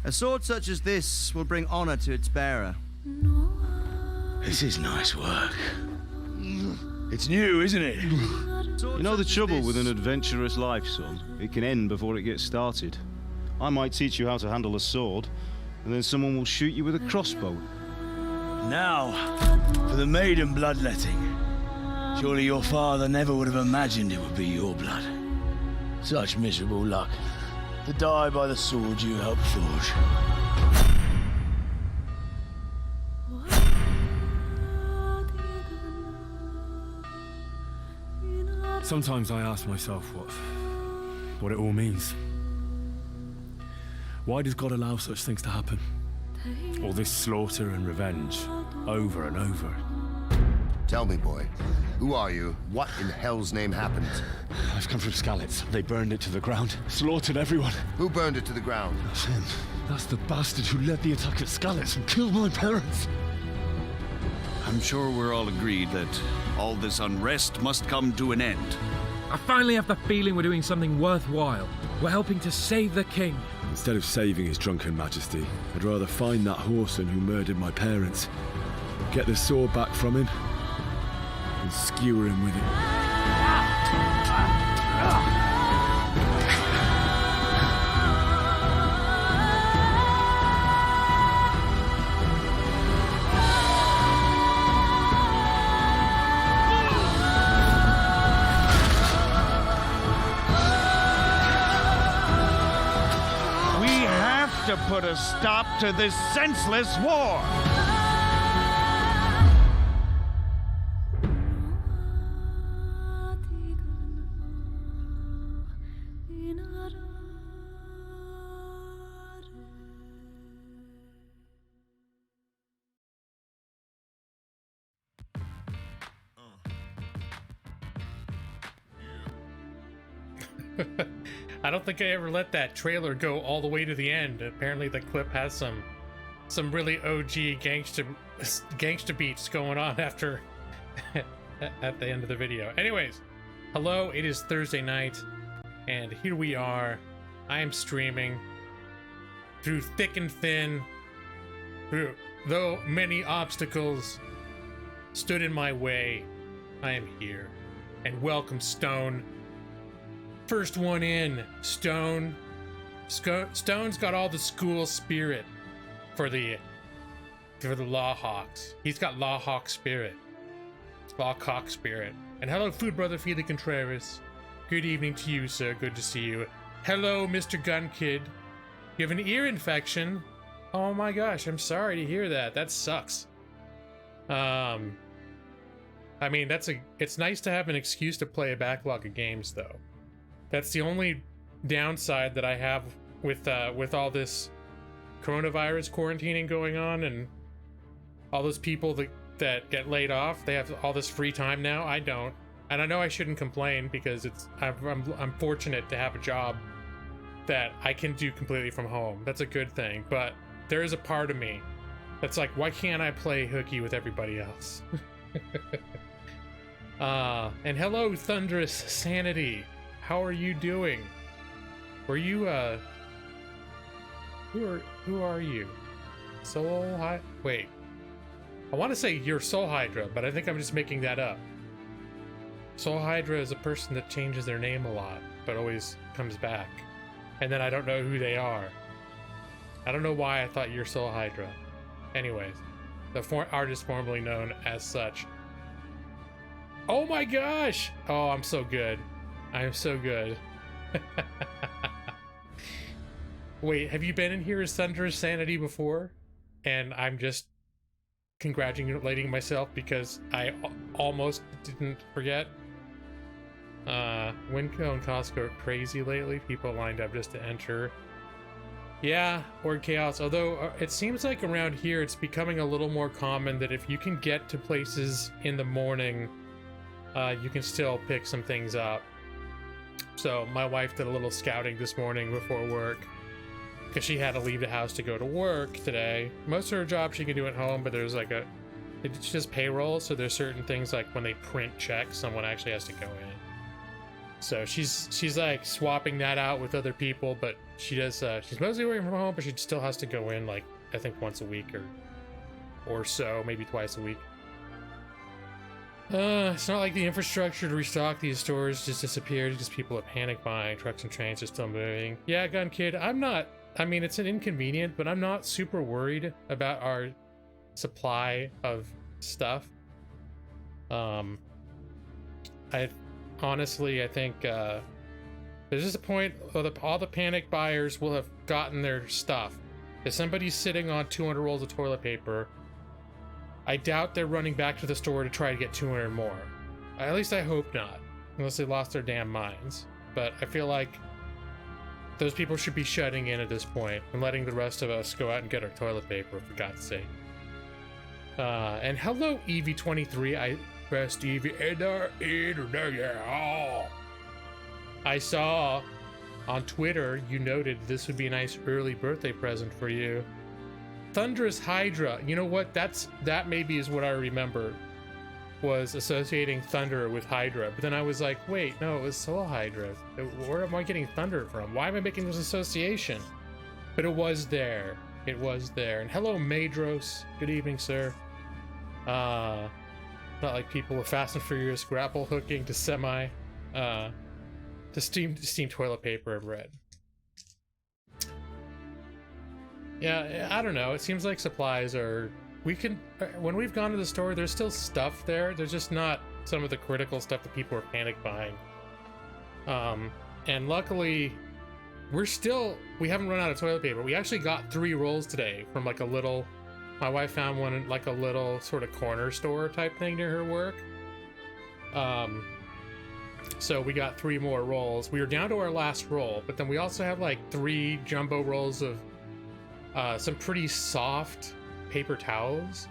A sword such as this will bring honor to its bearer. This is nice work. It's new, isn't it? You know the trouble with an adventurous life, son? It can end before it gets started. I might teach you how to handle a sword, and then someone will shoot you with a crossbow. Now, for the maiden bloodletting. Surely your father never would have imagined it would be your blood. Such miserable luck. To die by the sword you helped forge. Sometimes I ask myself what it all means. Why does God allow such things to happen? All this slaughter and revenge, over and over. Tell me, boy, who are you? What in hell's name happened? I've come from Skalitz. They burned it to the ground, slaughtered everyone. Who burned it to the ground? That's him. That's the bastard who led the attack at Skalitz and killed my parents. I'm sure we're all agreed that all this unrest must come to an end. I finally have the feeling we're doing something worthwhile. We're helping to save the king. Instead of saving his drunken majesty, I'd rather find that whoreson who murdered my parents, get the sword back from him, and skewer him with it. To put a stop to this senseless war. I don't think I ever let that trailer go all the way to the end. Apparently the clip has some really OG gangsta beats going on after at the end of the video. Anyways, hello, it is Thursday night, and here we are. I am streaming through thick and thin, though many obstacles stood in my way. I am here, and welcome, Stone. First one in, Stone. Stone's got all the school spirit for the Lawhawks. He's got Lawhawk spirit. Lawcock spirit. And hello, Food Brother Felix Contreras. Good evening to you, sir. Good to see you. Hello, Mr. Gun Kid. You have an ear infection. Oh my gosh, I'm sorry to hear that. That sucks. I mean, it's nice to have an excuse to play a backlog of games, though. That's the only downside that I have with all this coronavirus quarantining going on, and all those people that get laid off. They have all this free time now. I don't, and I know I shouldn't complain because I'm fortunate to have a job that I can do completely from home. That's a good thing. But there is a part of me that's like, why can't I play hooky with everybody else? And hello, Thunderous Sanity. How are you doing? Were you, who are you? Wait. I want to say you're Soul Hydra, but I think I'm just making that up. Soul Hydra is a person that changes their name a lot, but always comes back. And then I don't know who they are. I don't know why I thought you're Soul Hydra. Anyways, the artist formerly known as such. Oh my gosh! Oh, I'm so good. I am so good. Wait, have you been in here as Thunderous Sanity before? And I'm just congratulating myself because I almost didn't forget. Winco and Costco are crazy lately. People lined up just to enter. Yeah, or Chaos. Although it seems like around here it's becoming a little more common that if you can get to places in the morning, you can still pick some things up. So my wife did a little scouting this morning before work because she had to leave the house to go to work today. Most of her job she can do at home, but there's like it's just payroll, so there's certain things like when they print checks, someone actually has to go in. So she's like swapping that out with other people, but she does she's mostly working from home, but she still has to go in like I think once a week or so, maybe twice a week. It's not like the infrastructure to restock these stores just disappeared because people are panic buying. Trucks and trains are still moving. Yeah, Gun Kid, I'm not. I mean, it's an inconvenient, but I'm not super worried about our supply of stuff. I honestly, I think there's just a point where all the panic buyers will have gotten their stuff. If somebody's sitting on 200 rolls of toilet paper, I doubt they're running back to the store to try to get 200 more. At least I hope not, unless they lost their damn minds. But I feel like those people should be shutting in at this point and letting the rest of us go out and get our toilet paper, for God's sake. And hello, EV23. Best EV in the internet, yeah. I saw on Twitter you noted this would be a nice early birthday present for you. Thunderous Hydra. You know what? That maybe is what I remember, was associating thunder with Hydra. But then I was like, wait, no, it was Soul Hydra. Where am I getting thunder from? Why am I making this association? But it was there. It was there. And hello, Madros. Good evening, sir. Not like people with Fast and Furious grapple hooking to steam toilet paper and bread. Yeah, I don't know. It seems like supplies are... when we've gone to the store, there's still stuff there. There's just not some of the critical stuff that people are panic buying. And luckily, we haven't run out of toilet paper. We actually got 3 rolls today from like a little... My wife found one in like a little sort of corner store type thing near her work. So we got 3 more rolls. We were down to our last roll, but then we also have like 3 jumbo rolls of some pretty soft paper towels.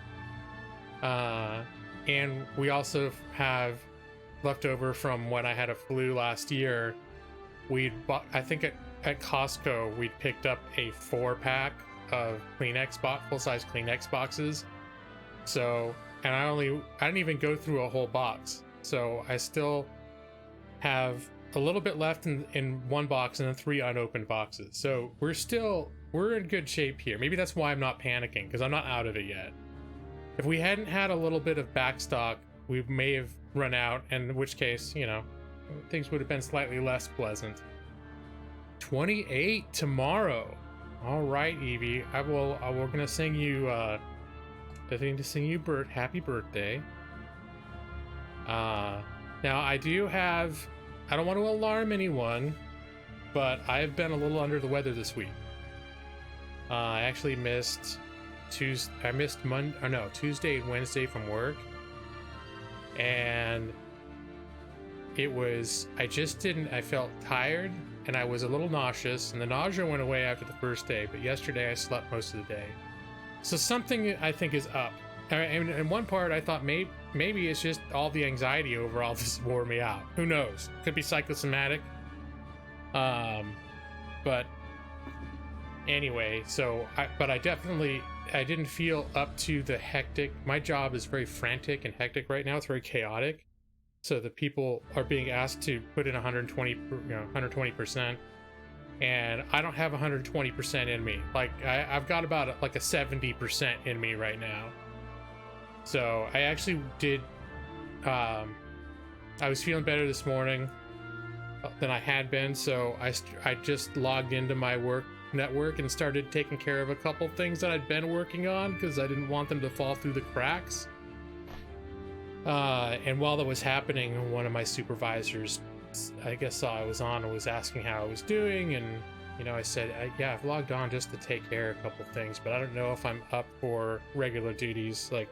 And we also have leftover from when I had a flu last year. We'd bought, I think at Costco, we'd picked up a 4-pack of Kleenex full-size Kleenex boxes. So, and I didn't even go through a whole box. So I still have a little bit left in one box and then 3 unopened boxes. So we're in good shape here. Maybe that's why I'm not panicking, because I'm not out of it yet. If we hadn't had a little bit of backstock, we may have run out, and in which case, you know, things would have been slightly less pleasant. 28 tomorrow. All right, Evie. We're gonna sing you. Definitely to sing you happy birthday. Now I do have. I don't want to alarm anyone, but I've been a little under the weather this week. I actually missed Tuesday. I missed Tuesday and Wednesday from work, and it was. I felt tired. And I was a little nauseous, and the nausea went away after the first day, but yesterday I slept most of the day. So something I think is up. And in one part I thought maybe it's just all the anxiety over all this wore me out. Who knows? Could be psychosomatic. But anyway, I didn't feel up to the hectic. My job is very frantic and hectic right now. It's very chaotic. So the people are being asked to put in 120%, and I don't have 120% in me. Like I've got about like a 70% in me right now. So I actually did. I was feeling better this morning than I had been, so I just logged into my work network and started taking care of a couple things that I'd been working on because I didn't want them to fall through the cracks. And while that was happening, one of my supervisors, I guess, saw I was on and was asking how I was doing, and you know, I said, yeah, I've logged on just to take care of a couple things, but I don't know if I'm up for regular duties. Like,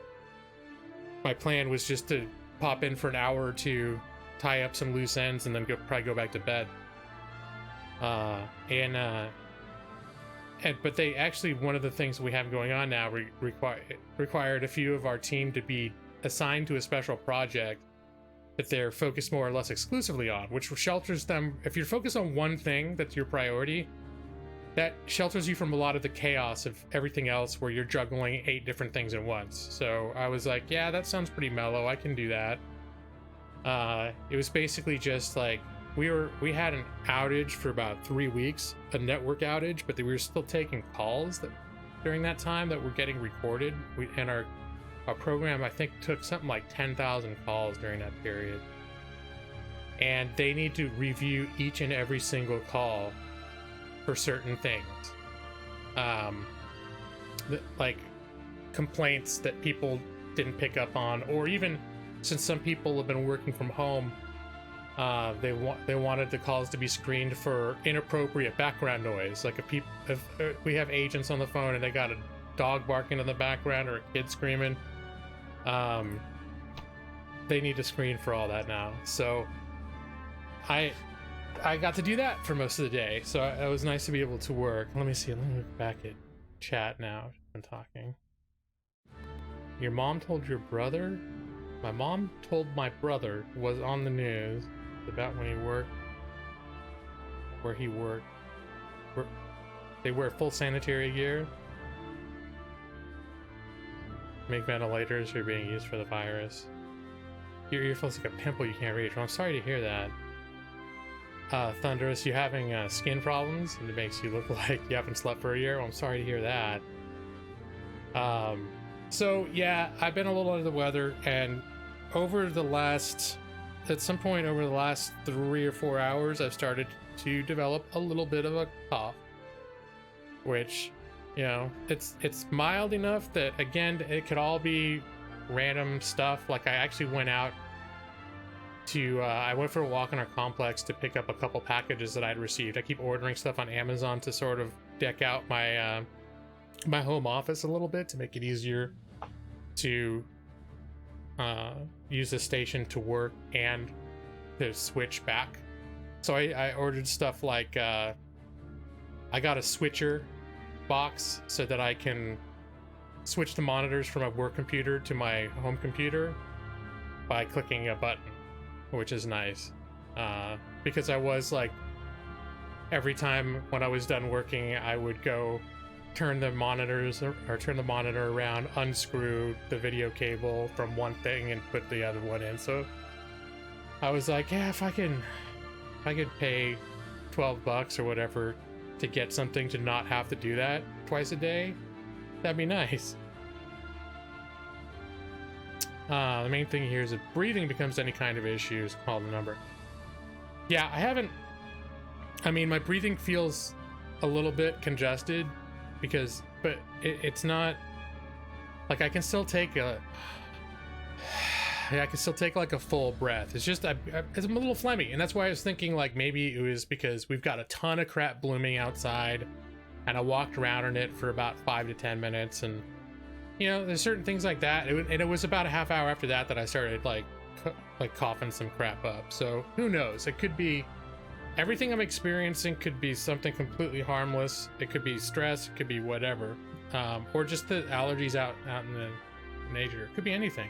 my plan was just to pop in for an hour or two, tie up some loose ends, and then probably go back to bed. But they actually, one of the things we have going on now required a few of our team to be assigned to a special project that they're focused more or less exclusively on, which shelters them. If you're focused on one thing that's your priority, that shelters you from a lot of the chaos of everything else where you're juggling 8 different things at once. So I was like, yeah, that sounds pretty mellow. I can do that. It was basically just like we had an outage for about 3 weeks, a network outage, but we were still taking calls that during that time that were getting recorded. And our program, I think, took something like 10,000 calls during that period. And they need to review each and every single call for certain things. Like complaints that people didn't pick up on, or even since some people have been working from home, they wanted the calls to be screened for inappropriate background noise. Like if we have agents on the phone and they got a dog barking in the background or a kid screaming, they need to screen for all that now. So I got to do that for most of the day, so it was nice to be able to work. Let me look back at chat now. I'm talking. Your mom told your brother? My mom told my brother was on the news about when he worked, where he worked. They wear full sanitary gear. Make ventilators are being used for the virus. Your earphone's like a pimple you can't reach. Well, I'm sorry to hear that. Thunderous, you're having skin problems and it makes you look like you haven't slept for a year. Well, I'm sorry to hear that. So yeah, I've been a little under the weather, and at some point over the last 3 or 4 hours, I've started to develop a little bit of a cough, which, you know, it's mild enough that, again, it could all be random stuff. Like I actually went out to I went for a walk in our complex to pick up a couple packages that I'd received. I keep ordering stuff on Amazon to sort of deck out my my home office a little bit to make it easier to use the station to work and to switch back. So I ordered stuff like I got a switcher box so that I can switch the monitors from my work computer to my home computer by clicking a button, which is nice, because I was like, every time when I was done working, I would go turn the monitors or turn the monitor around, unscrew the video cable from one thing and put the other one in. So I was like, yeah, if I could pay $12 or whatever to get something to not have to do that twice a day, that'd be nice. The main thing here is if breathing becomes any kind of issue, call the number. Yeah, I mean, my breathing feels a little bit congested but it's not like I can still take like a full breath. It's just I'm a little phlegmy, and that's why I was thinking like maybe it was because we've got a ton of crap blooming outside, and I walked around in it for about 5 to 10 minutes, and you know, there's certain things like that. And it was about a half hour after that I started like coughing some crap up. So who knows? It could be everything I'm experiencing, could be something completely harmless. It could be stress, it could be whatever, or just the allergies out in the nature. It could be anything.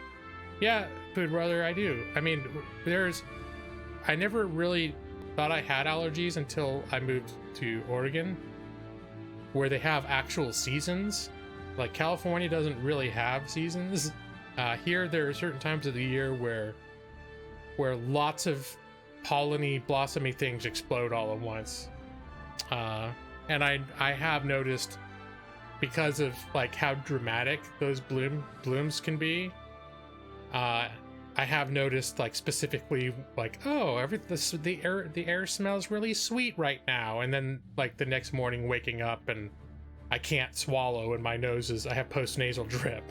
Yeah, Food Brother, I do. I mean, I never really thought I had allergies until I moved to Oregon, where they have actual seasons. Like California doesn't really have seasons. Here, there are certain times of the year where lots of polleny, blossomy things explode all at once. And I have noticed, because of like how dramatic those blooms can be, I have noticed like specifically like, oh, the air smells really sweet right now, and then like the next morning waking up and I can't swallow and my nose I have postnasal drip.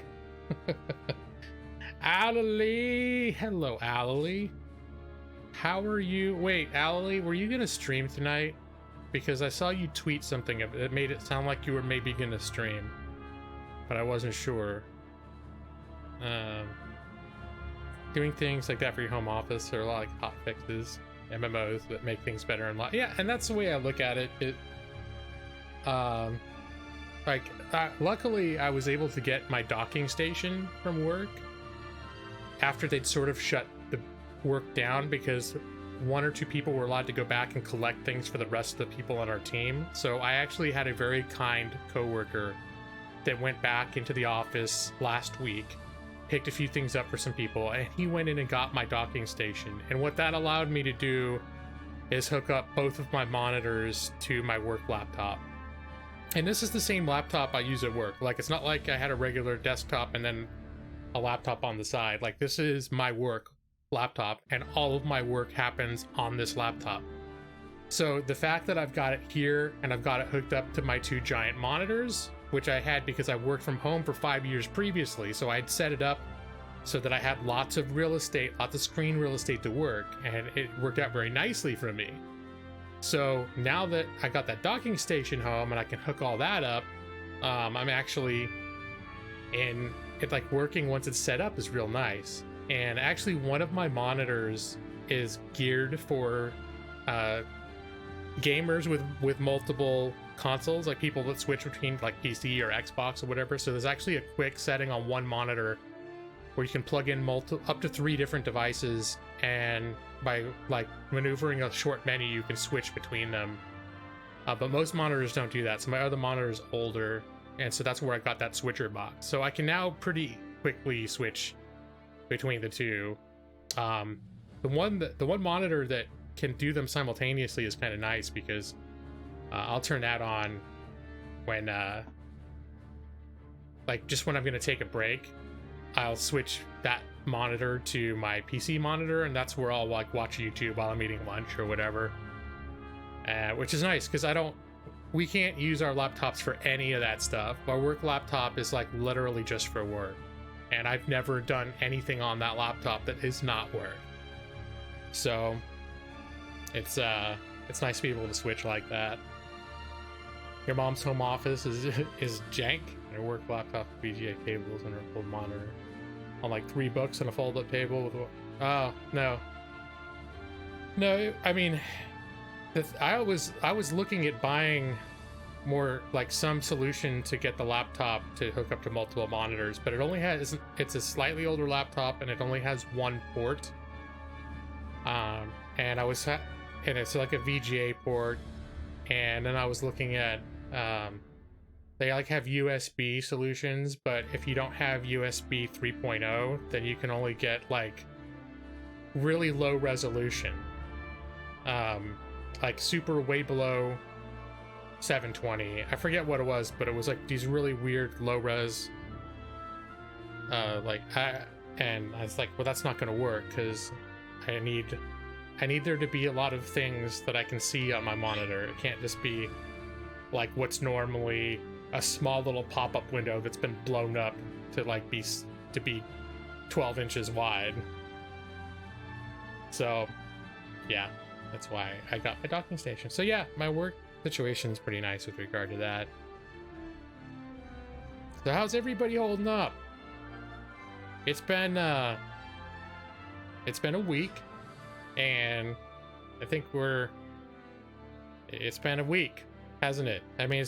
Alalie, hello Alalie. How are you? Wait, Alalie, were you gonna stream tonight? Because I saw you tweet something that made it sound like you were maybe gonna stream, but I wasn't sure. Doing things like that for your home office are a lot like hot fixes, MMOs that make things better and yeah, and that's the way I look at it. Luckily I was able to get my docking station from work after they'd sort of shut the work down, because 1 or 2 people were allowed to go back and collect things for the rest of the people on our team. So I actually had a very kind coworker that went back into the office last week, picked a few things up for some people, and he went in and got my docking station. And what that allowed me to do is hook up both of my monitors to my work laptop. And this is the same laptop I use at work. Like, it's not like I had a regular desktop and then a laptop on the side. Like, this is my work laptop, and all of my work happens on this laptop. So the fact that I've got it here and I've got it hooked up to my 2 giant monitors, which I had because I worked from home for 5 years previously, so I'd set it up so that I had lots of real estate, lots of screen real estate to work, and it worked out very nicely for me. So now that I got that docking station home and I can hook all that up, I'm actually in it, like, working once it's set up is real nice. And actually one of my monitors is geared for gamers with multiple consoles, like people that switch between like PC or Xbox or whatever. So there's actually a quick setting on one monitor where you can plug in up to 3 different devices, and by like maneuvering a short menu you can switch between them. But most monitors don't do that, so my other monitor is older, and so that's where I got that switcher box. So I can now pretty quickly switch between the two. The one monitor that can do them simultaneously is kind of nice, because I'll turn that on when like just when I'm gonna take a break. I'll switch that monitor to my PC monitor, and that's where I'll like watch YouTube while I'm eating lunch or whatever, which is nice because we can't use our laptops for any of that stuff. Our work laptop is like literally just for work, and I've never done anything on that laptop that is not work. So it's nice to be able to switch like that. Your mom's home office is jank. Her work laptop, VGA cables, and her full monitor on like 3 books and a fold-up table with. Oh no. I mean, I was looking at buying more like some solution to get the laptop to hook up to multiple monitors, but it's a slightly older laptop and it only has 1 port. And it's like a VGA port, and then I was looking at they like have USB solutions, but if you don't have USB 3.0, then you can only get like really low resolution, like super way below 720. I forget what it was, but it was like these really weird low res. And I was like, well, that's not going to work because I need there to be a lot of things that I can see on my monitor. It can't just be like what's normally a small little pop-up window that's been blown up to like be 12 inches wide. So yeah, that's why I got my docking station. So yeah, my work situation is pretty nice with regard to that. So how's everybody holding up? It's been a week, and I think it's been a week, hasn't it? I mean,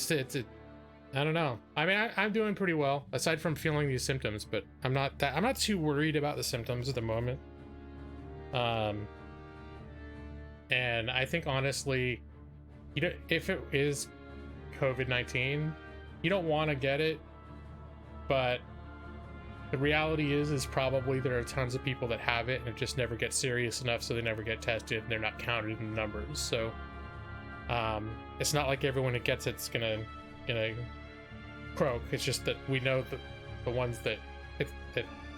I don't know. I mean, I'm doing pretty well aside from feeling these symptoms, but I'm not too worried about the symptoms at the moment. And I think honestly, if it is COVID-19, you don't want to get it, but the reality is probably there are tons of people that have it and it just never gets serious enough, so they never get tested and they're not counted in the numbers. So it's not like everyone that gets it's gonna croak. It's just that we know that the ones that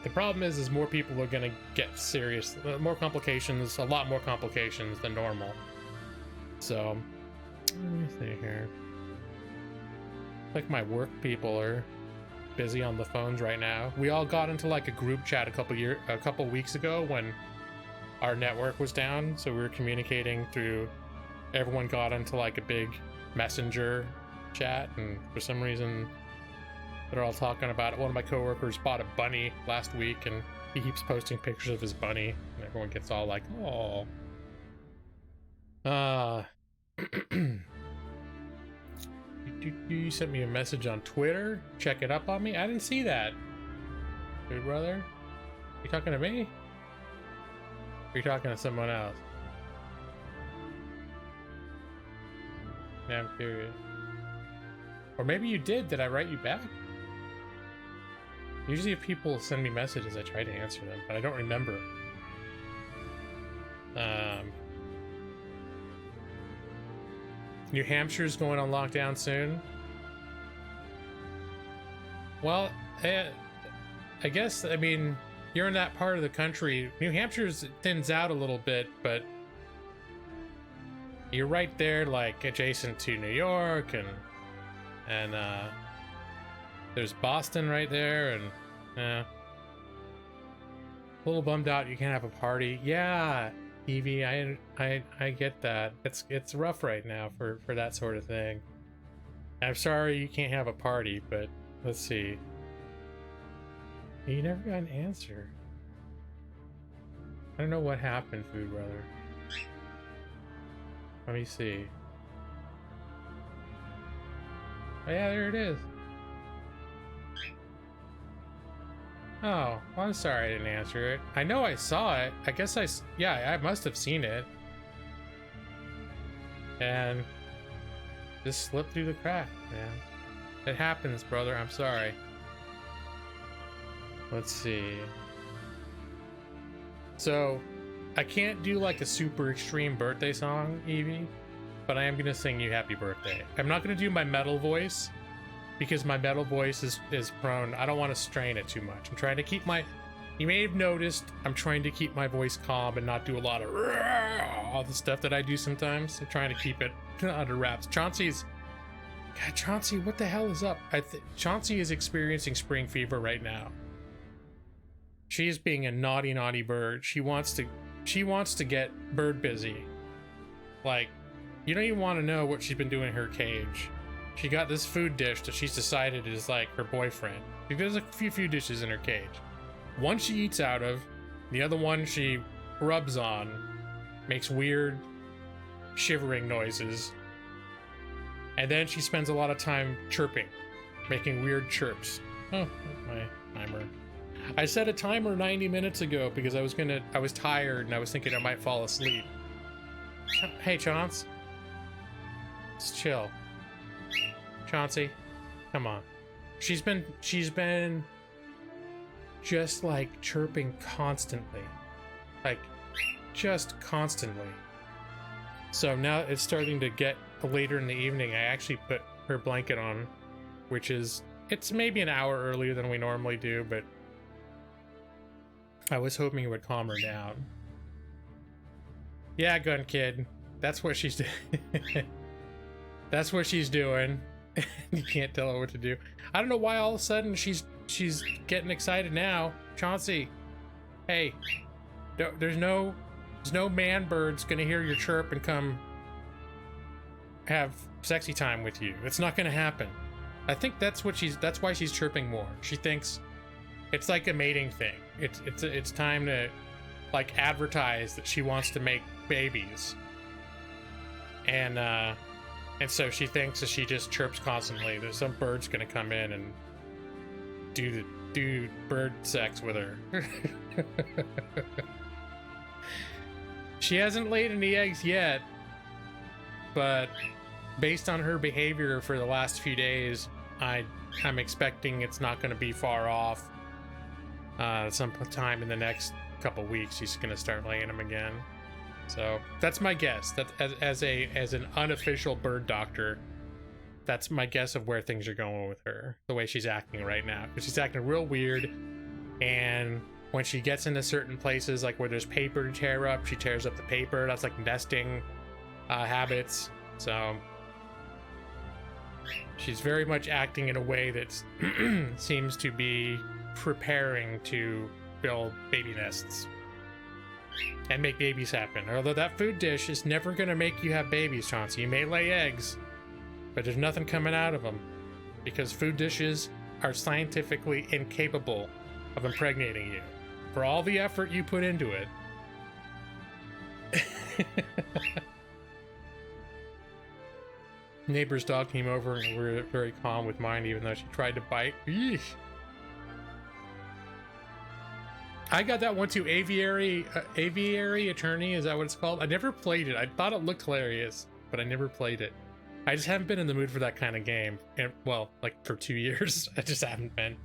the problem is more people are gonna get serious, more complications, a lot more complications than normal. So let me see here. Like my work people are busy on the phones right now. We all got into like a group chat a couple weeks ago when our network was down, so we were communicating through. Everyone got into like a big messenger chat, and for some reason they're all talking about it. One of my coworkers bought a bunny last week, and he keeps posting pictures of his bunny, and everyone gets all like, "Oh." You sent me a message on Twitter. Check it up on me. I didn't see that. Hey, brother, you talking to me? Or you talking to someone else? Yeah, I'm curious. Or maybe you did. Did I write you back? Usually if people send me messages, I try to answer them, but I don't remember. New Hampshire's going on lockdown soon. Well, I guess, I mean, you're in that part of the country. New Hampshire's thins out a little bit, but you're right there, like, adjacent to New York, and there's Boston right there, and a little bummed out you can't have a party. Yeah, Evie, I get that. It's rough right now for that sort of thing. I'm sorry you can't have a party, but let's see. You never got an answer. I don't know what happened, Food Brother. Let me see. Oh yeah, there it is. Oh, well, I'm sorry I didn't answer it. I know I saw it. I guess yeah, I must have seen it. And just slipped through the crack, man. It happens, brother. I'm sorry. Let's see. So, I can't do like a super extreme birthday song, Evie, but I am gonna sing you happy birthday. I'm not gonna do my metal voice because my metal voice is prone. I don't want to strain it too much. I'm trying to keep my. You may have noticed I'm trying to keep my voice calm and not do a lot of all the stuff that I do sometimes. I'm trying to keep it under wraps. Chauncey's. God, Chauncey, what the hell is up? Chauncey is experiencing spring fever right now. She's being a naughty, naughty bird. She wants to get bird busy. Like, you don't even want to know what she's been doing in her cage. She got this food dish that she's decided is like her boyfriend. There's a few food dishes in her cage. One she eats out of, the other one she rubs on, makes weird shivering noises, and then she spends a lot of time chirping, making weird chirps. Oh, my timer. I set a timer 90 minutes ago because I was tired and I was thinking I might fall asleep. Hey, Chauncey. Just chill. Chauncey, come on. She's been just like chirping constantly. Like, just constantly. So now it's starting to get later in the evening. I actually put her blanket on, it's maybe an hour earlier than we normally do, but I was hoping it would calm her down. Yeah, Gun Kid. That's what she's doing. That's what she's doing. You can't tell her what to do. I don't know why all of a sudden she's getting excited now. Chauncey, hey, there's no man bird's gonna hear your chirp and come have sexy time with you. It's not gonna happen. I think that's why she's chirping more. She thinks it's like a mating thing. It's time to like advertise that she wants to make babies. And so she thinks that she just chirps constantly. There's some bird's gonna come in and do bird sex with her. She hasn't laid any eggs yet, but based on her behavior for the last few days, I'm expecting it's not going to be far off. Sometime in the next couple weeks, she's going to start laying them again. So that's my guess. That as an unofficial bird doctor, that's my guess of where things are going with her. The way she's acting right now, because she's acting real weird, and when she gets into certain places, like where there's paper to tear up, she tears up the paper. That's like nesting habits. So she's very much acting in a way that seems to be preparing to build baby nests and make babies happen. Although that food dish is never going to make you have babies, Chauncey. You may lay eggs, but there's nothing coming out of them because food dishes are scientifically incapable of impregnating you for all the effort you put into it. Neighbor's dog came over and we were very calm with mine, even though she tried to bite. Yeesh. I got that one too. Aviary Attorney, is that what it's called? I never played it. I thought it looked hilarious, but I never played it. I just haven't been in the mood for that kind of game. And, well, like for 2 years, I just haven't been.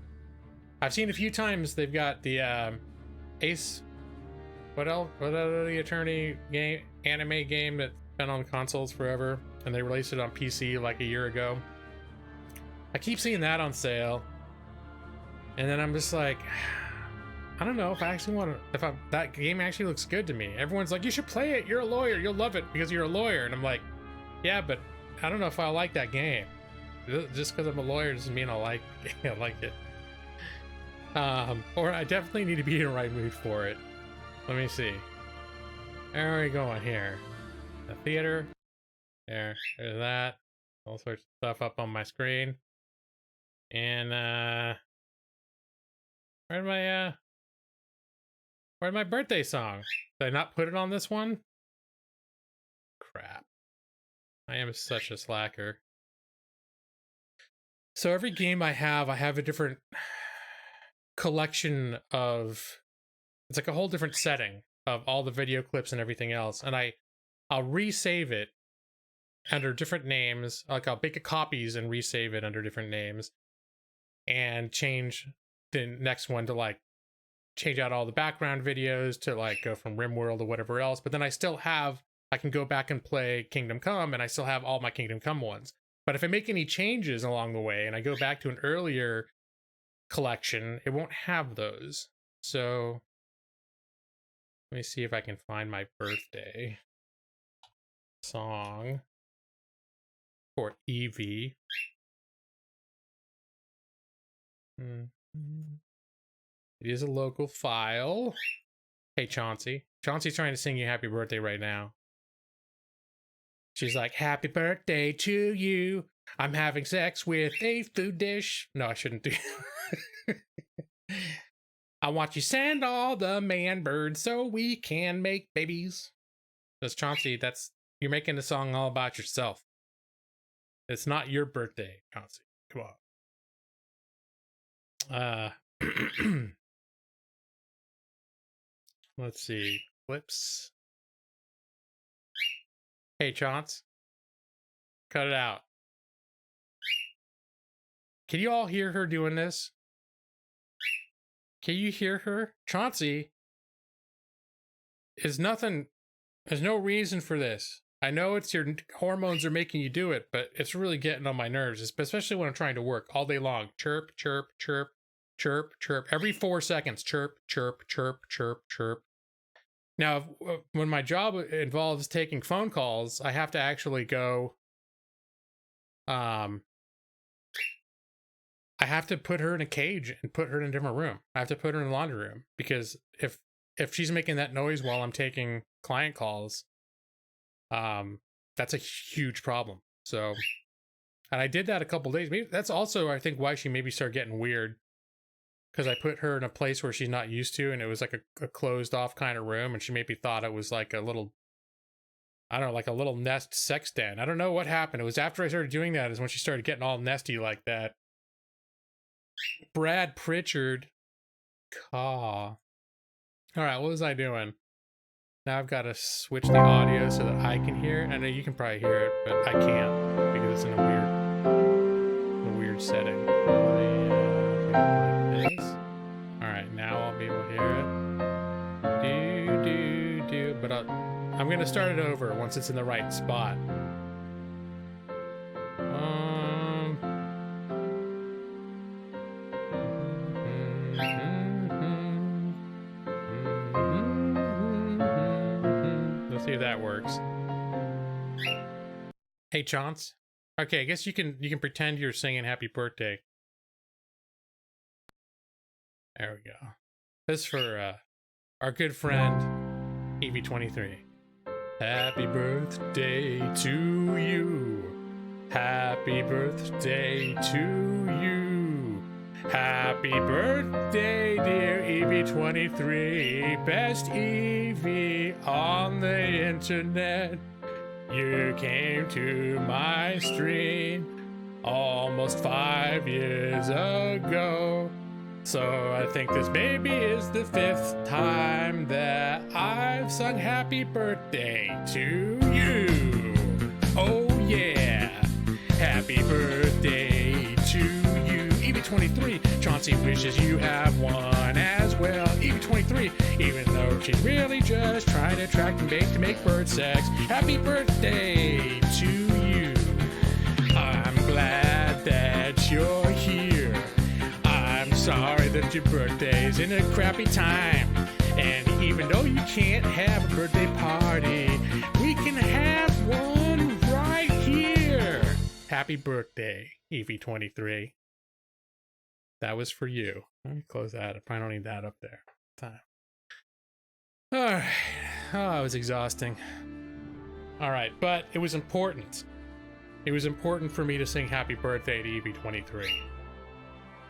I've seen a few times they've got the Ace. What else? What other the Attorney game, anime game that's been on consoles forever? and they released it on PC like a year ago. I keep seeing that on sale, and then I'm just like, I don't know if I actually want to. That game actually looks good to me. Everyone's like, you should play it. You're a lawyer. You'll love it because you're a lawyer. And I'm like, yeah, but I don't know if I like that game. Just because I'm a lawyer doesn't mean I like it. Or I definitely need to be in the right mood for it. Let me see. Where are we going here? The theater. There's that. All sorts of stuff up on my screen. And where'd my birthday song? Did I not put it on this one? Crap. I am such a slacker. So every game I have a different collection of, it's like a whole different setting of all the video clips and everything else, and I'll resave it under different names. Like I'll make copies and resave it under different names, and change the next one to like change out all the background videos to like go from RimWorld or whatever else. But then I can go back and play Kingdom Come, and I still have all my Kingdom Come ones. But if I make any changes along the way and I go back to an earlier collection, it won't have those. So let me see if I can find my birthday song for Eevee. It is a local file. Hey, Chauncey. Chauncey's trying to sing you happy birthday right now. She's like, happy birthday to you. I'm having sex with a food dish. No, I shouldn't do I want you to send all the man birds so we can make babies. Because Chauncey, you're making a song all about yourself. It's not your birthday, Chauncey. Come on. Let's see. Clips. Hey, Chaunce. Cut it out. Can you all hear her doing this? Can you hear her? Chauncey is nothing. There's no reason for this. I know it's your hormones are making you do it, but it's really getting on my nerves, especially when I'm trying to work all day long. Chirp, chirp, chirp, chirp, chirp. Every 4 seconds, chirp, chirp, chirp, chirp, chirp. Now, when my job involves taking phone calls, I have to actually go. I have to put her in a cage and put her in a different room. I have to put her in the laundry room because if she's making that noise while I'm taking client calls, that's a huge problem. So, and I did that a couple days. Maybe that's also, I think, why she maybe started getting weird. Because I put her in a place where she's not used to, and it was like a closed off kind of room, and she maybe thought it was like a little, I don't know, like a little nest sex den. I don't know what happened. It was after I started doing that is when she started getting all nesty like that. Brad Pritchard. Caw. All right, what was I doing? Now I've got to switch the audio so that I can hear it. I know you can probably hear it, but I can't because it's in a weird setting. Alright, now I'll be able to hear it. But I'm gonna start it over once it's in the right spot. Let's see if that works. Hey, Chaunce. Okay, I guess you can pretend you're singing happy birthday. There we go. This is for our good friend, Eevee23. Happy birthday to you. Happy birthday to you. Happy birthday, dear Eevee23. Best Eevee on the internet. You came to my stream almost 5 years ago. So I think this maybe is the 5th time that I've sung happy birthday to you. Oh yeah, happy birthday to you. Eevee23, Chauncey wishes you have one as well. Eevee23, even though she's really just trying to attract and bait to make bird sex. Happy birthday to you. glad that you're here. I'm sorry that your birthday's in a crappy time. And even though you can't have a birthday party, we can have one right here. Happy birthday, EV23. That was for you. Let me close that. I probably don't need that up there. Time. Alright. Oh, it was exhausting. Alright, but it was important. It was important for me to sing happy birthday to EV23.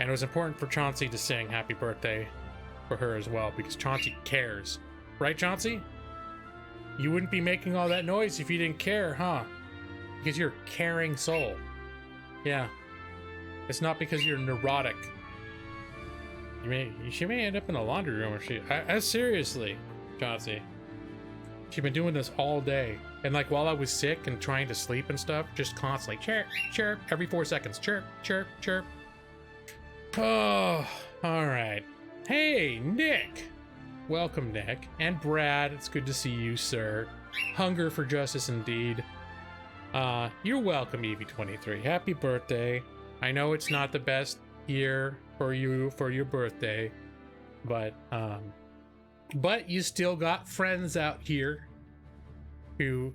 And it was important for Chauncey to sing happy birthday for her as well, because Chauncey cares. Right, Chauncey? You wouldn't be making all that noise if you didn't care, huh? Because you're a caring soul. Yeah. It's not because you're neurotic. She may end up in a laundry room or seriously, Chauncey. She's been doing this all day. And like while I was sick and trying to sleep and stuff, just constantly chirp, chirp, every 4 seconds. Chirp, chirp, chirp. Oh, all right. Hey, Nick. Welcome, Nick. And Brad, it's good to see you, sir. Hunger for justice indeed. You're welcome, EV23. Happy birthday. I know it's not the best year for you for your birthday, but you still got friends out here who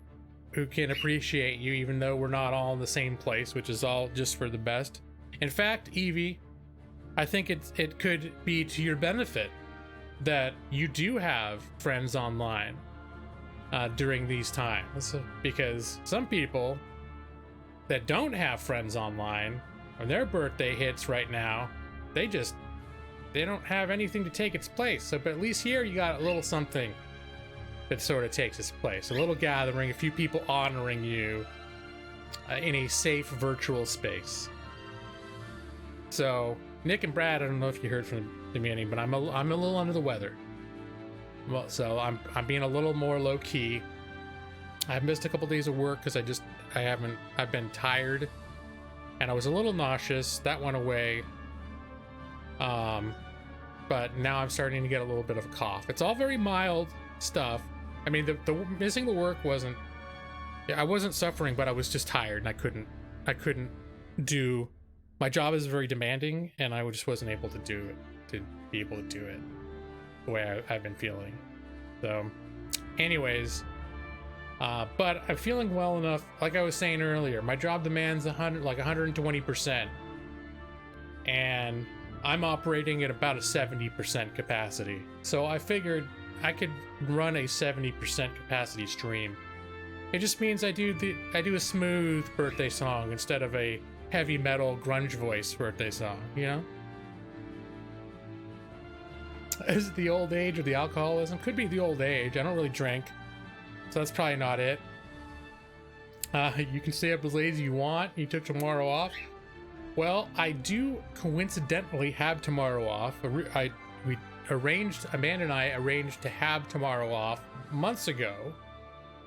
can appreciate you, even though we're not all in the same place, which is all just for the best. In fact, Evie, I think it could be to your benefit that you do have friends online during these times, because some people that don't have friends online, when their birthday hits right now, they don't have anything to take its place. So, but at least here you got a little something that sort of takes its place. A little gathering, a few people honoring you in a safe virtual space. So, Nick and Brad, I don't know if you heard from the beginning, but I'm a little under the weather. Well, so I'm being a little more low key. I've missed a couple days of work because I've been tired, and I was a little nauseous. That went away. But now I'm starting to get a little bit of a cough. It's all very mild stuff. I mean, the missing the work wasn't. I wasn't suffering, but I was just tired, and I couldn't do. My job is very demanding, and I just wasn't able to be able to do it the way I've been feeling. So, anyways, but I'm feeling well enough. Like I was saying earlier, my job demands 120%, and I'm operating at about a 70% capacity. So I figured I could run a 70% capacity stream. It just means I do a smooth birthday song instead of a heavy metal grunge voice birthday song, you know? Is it the old age or the alcoholism? Could be the old age. I don't really drink, so that's probably not it. You can stay up as late as you want. You took tomorrow off. Well, I do coincidentally have tomorrow off. Amanda and I arranged to have tomorrow off months ago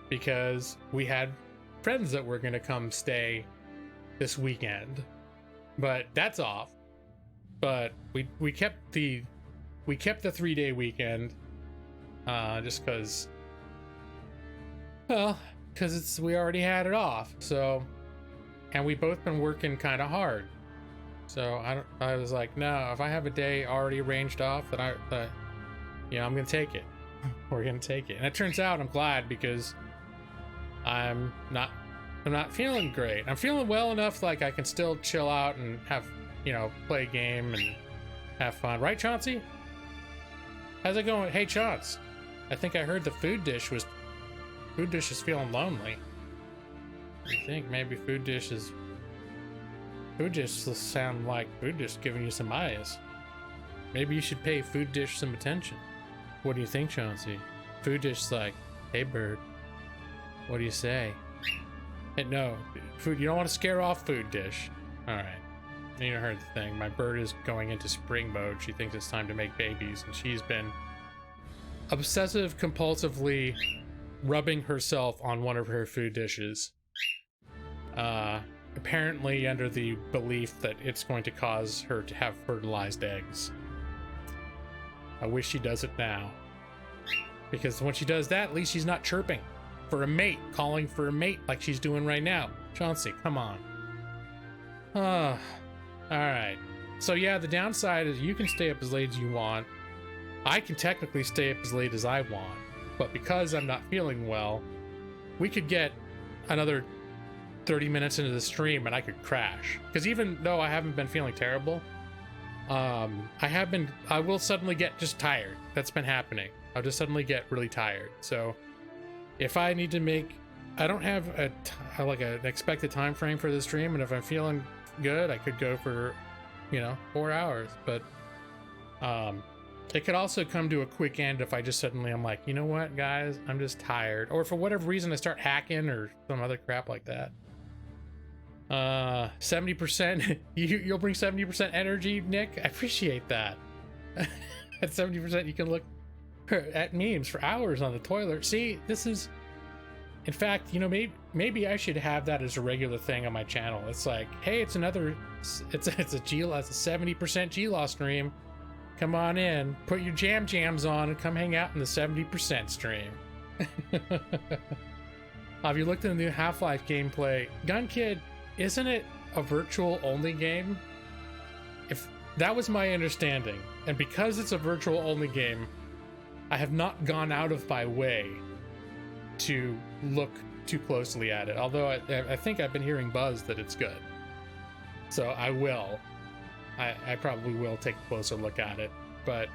because we had friends that were going to come stay this weekend, but that's off. But we kept the 3-day weekend just because we already had it off. So, and we both been working kind of hard. So I was like, no, if I have a day already arranged off, then I'm gonna take it. We're gonna take it. And it turns out I'm glad, because I'm not feeling great. I'm feeling well enough, like I can still chill out and have, play a game and have fun. Right, Chauncey? How's it going? Hey, Chaunce. I think I heard the food dish is feeling lonely. I think maybe food dish sound like food dish giving you some eyes. Maybe you should pay food dish some attention. What do you think, Chauncey? Food dish's like, hey bird, what do you say? Hey, no, food. You don't want to scare off food dish. All right, you heard the thing. My bird is going into spring mode. She thinks it's time to make babies, and she's been obsessive compulsively rubbing herself on one of her food dishes. Apparently under the belief that it's going to cause her to have fertilized eggs. I wish she does it now, because when she does that, at least she's not chirping for a mate, calling for a mate like she's doing right now. Chauncey, come on. All right. So yeah, the downside is you can stay up as late as you want. I can technically stay up as late as I want, but because I'm not feeling well, we could get another 30 minutes into the stream and I could crash. Because even though I haven't been feeling terrible, I will suddenly get just tired. That's been happening. I'll just suddenly get really tired. So if I need to make, I don't have an expected time frame for the stream, and if I'm feeling good, I could go for, 4 hours. But it could also come to a quick end if I just suddenly I'm like, you know what, guys, I'm just tired, or for whatever reason I start hacking or some other crap like that. 70%. You'll bring 70% energy, Nick. I appreciate that. At 70%, you can look at memes for hours on the toilet. See, this is, in fact, maybe I should have that as a regular thing on my channel. It's like, hey, it's a 70% G-Law stream. Come on in, put your jams on, and come hang out in the 70% stream. Have you looked at the new Half-Life gameplay? Gun Kid, isn't it a virtual only game? If that was my understanding, and because it's a virtual only game, I have not gone out of my way to look too closely at it. Although I think I've been hearing buzz that it's good. So I will. I probably will take a closer look at it. But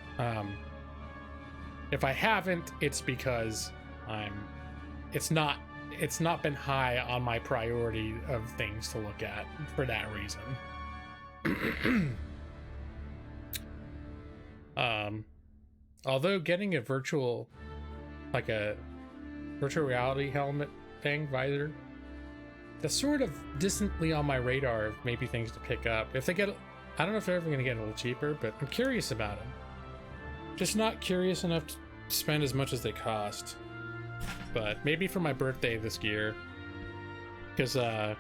if I haven't, it's because it's not been high on my priority of things to look at for that reason. Although getting a virtual reality helmet thing, visor, that's sort of distantly on my radar of maybe things to pick up. If they get, I don't know if they're ever going to get a little cheaper, but I'm curious about them. Just not curious enough to spend as much as they cost. But maybe for my birthday this year, because there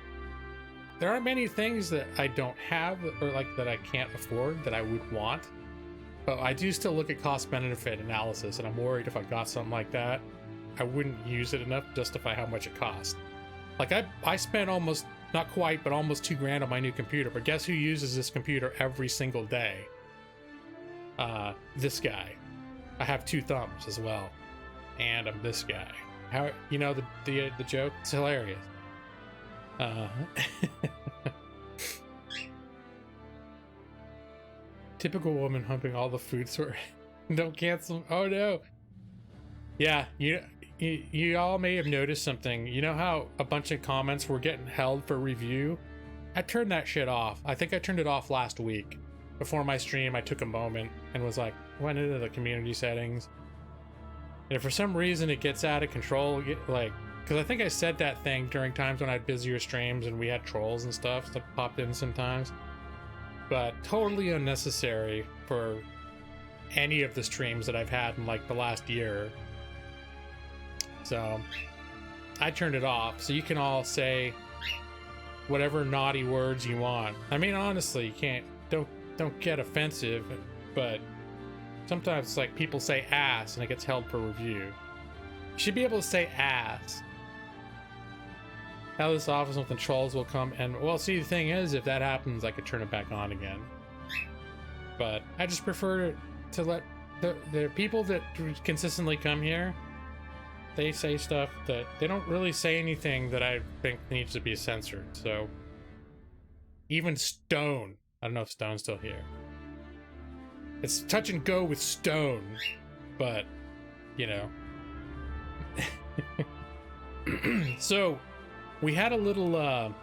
aren't many things that I don't have or that I can't afford that I would want. But I do still look at cost-benefit analysis, and I'm worried if I got something like that, I wouldn't use it enough to justify how much it cost. Like I spent almost, not quite, but almost $2,000 on my new computer. But guess who uses this computer every single day? This guy. I have 2 thumbs as well, and I'm this guy. How the joke? It's hilarious. Typical woman humping all the food store. Don't cancel. Oh no. Yeah, you all may have noticed something. You know how a bunch of comments were getting held for review? I turned that shit off. I think I turned it off last week. Before my stream, I took a moment and went into the community settings. And if for some reason it gets out of control, because I think I said that thing during times when I had busier streams and we had trolls and stuff that popped in sometimes. But totally unnecessary for any of the streams that I've had in the last year. So I turned it off so you can all say whatever naughty words you want. I mean, honestly, you can't, don't get offensive, but sometimes people say ass and it gets held for review. You should be able to say ass. How this office with the trolls will come, and well, see, the thing is, if that happens, I could turn it back on again. But I just prefer to let the people that consistently come here, they say stuff that they don't really say anything that I think needs to be censored. So even Stone, I don't know if Stone's still here. It's touch and go with Stone, but So we had a little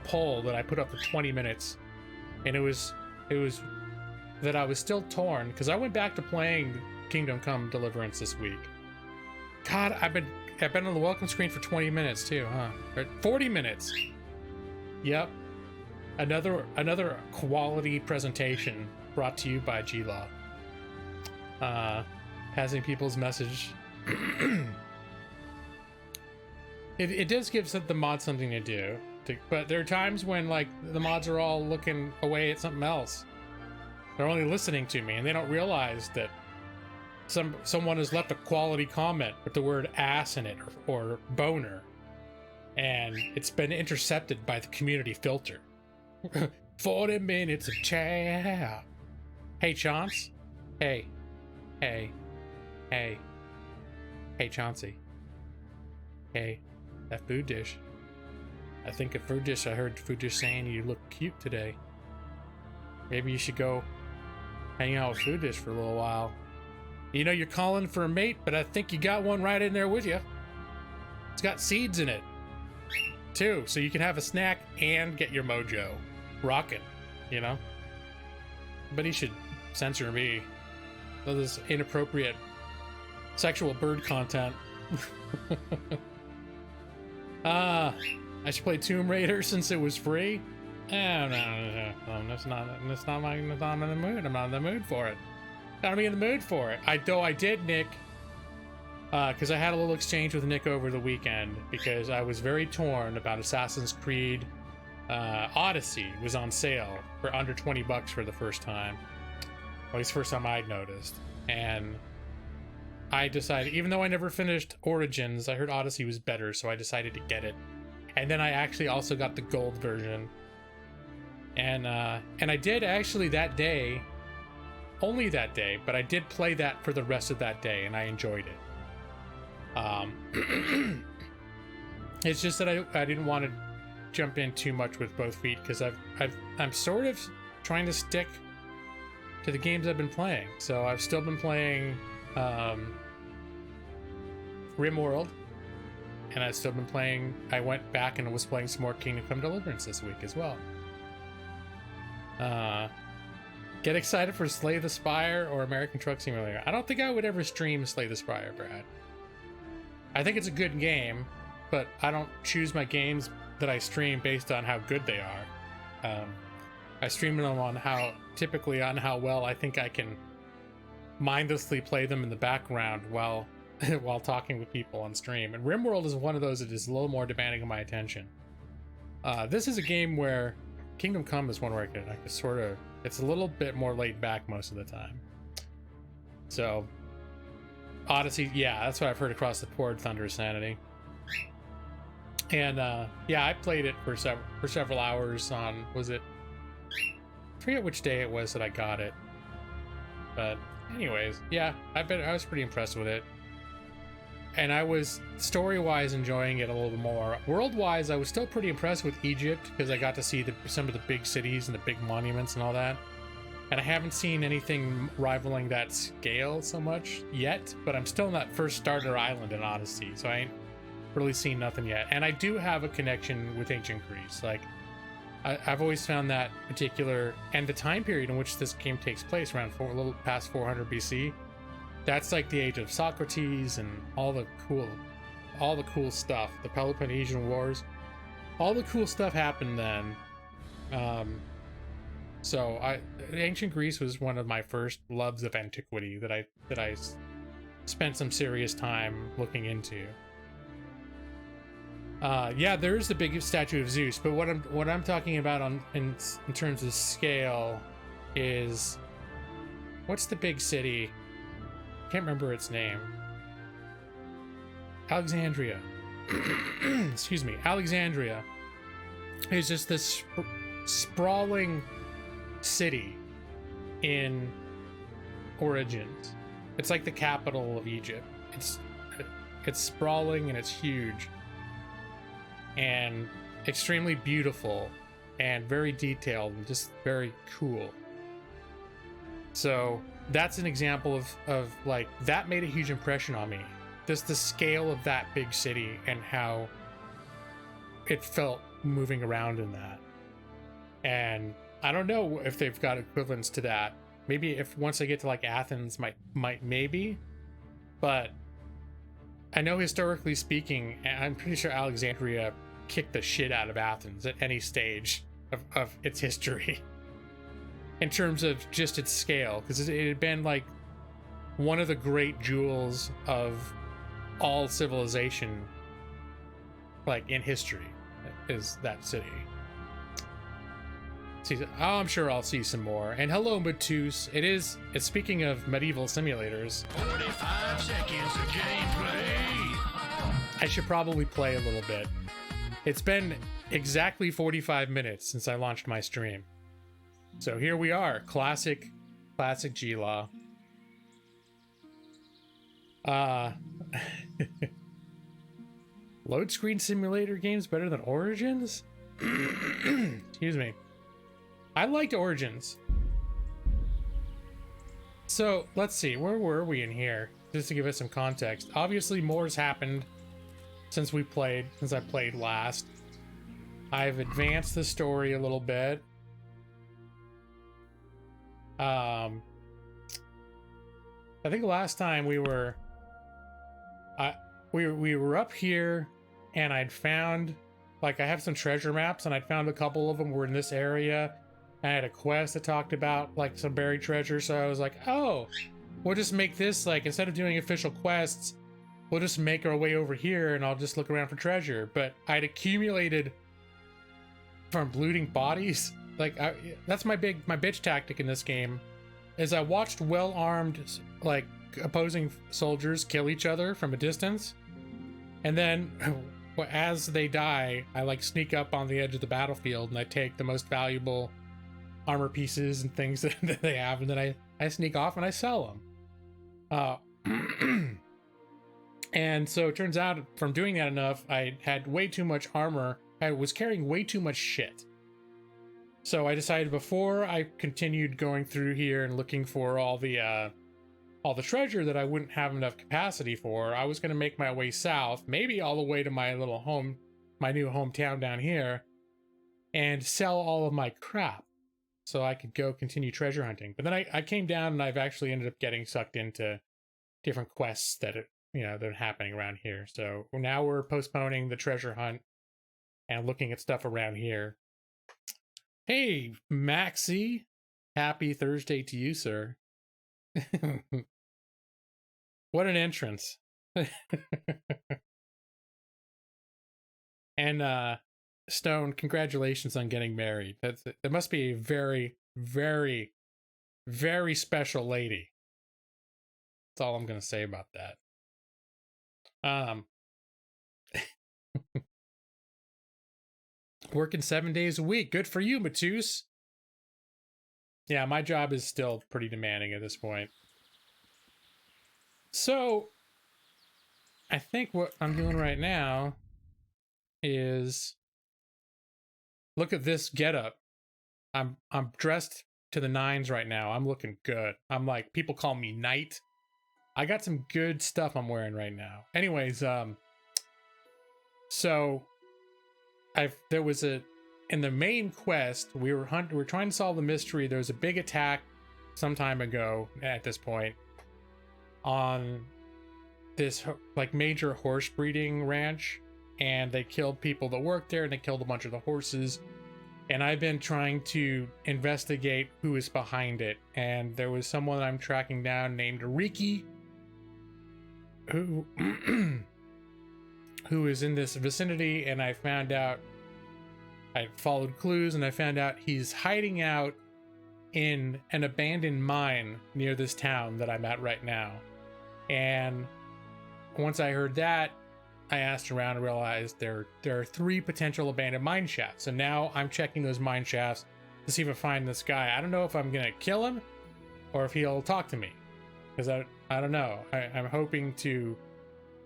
poll that I put up for 20 minutes, and it was that I was still torn because I went back to playing Kingdom Come Deliverance this week. God, I've been on the welcome screen for 20 minutes too, huh? Or 40 minutes. Yep. Another quality presentation brought to you by G-Law. Passing people's message. It does give the mods something to do, but there are times when the mods are all looking away at something else. They're only listening to me, and they don't realize that someone has left a quality comment with the word ass in it or boner. and it's been intercepted by the community filter. 40 minutes of chat. Hey, Chance. Hey. Hey. Hey. Hey, Chauncey. Hey. That food dish. I think a food dish, I heard food dish saying you look cute today. Maybe you should go hang out with food dish for a little while. You know you're calling for a mate, but I think you got one right in there with you. It's got seeds in it, too, so you can have a snack and get your mojo rocking, you know? But he should censor me. All this inappropriate sexual bird content. I should play Tomb Raider since it was free. No, that's not I'm in the mood. I'm not in the mood for it. Gotta be in the mood for it. I did, Nick, because I had a little exchange with Nick over the weekend because I was very torn about Assassin's Creed Odyssey was on sale for under $20 for the first time. At least first time I'd noticed. And I decided, even though I never finished Origins, I heard Odyssey was better, so I decided to get it. And then I actually also got the gold version. And I did actually that day, only that day, but I did play that for the rest of that day, and I enjoyed it. It's just that I didn't want to jump in too much with both feet, because I'm sort of trying to stick to the games I've been playing. So I've still been playing RimWorld, and I've still been playing, I went back and was playing some more Kingdom Come Deliverance this week as well. Get excited for Slay the Spire or American Truck Simulator. I don't think I would ever stream Slay the Spire, Brad. I think it's a good game, but I don't choose my games that I stream based on how good they are. I stream them on typically on how well I think I can mindlessly play them in the background while talking with people on stream. And RimWorld is one of those that is a little more demanding of my attention. This is a game where Kingdom Come is one where I can sort of, it's a little bit more laid back most of the time. So Odyssey, yeah, that's what I've heard across the board, Thunder Sanity. And yeah, I played it for several hours on, was it, I forget which day it was that I got it. But anyways, yeah, I was pretty impressed with it. And I was story-wise enjoying it a little more. World-wise, I was still pretty impressed with Egypt because I got to see some of the big cities and the big monuments and all that. And I haven't seen anything rivaling that scale so much yet, but I'm still in that first starter island in Odyssey, so I ain't really seen nothing yet. And I do have a connection with ancient Greece. Like, I've always found that particular, and the time period in which this game takes place, around a little past 400 BC, that's like the age of Socrates and all the cool stuff, the Peloponnesian Wars, all the cool stuff happened then. So ancient Greece was one of my first loves of antiquity that I spent some serious time looking into. Yeah, there is the big statue of Zeus, but what I'm talking about in terms of scale is, what's the big city? Can't remember its name. Alexandria. Excuse me. Alexandria is just this sprawling city in Origins. It's like the capital of Egypt. It's sprawling and it's huge and extremely beautiful and very detailed and just very cool. So that's an example of like, that made a huge impression on me. Just the scale of that big city and how it felt moving around in that. And I don't know if they've got equivalents to that. Maybe if once I get to like Athens, maybe. But I know historically speaking, I'm pretty sure Alexandria kicked the shit out of Athens at any stage of its history. In terms of just its scale, because it had been like one of the great jewels of all civilization, like in history, is that city. I'm sure I'll see some more. And hello, Matus. It's speaking of medieval simulators. 45 seconds of gameplay. I should probably play a little bit. It's been exactly 45 minutes since I launched my stream. So here we are, classic G-Law. Load screen simulator games better than Origins? Excuse me. I liked Origins. So let's see, where were we in here? Just to give us some context. Obviously more's happened since I played last. I've advanced the story a little bit. I think last time we were up here, and I'd found, like, I have some treasure maps, and I'd found a couple of them were in this area. I had a quest that talked about, like, some buried treasure, so I was like, oh, we'll just make this, like, instead of doing official quests, we'll just make our way over here, and I'll just look around for treasure. But I'd accumulated from looting bodies. Like, that's my bitch tactic in this game, is I watched well-armed, like, opposing soldiers kill each other from a distance, and then as they die, I, like, sneak up on the edge of the battlefield, and I take the most valuable armor pieces and things that they have, and then I sneak off and I sell them. And so it turns out from doing that enough, I had way too much armor. I was carrying way too much shit. So I decided before I continued going through here and looking for all the treasure that I wouldn't have enough capacity for, I was going to make my way south, maybe all the way to my little home, my new hometown down here, and sell all of my crap so I could go continue treasure hunting. But then I came down, and I've actually ended up getting sucked into different quests that are happening around here. So now we're postponing the treasure hunt and looking at stuff around here. Hey, Maxie. Happy Thursday to you, sir. What an entrance. And Stone, congratulations on getting married. That must be a very, very, very special lady. That's all I'm going to say about that. Working 7 days a week. Good for you, Matus. Yeah, my job is still pretty demanding at this point. So, I think what I'm doing right now is look at this getup. I'm dressed to the nines right now. I'm looking good. I'm like, people call me Knight. I got some good stuff I'm wearing right now. Anyways, so there was in the main quest, we were trying to solve the mystery. There was a big attack some time ago at this point on this, like, major horse breeding ranch, and they killed people that worked there, and they killed a bunch of the horses. And I've been trying to investigate who is behind it, and there was someone I'm tracking down named Riki, who who is in this vicinity, and I followed clues, and I found out he's hiding out in an abandoned mine near this town that I'm at right now. And once I heard that, I asked around and realized there are 3 potential abandoned mine shafts. And now I'm checking those mine shafts to see if I find this guy. I don't know if I'm gonna kill him or if he'll talk to me, because I don't know. I'm hoping to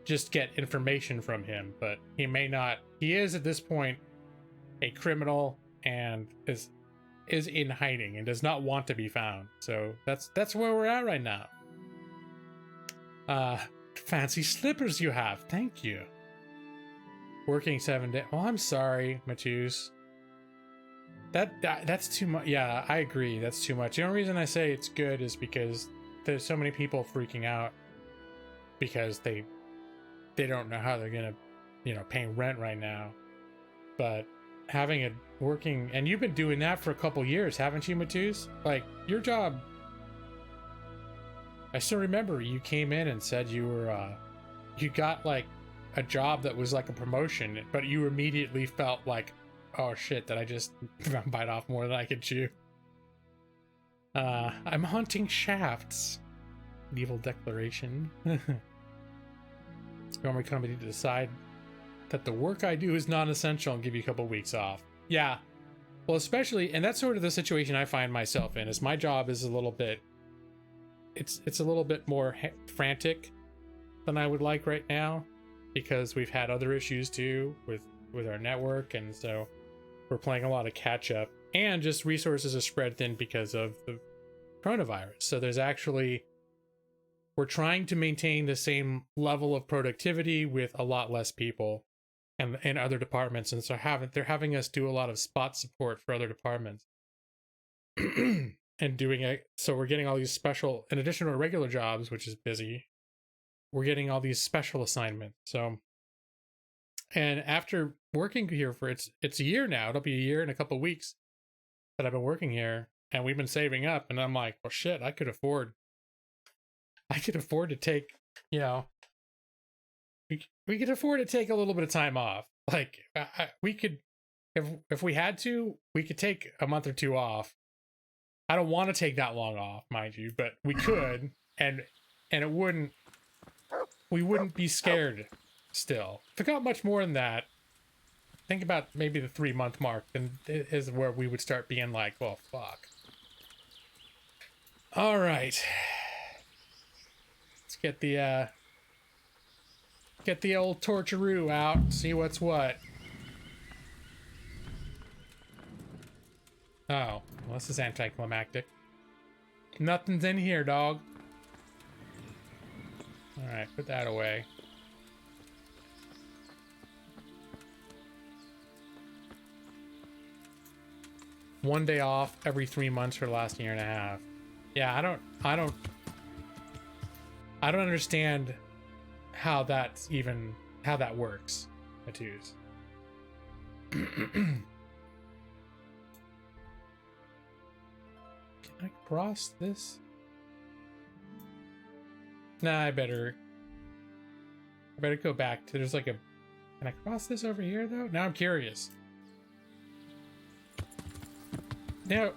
just get information from him, but he may not. He is at this point a criminal and is in hiding and does not want to be found. So that's where we're at right now. Fancy slippers you have. Thank you. Working 7 days. Well, I'm sorry, Matus. That's too much. Yeah, I agree. That's too much. The only reason I say it's good is because there's so many people freaking out because they don't know how they're gonna, pay rent right now. But having it working, and you've been doing that for a couple years, haven't you, Matus? Like, your job, I still remember you came in and said you got, like, a job that was like a promotion, but you immediately felt like, oh shit, did I just bite off more than I could chew? I'm hunting shafts. Evil declaration. You want my company to decide that the work I do is non-essential and give you a couple weeks off. Yeah. Well, especially, and that's sort of the situation I find myself in, is my job is a little bit, it's a little bit more frantic than I would like right now, because we've had other issues too with our network, and so we're playing a lot of catch up, and just resources are spread thin because of the coronavirus. So there's actually, we're trying to maintain the same level of productivity with a lot less people and other departments, and so they're having us do a lot of spot support for other departments. And doing it, so we're getting all these special, in addition to our regular jobs, which is busy, we're getting all these special assignments. So, and after working here for it's a year now, it'll be a year and a couple of weeks that I've been working here, and we've been saving up, and I'm like, well, shit, I could afford to take, you know, we could afford to take a little bit of time off. Like, we could, if we had to, we could take a month or two off. I don't want to take that long off, mind you, but we could, and it wouldn't, we wouldn't be scared still. If it got much more than that, think about maybe the 3-month mark, then is where we would start being like, well, fuck. All right. Let's get the old torcheroo out, see what's what. Oh, well, this is anticlimactic. Nothing's in here, dog. Alright, put that away. One day off every 3 months for the last year and a half. Yeah, I don't understand how that works, Matus. Can I cross this? Nah, I better go back to, there's like a, can I cross this over here though? Now I'm curious. Now,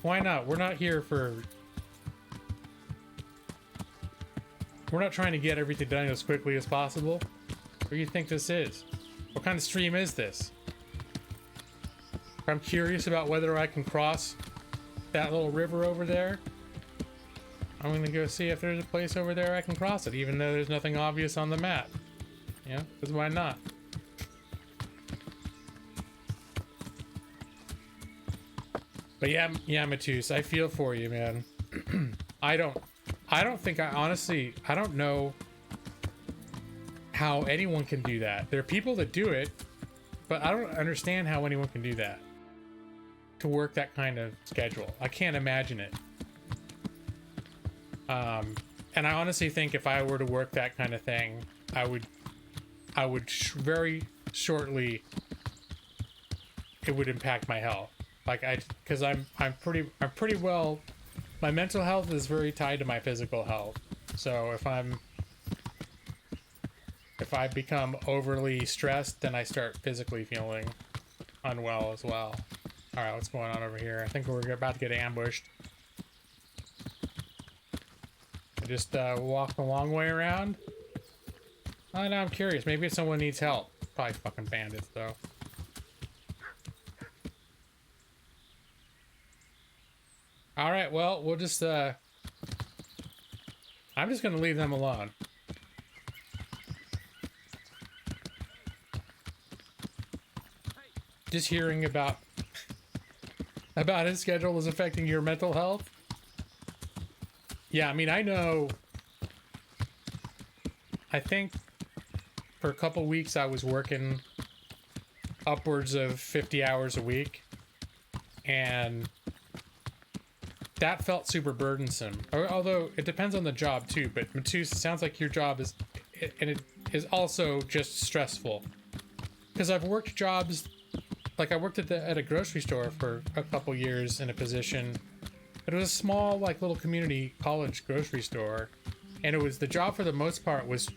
why not? We're not here for, we're not trying to get everything done as quickly as possible. What do you think this is? What kind of stream is this? I'm curious about whether I can cross that little river over there. I'm gonna go see if there's a place over there I can cross it, even though there's nothing obvious on the map. Yeah, because why not? But yeah, Matus, I feel for you, man. I don't think, honestly, I don't know how anyone can do that. There are people that do it, but I don't understand how anyone can do that. To work that kind of schedule. I can't imagine it. And I honestly think if I were to work that kind of thing, I would very shortly, it would impact my health. Like because I'm pretty well, my mental health is very tied to my physical health. So if I become overly stressed, then I start physically feeling unwell as well. All right, what's going on over here? I think we're about to get ambushed. I just walk the long way around. Oh, now I'm curious. Maybe if someone needs help. Probably fucking bandits, though. All right, well, we'll just, I'm just gonna leave them alone. Just hearing about his schedule is affecting your mental health. Yeah, I mean, I know, I think for a couple weeks I was working upwards of 50 hours a week, and that felt super burdensome. Although it depends on the job too, but Matus, it sounds like your job is, and it is also just stressful. Because I've worked jobs, like I worked at a grocery store for a couple years in a position. It was a small, like, little community college grocery store, and it was, the job for the most part was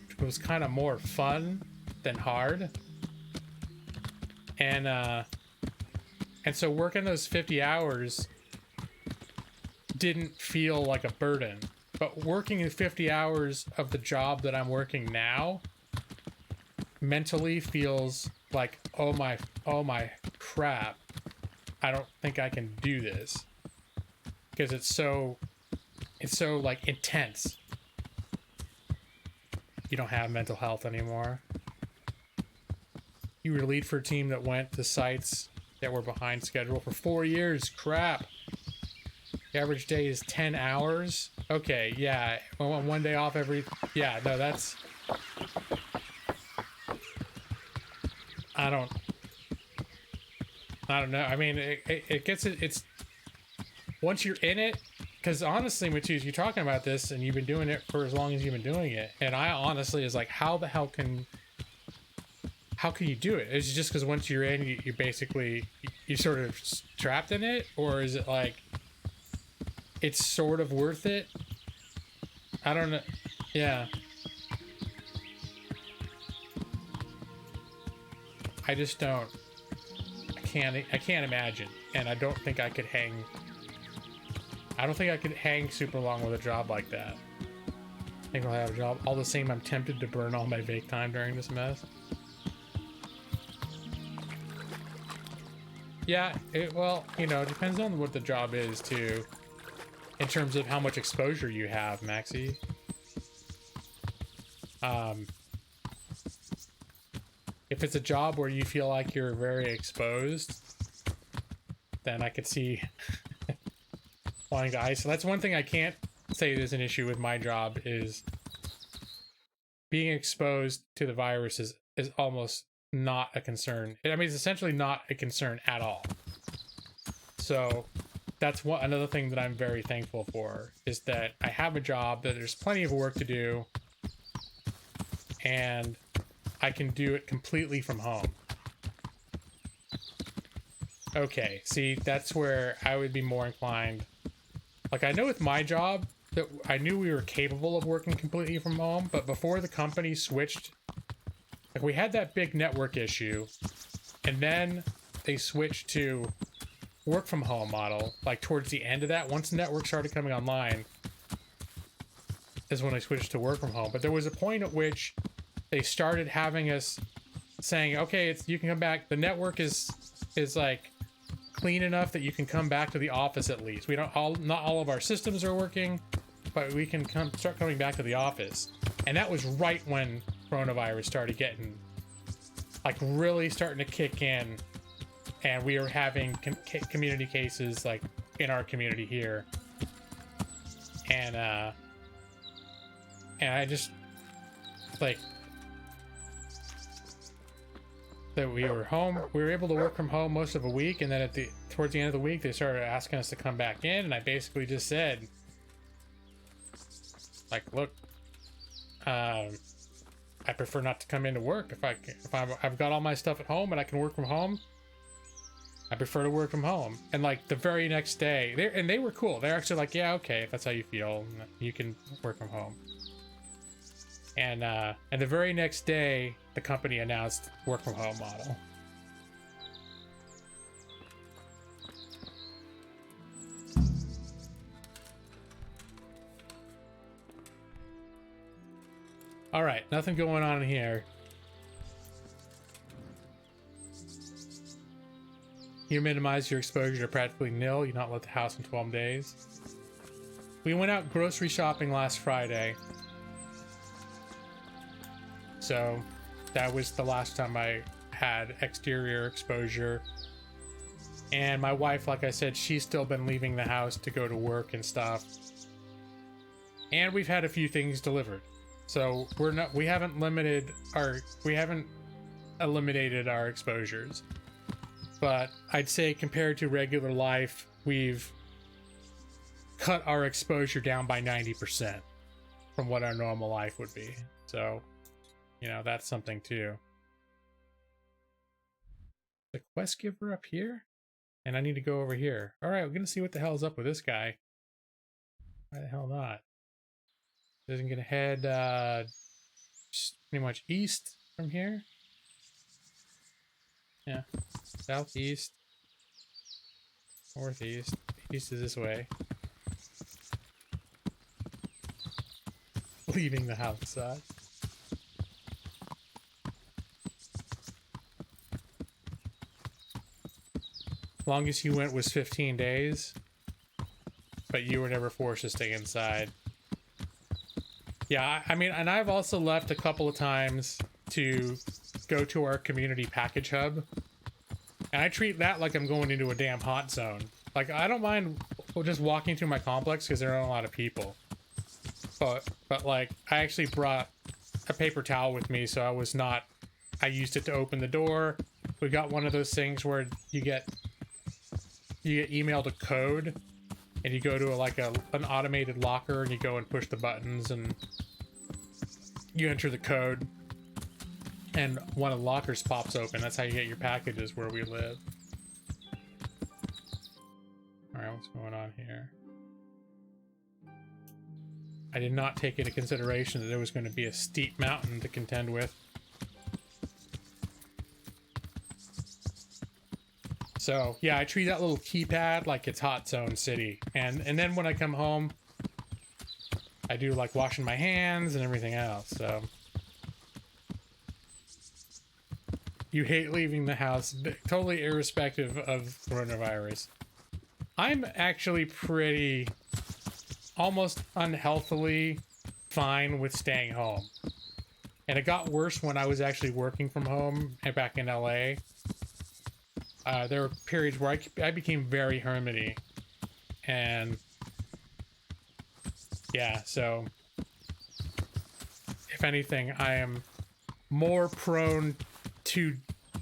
kind of more fun than hard. And so working those 50 hours didn't feel like a burden. But working in 50 hours of the job that I'm working now mentally feels like, oh my crap, I don't think I can do this, because it's so like intense. You don't have mental health anymore. You were the lead for a team that went to sites that were behind schedule for 4 years. Crap. The average day is 10 hours. Okay, yeah. One day off every... Yeah, no, that's... I don't know. I mean, it gets it. It's... Once you're in it... Because honestly, Matthews, you're talking about this and you've been doing it for as long as you've been doing it. And I honestly is like, how the hell can you do it? Is it just because once you're in, you basically, you're sort of trapped in it? Or is it like, it's sort of worth it? I don't know. Yeah. I just don't. I can't imagine. And I don't think I could hang... I don't think I could hang super long with a job like that. I think I'll have a job. All the same, I'm tempted to burn all my vac time during this mess. Yeah, well, you know, it depends on what the job is, too. In terms of how much exposure you have, Maxie. If it's a job where you feel like you're very exposed, then I could see... wanting to isolate. That's one thing I can't say is an issue with my job, is being exposed to the virus is almost not a concern. I mean, it's essentially not a concern at all. So that's another thing that I'm very thankful for, is that I have a job, that there's plenty of work to do, and I can do it completely from home. Okay, see, that's where I would be more inclined. Like, I know with my job that I knew we were capable of working completely from home, but before the company switched, like, we had that big network issue, and then they switched to work from home model, like towards the end of that. Once the network started coming online is when they switched to work from home. But there was a point at which they started having us saying, okay, you can come back. The network is like clean enough that you can come back to the office at least. Not all of our systems are working, but we can start coming back to the office. And that was right when coronavirus started getting, like, really starting to kick in, and we were having community cases, like, in our community here. And I just, like, that we were home. We were able to work from home most of a week, and then towards the end of the week, they started asking us to come back in, and I basically just said, like, look, I prefer not to come into work. If I've got all my stuff at home and I can work from home, I prefer to work from home. And like the very next day, they were cool. They're actually like, yeah, okay, if that's how you feel, you can work from home. And the very next day, the company announced work from home model. All right, nothing going on in here. You minimize your exposure to practically nil. You not left the house in 12 days. We went out grocery shopping last Friday. So that was the last time I had exterior exposure. And my wife, like I said, she's still been leaving the house to go to work and stuff. And we've had a few things delivered. So we haven't eliminated our exposures. But I'd say compared to regular life, we've cut our exposure down by 90% from what our normal life would be. So, you know, that's something too. The quest giver up here? And I need to go over here. All right, we're going to see what the hell is up with this guy. Why the hell not? Isn't going to head pretty much east from here. Yeah, southeast, northeast, east is this way. Leaving the house side. Longest you went was 15 days, but you were never forced to stay inside. Yeah, I mean, and I've also left a couple of times to go to our community package hub, and I treat that like I'm going into a damn hot zone. Like, I don't mind just walking through my complex because there aren't a lot of people. But like, I actually brought a paper towel with me, so I used it to open the door. We got one of those things where you get emailed a code, and you go to an automated locker, and you go and push the buttons, and you enter the code, and one of the lockers pops open. That's how you get your packages where we live. Alright, what's going on here? I did not take into consideration that there was going to be a steep mountain to contend with. So, yeah, I treat that little keypad like it's Hot Zone City. And then when I come home, I do like washing my hands and everything else, so. You hate leaving the house, totally irrespective of coronavirus. I'm actually pretty, almost unhealthily fine with staying home. And it got worse when I was actually working from home and back in LA. There were periods where I became very hermity, and yeah, so if anything, I am more prone to,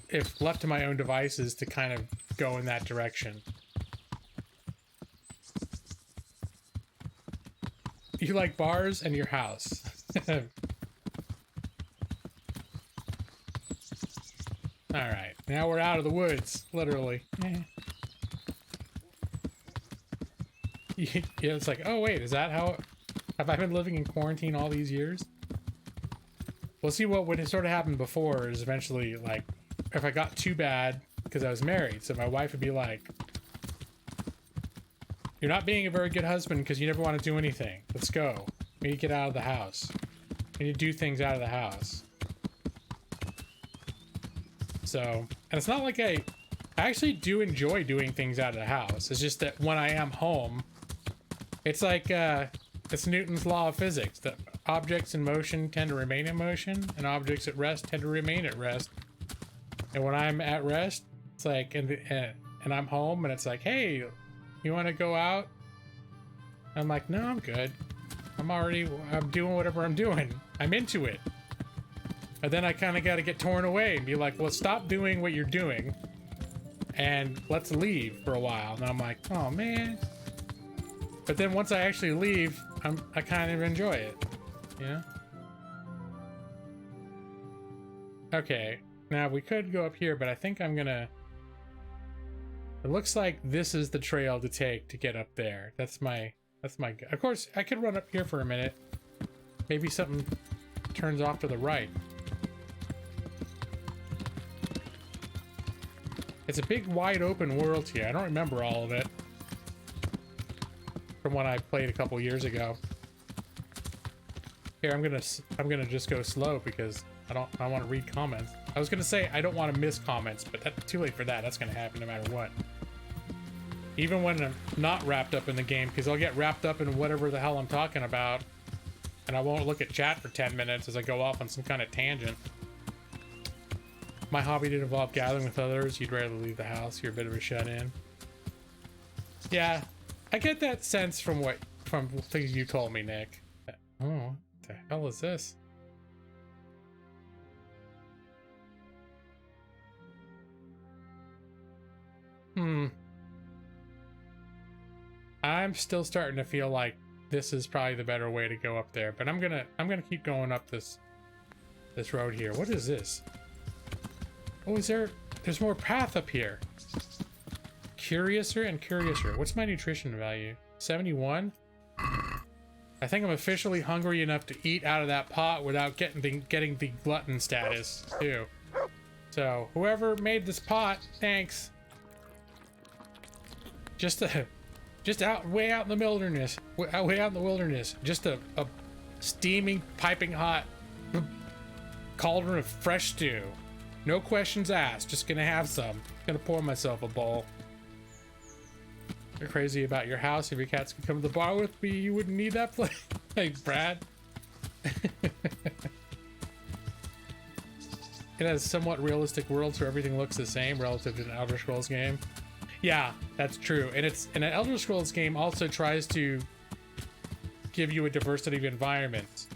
if left to my own devices, to kind of go in that direction. You like bars and your house. Alright, now we're out of the woods, literally. Yeah, it's like, oh wait, is that how... Have I been living in quarantine all these years? Well, see, what would sort of happen before is eventually, like, if I got too bad, because I was married, so my wife would be like, you're not being a very good husband because you never want to do anything. Let's go. We need to get out of the house. We need to do things out of the house. So, and it's not like I actually do enjoy doing things out of the house. It's just that when I am home, it's like, it's Newton's law of physics, that objects in motion tend to remain in motion, and objects at rest tend to remain at rest. And when I'm at rest, it's like, and I'm home, and it's like, hey, you want to go out? I'm like, no, I'm good. I'm doing whatever I'm doing. I'm into it. And then I kind of got to get torn away and be like, well, stop doing what you're doing and let's leave for a while. And I'm like, oh man. But then once I actually leave, I kind of enjoy it, you know? Okay, now we could go up here, but I think I'm gonna... It looks like this is the trail to take to get up there. That's my... Of course, I could run up here for a minute. Maybe something turns off to the right. It's a big, wide open world here. I don't remember all of it from when I played a couple years ago. Here, I'm gonna just go slow because I want to read comments. I was gonna say I don't want to miss comments, but that's too late for that. That's gonna happen no matter what. Even when I'm not wrapped up in the game, because I'll get wrapped up in whatever the hell I'm talking about, and I won't look at chat for 10 minutes as I go off on some kind of tangent. My hobby did involve gathering with others. You'd rarely leave the house. You're a bit of a shut-in. Yeah, I get that sense from things you told me, Nick. Oh, what the hell is this? I'm still starting to feel like this is probably the better way to go up there, but I'm gonna keep going up this road here. What is this? Oh, there's more path up here. Curiouser and curiouser. What's my nutrition value? 71? I think I'm officially hungry enough to eat out of that pot without getting the glutton status too. So whoever made this pot, thanks. Just way out in the wilderness. Way out in the wilderness. Just a steaming, piping hot cauldron of fresh stew. No questions asked. Just gonna have some. Gonna pour myself a bowl. You're crazy about your house. If your cats could come to the bar with me, you wouldn't need that place. Thanks, Brad. It has somewhat realistic worlds where everything looks the same relative to an Elder Scrolls game. Yeah, that's true. And an Elder Scrolls game also tries to give you a diversity of environments.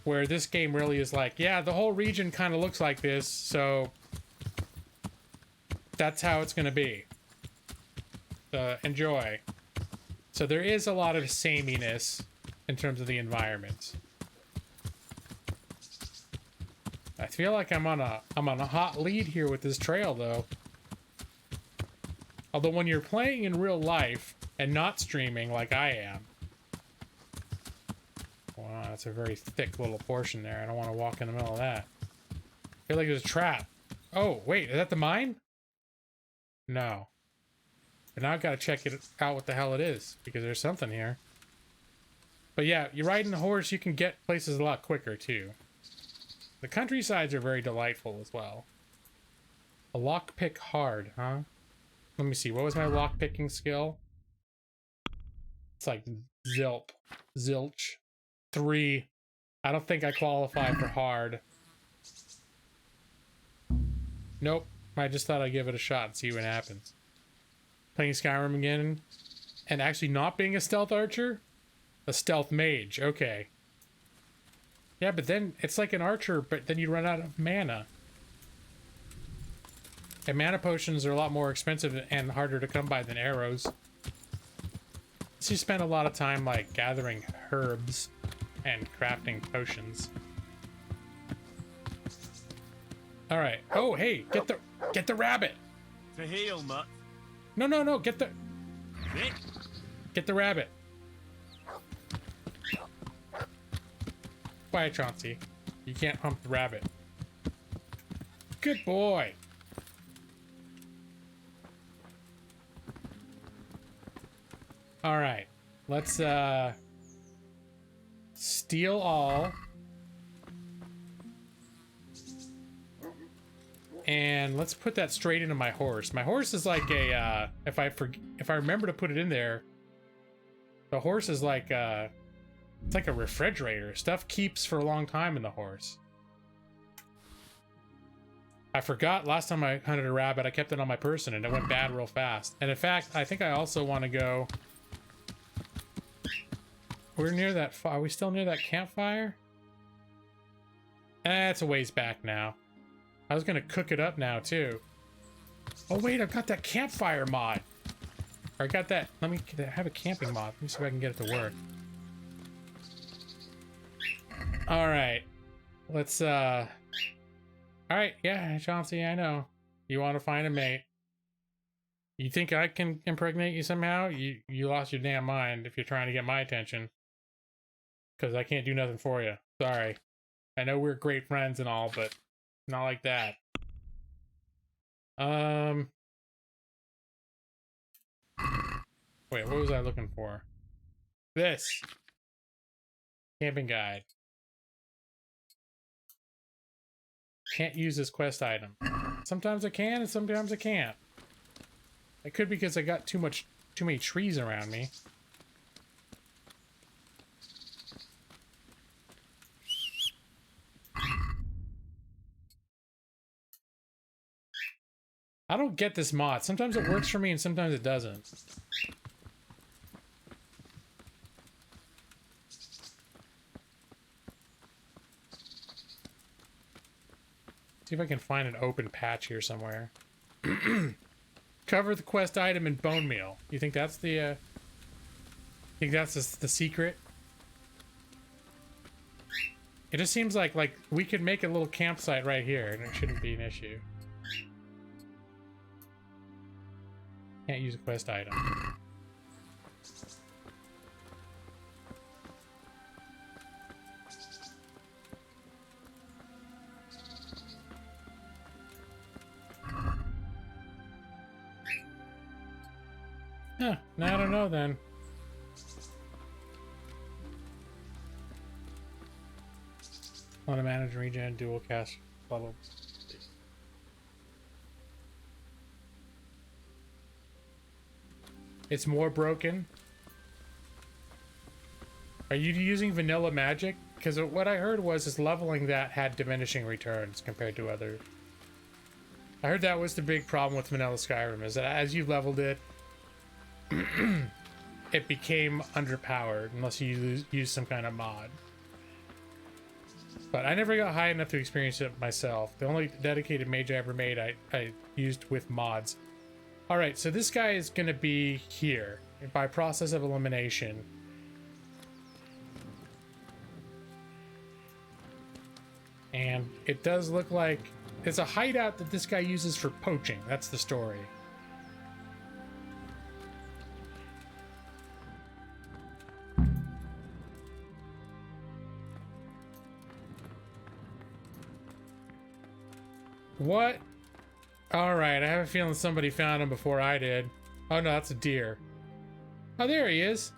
Where this game really is like, yeah, the whole region kind of looks like this, so that's how it's going to be. Enjoy. So there is a lot of sameness in terms of the environments. I feel like I'm on a hot lead here with this trail, though. Although when you're playing in real life and not streaming like I am, wow, that's a very thick little portion there. I don't want to walk in the middle of that. I feel like there's a trap. Oh, wait, is that the mine? No. But now I've got to check it out what the hell it is, because there's something here. But yeah, you're riding the horse, you can get places a lot quicker, too. The countrysides are very delightful as well. A lockpick hard, huh? Let me see, what was my lockpicking skill? It's like zilch. 3. I don't think I qualify for hard. Nope. I just thought I'd give it a shot and see what happens. Playing Skyrim again, and actually not being a stealth archer? A stealth mage, okay. Yeah, but then it's like an archer, but then you run out of mana. And mana potions are a lot more expensive and harder to come by than arrows. So you spend a lot of time like gathering herbs and crafting potions. All right. Oh, hey, get the rabbit. To heal, mutt. No, get the rabbit. Quiet, Chauncey. You can't hump the rabbit. Good boy. All right. Let's steal all. And let's put that straight into my horse. My horse is like a if I remember to put it in there, the horse is like it's like a refrigerator. Stuff keeps for a long time in the horse. I forgot last time I hunted a rabbit, I kept it on my person and it went bad real fast. And in fact, I think I also want to go. We're near that. Are we still near that campfire? It's a ways back now. I was gonna cook it up now too. Oh wait, I've got that campfire mod. Or I got that. Let me have a camping mod. Let me see if I can get it to work. All right, let's. All right, yeah, Chauncey, I know you want to find a mate. You think I can impregnate you somehow? You lost your damn mind if you're trying to get my attention. Because I can't do nothing for you. Sorry. I know we're great friends and all, but not like that. Wait, what was I looking for? This. Camping guide. Can't use this quest item. Sometimes I can and sometimes I can't. It could be because I got too many trees around me. I don't get this mod. Sometimes it works for me and sometimes it doesn't. See if I can find an open patch here somewhere. Cover the quest item in bone meal. You think that's the the secret? It just seems like we could make a little campsite right here and it shouldn't be an issue. Can't use a quest item. Huh, now I don't know then. Want to manage regen, dual cast, blah blah. It's more broken. Are you using vanilla magic? Because what I heard was is leveling that had diminishing returns compared to other. I heard that was the big problem with vanilla Skyrim, is that as you leveled it, it became underpowered unless you use some kind of mod. But I never got high enough to experience it myself. The only dedicated mage I ever made, I used with mods. Alright, so this guy is going to be here by process of elimination. And it does look like it's a hideout that this guy uses for poaching. That's the story. What? Alright, I have a feeling somebody found him before I did. Oh no, that's a deer. Oh, there he is.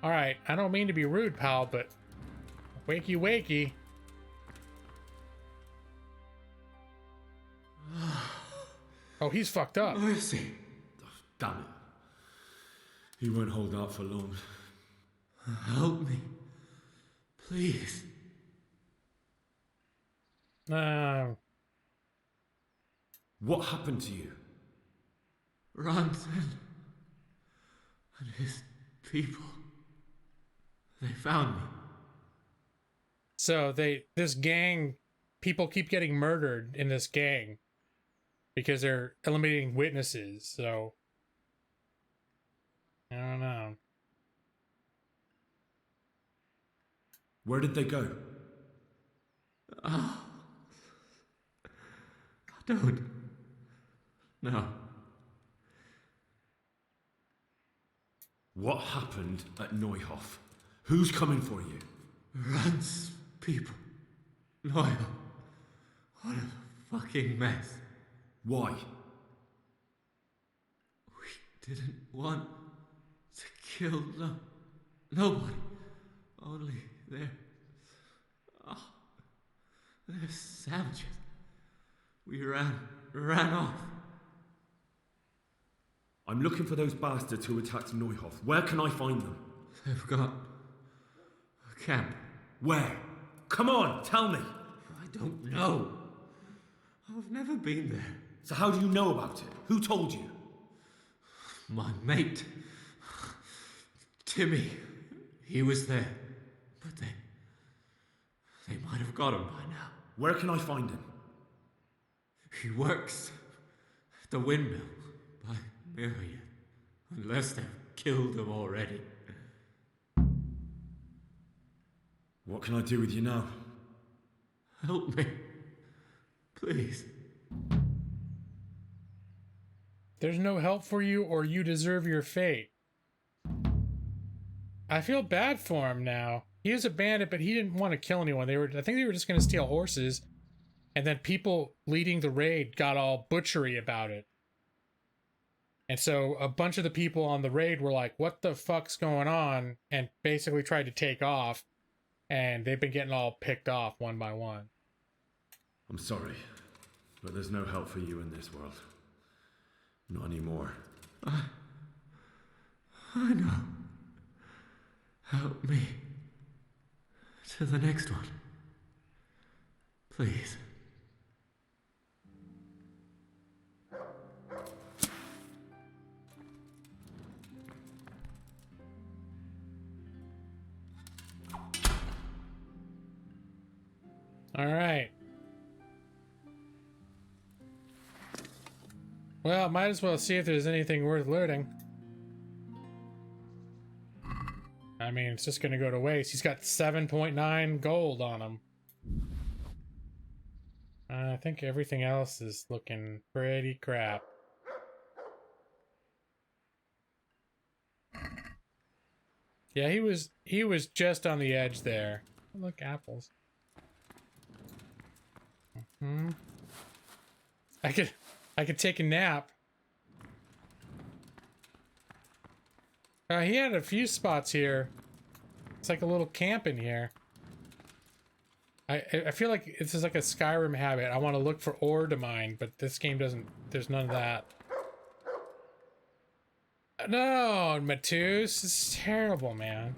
Alright, I don't mean to be rude, pal, but wakey wakey. Oh, he's fucked up. Mercy. Oh, damn it. He won't hold out for long. Help me. Please. What happened to you? Ranson and his people. They found me. So this gang, people keep getting murdered in this gang because they're eliminating witnesses, so I don't know. Where did they go? Oh. I don't. No. What happened at Neuhof? Who's coming for you? Rance people. Neuhof. What a fucking mess. Why? We didn't want to kill nobody. Only they're savages. We ran off. I'm looking for those bastards who attacked Neuhof. Where can I find them? They've got a camp. Where? Come on, tell me. I don't know. I've never been there. So how do you know about it? Who told you? My mate. Timmy. He was there. But they might have got him by now. Where can I find him? He works at the windmill by Miriam. Unless they've killed him already. What can I do with you now? Help me. Please. There's no help for you, or you deserve your fate. I feel bad for him now. He was a bandit, but he didn't want to kill anyone. I think they were just going to steal horses. And then people leading the raid got all butchery about it. And so a bunch of the people on the raid were like, what the fuck's going on? And basically tried to take off. And they've been getting all picked off one by one. I'm sorry, but there's no help for you in this world. Not anymore. I know. Help me. To the next one. Please. All right. Well, might as well see if there's anything worth looting. I mean, it's just gonna go to waste. He's got 7.9 gold on him. I think everything else is looking pretty crap. Yeah, he was just on the edge there. Oh, look, apples. I could take a nap. He had a few spots here. It's like a little camp in here. I feel like this is like a Skyrim habit. I want to look for ore to mine, but this game doesn't. There's none of that. No, Matus, this is terrible, man.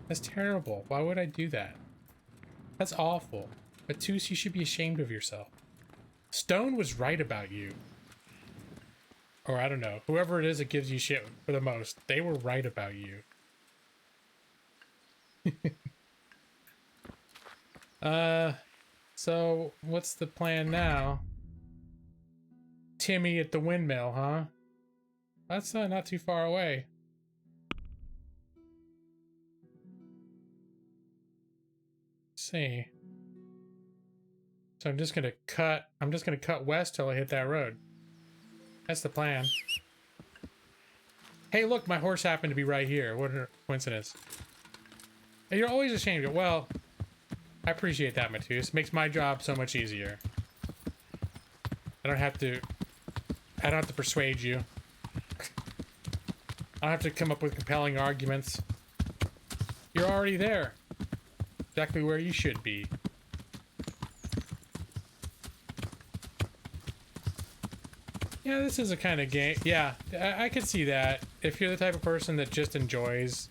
That's terrible. Why would I do that? That's awful. Matus, you should be ashamed of yourself. Stone was right about you. Or I don't know. Whoever it is that gives you shit for the most, they were right about you. So what's the plan now? Timmy at the windmill, huh? That's not too far away. Let's see. So I'm just gonna cut west till I hit that road. That's the plan. Hey, look, my horse happened to be right here. What a coincidence. And you're always ashamed of it. Well, I appreciate that, Matus. Makes my job so much easier. I don't have to persuade you. I don't have to come up with compelling arguments. You're already there. Exactly where you should be. Yeah, this is a kind of game. Yeah, I could see that. If you're the type of person that just enjoys...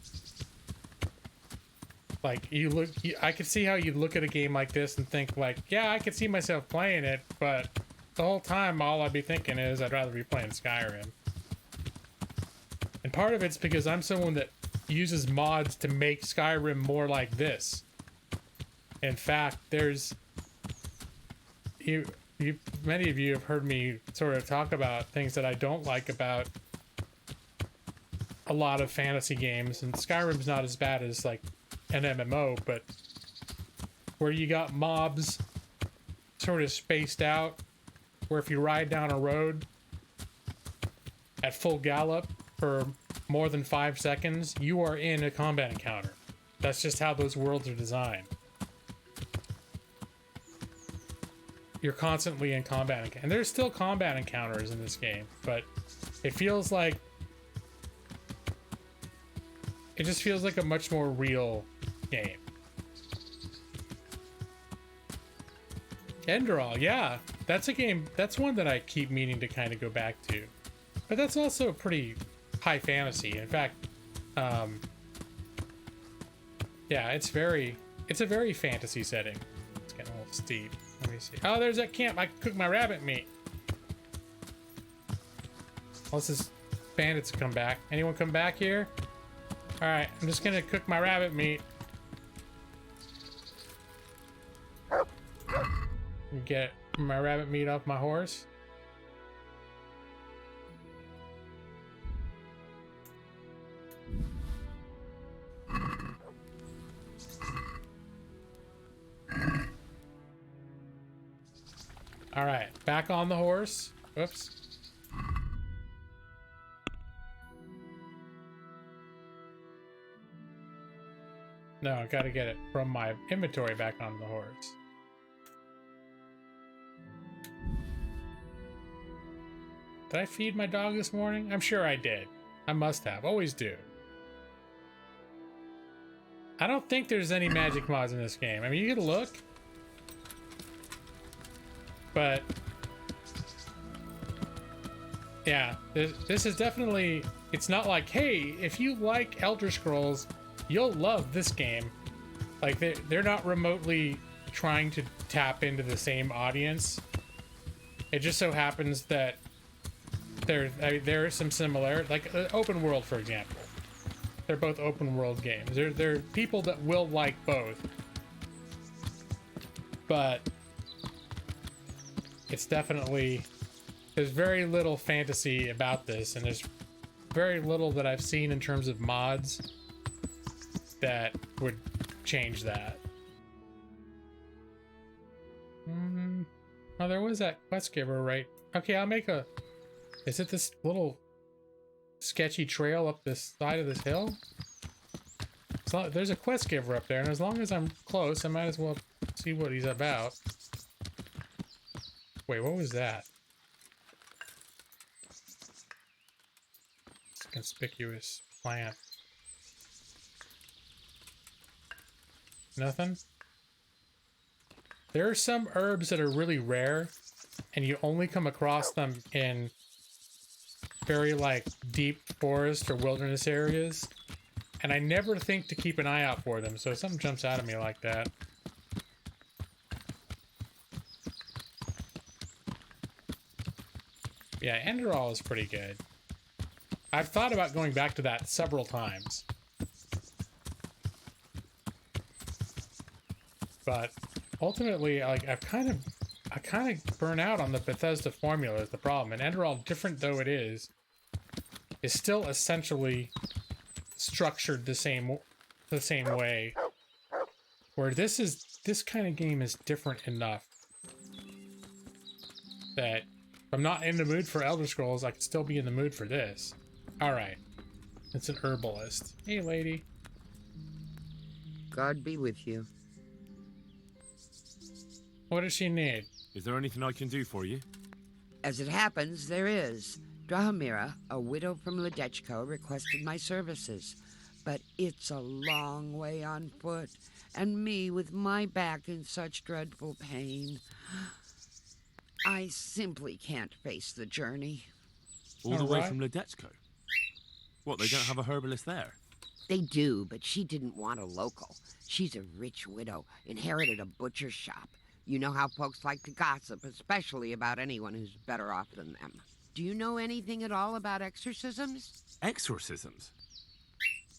Like, I could see how you'd look at a game like this and think, like, yeah, I could see myself playing it, but the whole time, all I'd be thinking is I'd rather be playing Skyrim. And part of it's because I'm someone that uses mods to make Skyrim more like this. In fact, many of you have heard me sort of talk about things that I don't like about a lot of fantasy games, and Skyrim's not as bad as, like, an MMO, but where you got mobs sort of spaced out, where if you ride down a road at full gallop for more than 5 seconds, you are in a combat encounter. That's just how those worlds are designed. You're constantly in combat, and there's still combat encounters in this game, but it feels like it just feels like a much more real game. Enderal, yeah, that's a game. That's one that I keep meaning to kind of go back to, but that's also a pretty high fantasy. In fact, yeah, it's a very fantasy setting. It's getting a little steep. Let me see. Oh, there's that camp. I can cook my rabbit meat. Unless this bandits come back. Anyone come back here? All right, I'm just gonna cook my rabbit meat. Get my rabbit meat off my horse. All right, back on the horse. Whoops. No, I gotta get it from my inventory back on the horse. Did I feed my dog this morning? I'm sure I did. I must have. Always do. I don't think there's any magic mods in this game. I mean, you can look. But yeah, this is definitely, it's not like, hey, if you like Elder Scrolls, you'll love this game. Like, they're not remotely trying to tap into the same audience. It just so happens that there are some similar, like open world, for example. They're both open world games. There are people that will like both, but it's definitely, there's very little fantasy about this, and there's very little that I've seen in terms of mods that would change that. Oh, there was that quest giver, right? Okay, I'll make a... Is it this little sketchy trail up this side of this hill? So there's a quest giver up there, and as long as I'm close, I might as well see what he's about. Wait, what was that? It's a conspicuous plant. Nothing? There are some herbs that are really rare, and you only come across them in very like deep forest or wilderness areas, and I never think to keep an eye out for them, so if something jumps out at me like that. Yeah, Enderall is pretty good. I've thought about going back to that several times. But ultimately, like I kind of burn out on the Bethesda formula is the problem. And Enderall, different though it is still essentially structured the same way. Where this kind of game is different enough that if I'm not in the mood for Elder Scrolls, I can still be in the mood for this. Alright. It's an herbalist. Hey, lady. God be with you. What does she need? Is there anything I can do for you? As it happens, there is. Drahomira, a widow from Ledechko, requested my services. But it's a long way on foot, and me with my back in such dreadful pain. I simply can't face the journey. All the way from Ledechko? What, they don't have a herbalist there? They do, but she didn't want a local. She's a rich widow, inherited a butcher shop. You know how folks like to gossip, especially about anyone who's better off than them. Do you know anything at all about exorcisms? Exorcisms?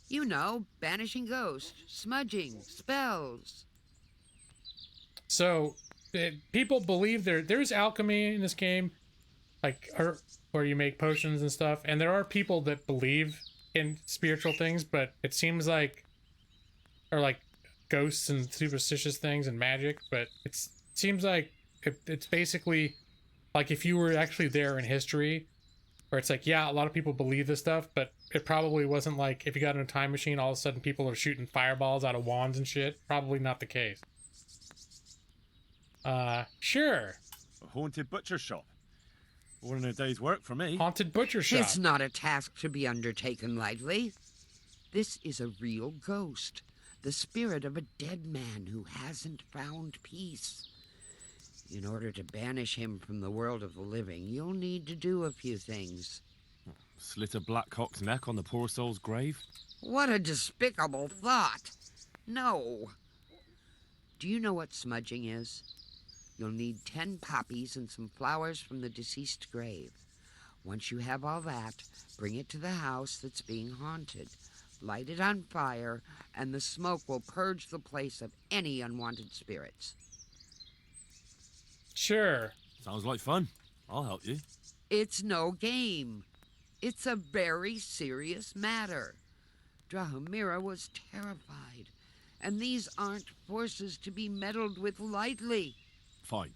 You know, banishing ghosts, smudging, spells. So, people believe there's alchemy in this game, like where you make potions and stuff, and there are people that believe in spiritual things, but it seems like, or like ghosts and superstitious things and magic, but it seems like it's basically like if you were actually there in history, where it's like, yeah, a lot of people believe this stuff, but it probably wasn't like if you got in a time machine, all of a sudden people are shooting fireballs out of wands and shit. Probably not the case. Sure. A haunted butcher shop. More than a day's work for me. Haunted butcher shop. It's not a task to be undertaken lightly. This is a real ghost, the spirit of a dead man who hasn't found peace. In order to banish him from the world of the living, you'll need to do a few things. Slit a black cock's neck on the poor soul's grave? What a despicable thought! No. Do you know what smudging is? You'll need 10 poppies and some flowers from the deceased grave. Once you have all that, bring it to the house that's being haunted. Light it on fire, and the smoke will purge the place of any unwanted spirits. Sure. Sounds like fun. I'll help you. It's no game. It's a very serious matter. Drahomira was terrified, and these aren't forces to be meddled with lightly. Fine.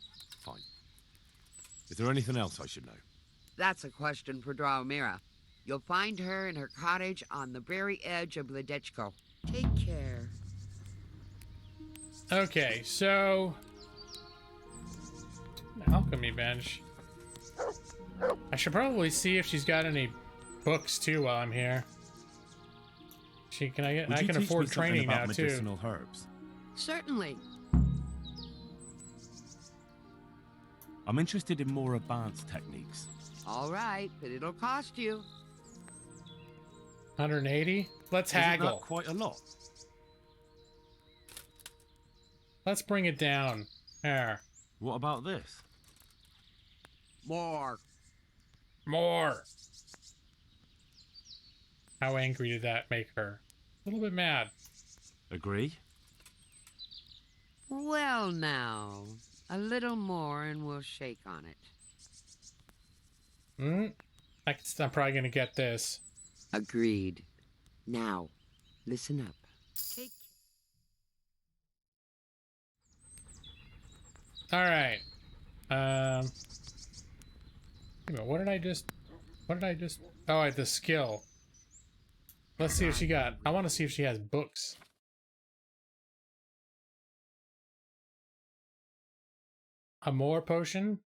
Is there anything else I should know? That's a question for Drahomira. You'll find her in her cottage on the very edge of Ledechko. Take care. Okay, so alchemy bench. I should probably see if she's got any books too while I'm here. I can afford training now too. Medicinal herbs? Certainly. I'm interested in more advanced techniques. All right, but it'll cost you. 180? Let's Isn't haggle. that quite a lot? Let's bring it down. There. What about this? More. How angry did that make her? A little bit mad. Agree? Well now, a little more and we'll shake on it. I'm probably gonna get this. Agreed. Now, listen up. Take... Alright. Wait a minute, what did I just... Oh, the skill. Let's see if she got... I want to see if she has books. A more potion?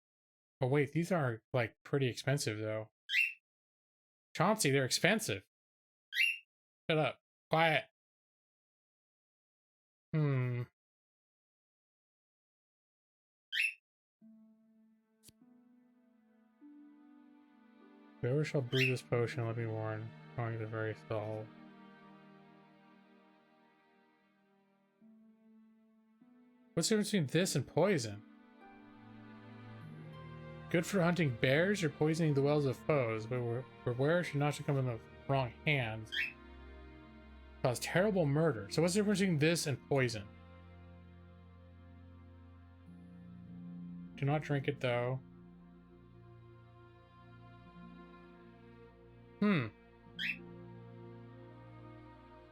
Oh wait, these are, like, pretty expensive, though. Chauncey, they're expensive. Shut up. Quiet. Whoever shall brew this potion, let me warn, going to the very soul. What's the difference between this and poison? Good for hunting bears or poisoning the wells of foes, but beware should not come in the wrong hands. Cause terrible murder. So what's the difference between this and poison? Do not drink it though.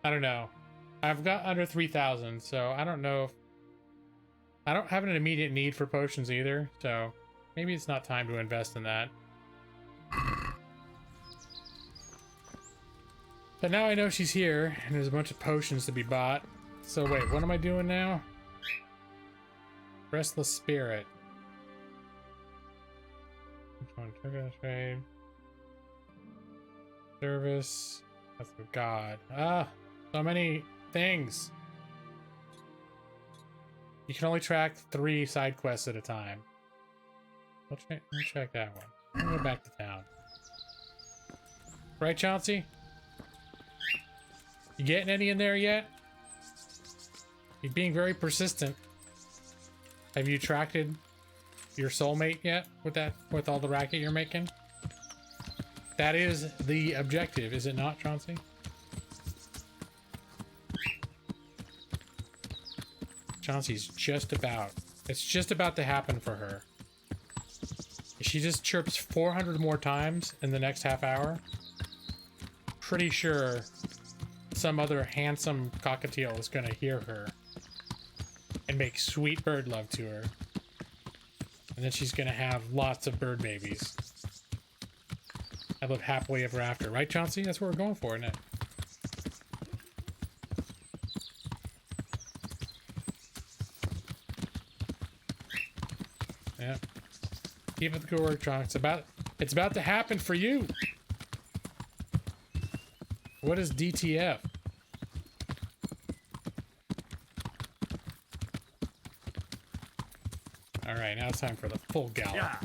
I don't know. I've got under 3,000, so I don't know if... I don't have an immediate need for potions either, so maybe it's not time to invest in that. But now I know she's here, and there's a bunch of potions to be bought. So wait, what am I doing now? Restless Spirit. Which one? Trigger trade. Service. That's of God. Ah, so many things. You can only track 3 side quests at a time. We'll check that one. We'll go back to town. Right, Chauncey? You getting any in there yet? You're being very persistent. Have you attracted your soulmate yet with all the racket you're making? That is the objective, is it not, Chauncey? Chauncey's just about. It's just about to happen for her. If she just chirps 400 more times in the next half hour, pretty sure some other handsome cockatiel is gonna hear her and make sweet bird love to her. And then she's gonna have lots of bird babies. I live happily ever after. Right, Chauncey? That's what we're going for, isn't it? Yeah. Keep up the good work, John. It's about to happen for you. What is DTF? Alright, now it's time for the full gallop. Yeah.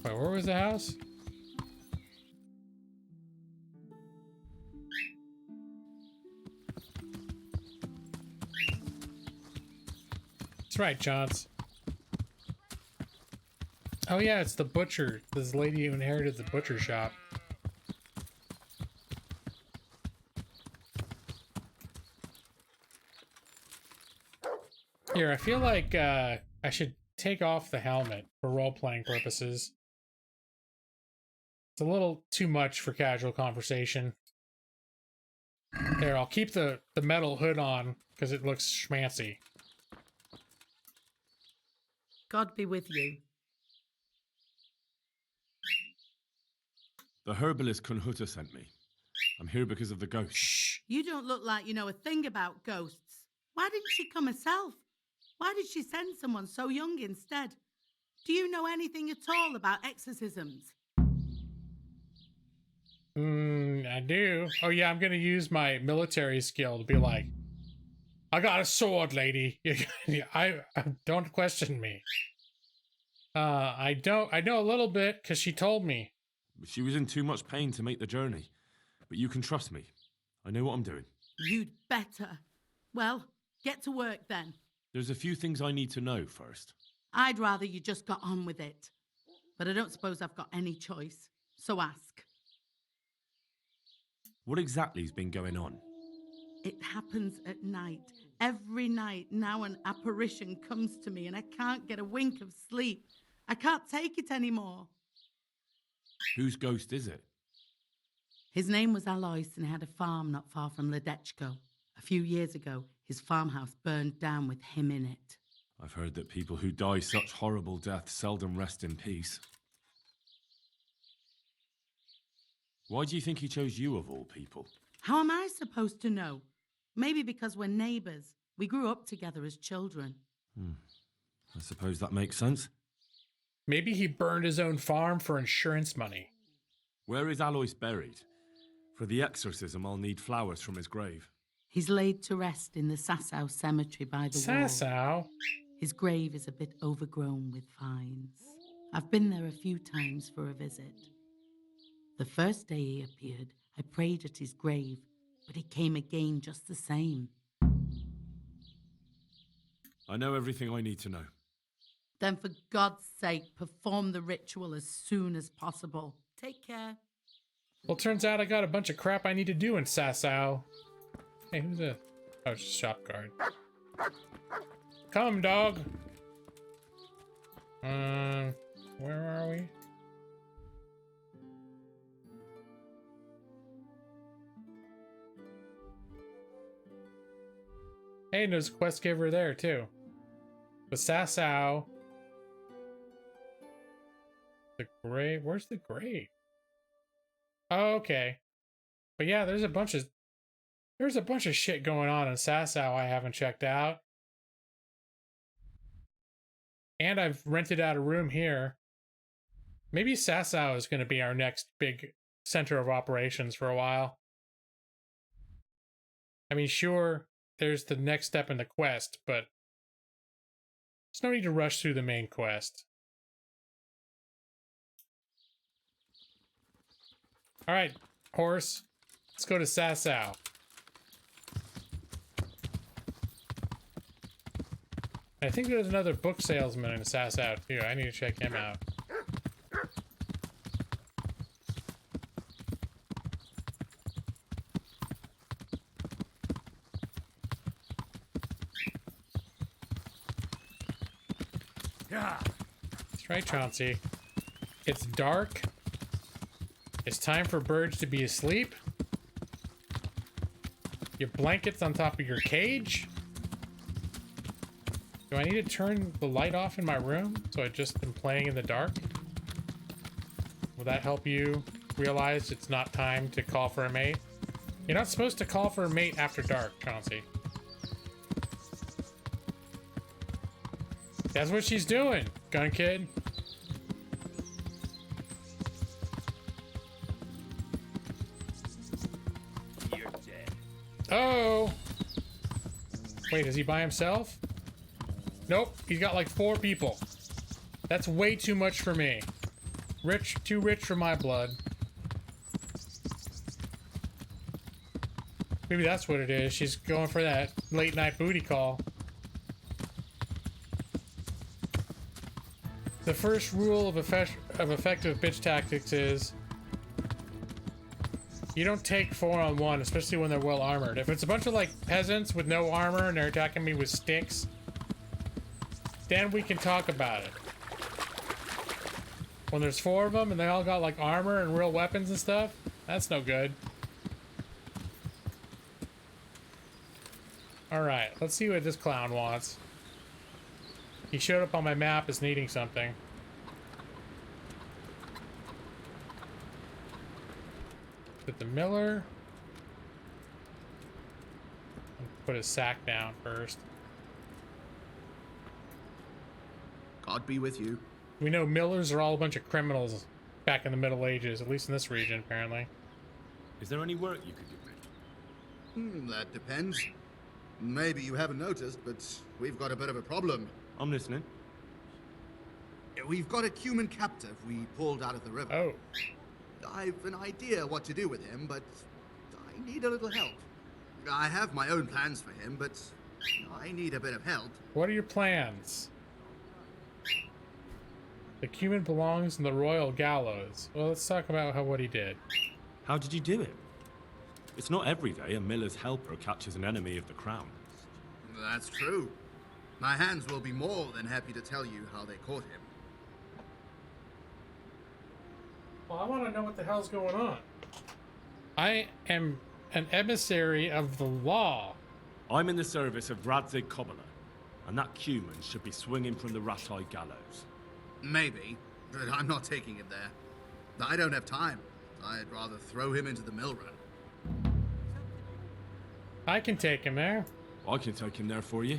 Wait, where was the house? That's right, Johns. Oh yeah, it's the butcher. This lady who inherited the butcher shop. Here, I feel like I should take off the helmet for role-playing purposes. It's a little too much for casual conversation. There, I'll keep the metal hood on because it looks schmancy. God be with you. The herbalist Kunhuta sent me. I'm here because of the ghost. Shh! You don't look like you know a thing about ghosts. Why didn't she come herself? Why did she send someone so young instead? Do you know anything at all about exorcisms? I do. Oh yeah, I'm gonna use my military skill to be like, I got a sword, lady. I don't question me. I know a little bit because she told me. She was in too much pain to make the journey. But you can trust me. I know what I'm doing. You'd better. Well, get to work then. There's a few things I need to know first. I'd rather you just got on with it. But I don't suppose I've got any choice. So ask. What exactly's been going on? It happens at night. Every night now an apparition comes to me and I can't get a wink of sleep. I can't take it anymore. Whose ghost is it? His name was Alois and he had a farm not far from Ledechko. A few years ago, his farmhouse burned down with him in it. I've heard that people who die such horrible deaths seldom rest in peace. Why do you think he chose you of all people? How am I supposed to know? Maybe because we're neighbours. We grew up together as children. I suppose that makes sense. Maybe he burned his own farm for insurance money. Where is Alois buried? For the exorcism, I'll need flowers from his grave. He's laid to rest in the Sasau cemetery by the wall. Sasau? His grave is a bit overgrown with vines. I've been there a few times for a visit. The first day he appeared, I prayed at his grave, but he came again just the same. I know everything I need to know. Then for God's sake, perform the ritual as soon as possible. Take care. Well, turns out I got a bunch of crap I need to do in Sasau. Hey, who's this? Oh, it's a shop guard. Come, dog. Where are we? Hey, there's a quest giver there, too. The Sasau. The grave. Where's the grave? Oh, okay. But yeah, there's a bunch of shit going on in Sasau I haven't checked out. And I've rented out a room here. Maybe Sasau is going to be our next big center of operations for a while. I mean, sure, there's the next step in the quest, but there's no need to rush through the main quest. Alright, horse. Let's go to Sasau. I think there's another book salesman in Sasau too. I need to check him out. That's right, Chauncey. It's dark. It's time for birds to be asleep. Your blanket's on top of your cage. Do I need to turn the light off in my room so I just am playing in the dark? Will that help you realize it's not time to call for a mate? You're not supposed to call for a mate after dark, Chauncey. That's what she's doing, gun kid. You're dead. Oh! Wait, is he by himself? Nope, he's got like 4 people. That's way too much for me. Too rich for my blood. Maybe that's what it is. She's going for that late night booty call. The first rule of effective bitch tactics is you don't take 4-on-1, especially when they're well armored. If it's a bunch of like peasants with no armor and they're attacking me with sticks, then we can talk about it. When there's 4 of them and they all got like armor and real weapons and stuff, that's no good. Alright, let's see what this clown wants. He showed up on my map as needing something. Put the miller. Put his sack down first. God be with you. We know millers are all a bunch of criminals back in the Middle Ages, at least in this region, apparently. Is there any work you could give me? That depends. Maybe you haven't noticed, but we've got a bit of a problem. I'm listening. We've got a human captive we pulled out of the river. Oh. I've an idea what to do with him, but I need a little help. I have my own plans for him, but I need a bit of help. What are your plans? The human belongs in the royal gallows. Well, let's talk about what he did. How did you do it? It's not every day a miller's helper catches an enemy of the crown. That's true. My hands will be more than happy to tell you how they caught him. Well, I want to know what the hell's going on. I am an emissary of the law. I'm in the service of Radzig Cobbler, and that human should be swinging from the Ratai gallows. Maybe, but I'm not taking him there. I don't have time. I'd rather throw him into the mill run. I can take him there. I can take him there for you.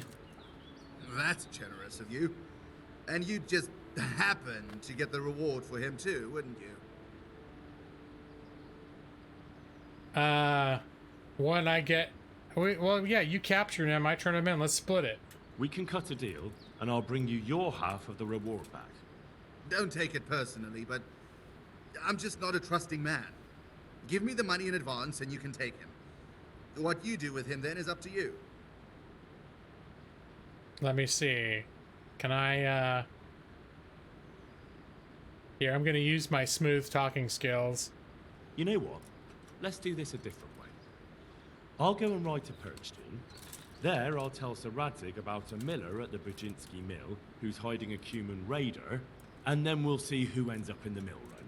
That's generous of you. And you'd just happen to get the reward for him too, wouldn't you? When I get... Well, yeah, you capture him, I turn him in. Let's split it. We can cut a deal, and I'll bring you your half of the reward back. Don't take it personally, but I'm just not a trusting man. Give me the money in advance and you can take him. What you do with him then is up to you. Let me see. Can I, Here, I'm gonna use my smooth talking skills. You know what? Let's do this a different way. I'll go and ride to Perchton. There, I'll tell Sir Radzig about a miller at the Bajinski mill who's hiding a Cuman raider, and then we'll see who ends up in the mill run.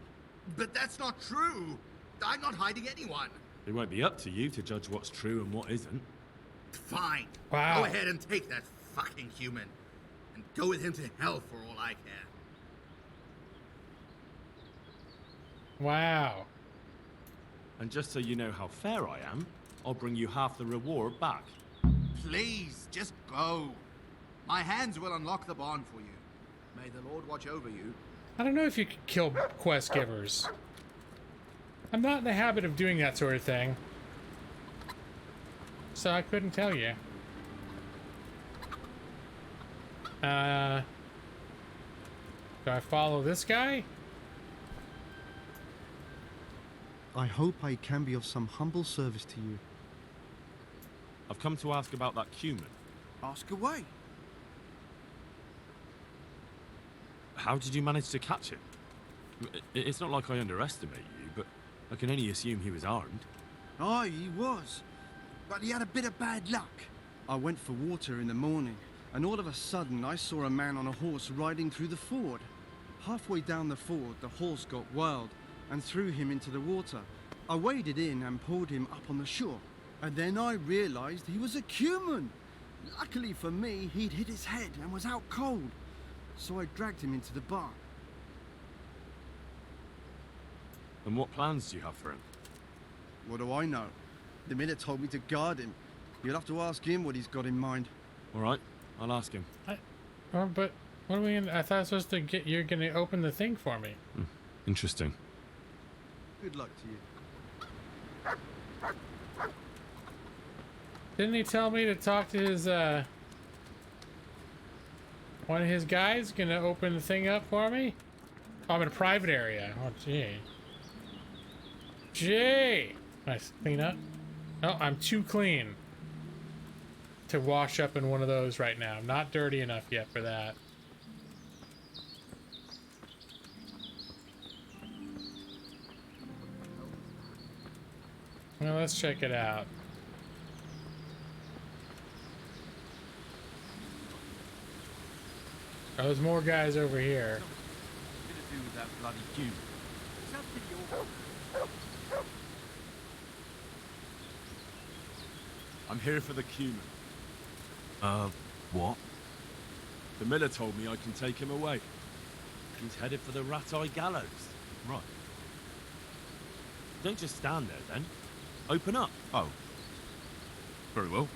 But that's not true. I'm not hiding anyone. It won't be up to you to judge what's true and what isn't. Fine. Wow. Go ahead and take that fucking human. And go with him to hell for all I care. Wow. And just so you know how fair I am, I'll bring you half the reward back. Please, just go. My hands will unlock the barn for you. May the Lord watch over you. I don't know if you could kill quest givers. I'm not in the habit of doing that sort of thing. So I couldn't tell you. Do I follow this guy? I hope I can be of some humble service to you. I've come to ask about that Cuman. Ask away. How did you manage to catch him? It's not like I underestimate you, but I can only assume he was armed. Aye, he was. But he had a bit of bad luck. I went for water in the morning, and all of a sudden I saw a man on a horse riding through the ford. Halfway down the ford, the horse got wild and threw him into the water. I waded in and pulled him up on the shore. And then I realized he was a Cuman. Luckily for me, he'd hit his head and was out cold. So I dragged him into the barn. And what plans do you have for him? What do I know? The miller told me to guard him. You'll have to ask him what he's got in mind. All right, I'll ask him. But what are we gonna... I thought I was supposed to get... You're gonna open the thing for me. Interesting. Good luck to you. Didn't he tell me to talk to his, one of his guys gonna open the thing up for me? Oh, I'm in a private area. Oh, gee. Gee! Nice. Clean up. Oh, I'm too clean to wash up in one of those right now. I'm not dirty enough yet for that. Well, let's check it out. Oh, there's more guys over here. Do with that bloody cube. I'm here for the Cuman. What? The miller told me I can take him away. He's headed for the Rat-Eye Gallows. Right. Don't just stand there, then. Open up. Oh. Very well.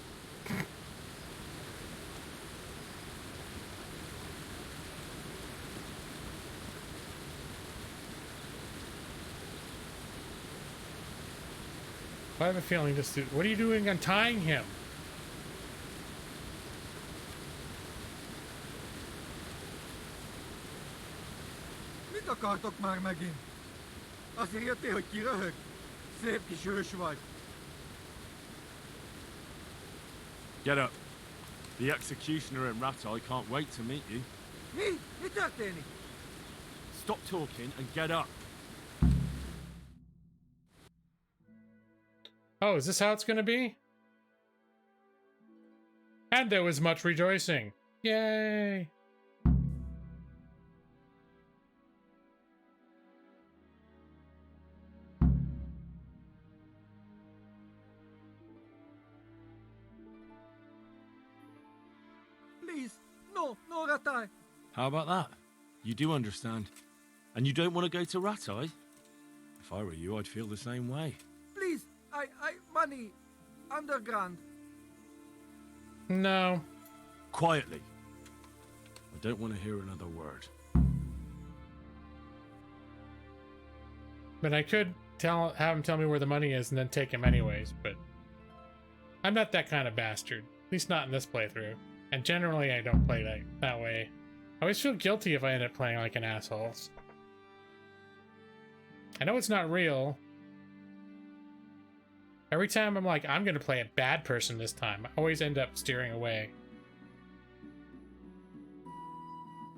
I have a feeling this dude... What are you doing untying him? Mit akartok már megint? Azért jöttél, hogy kiröhög? Szép kis hős vagy. Get up. The executioner in Rat-Eye can't wait to meet you. Mi? Mi történik? Stop talking and get up. Oh, is this how it's gonna be? And there was much rejoicing. Yay! Please, no, no, Rat-Eye. How about that? You do understand. And you don't want to go to Rat-Eye? If I were you, I'd feel the same way. Please, money, underground. No. Quietly. I don't want to hear another word. But I could have him tell me where the money is and then take him anyways, but... I'm not that kind of bastard. At least not in this playthrough. And generally I don't play that way. I always feel guilty if I end up playing like an asshole. I know it's not real. Every time I'm like, I'm gonna play a bad person this time, I always end up steering away.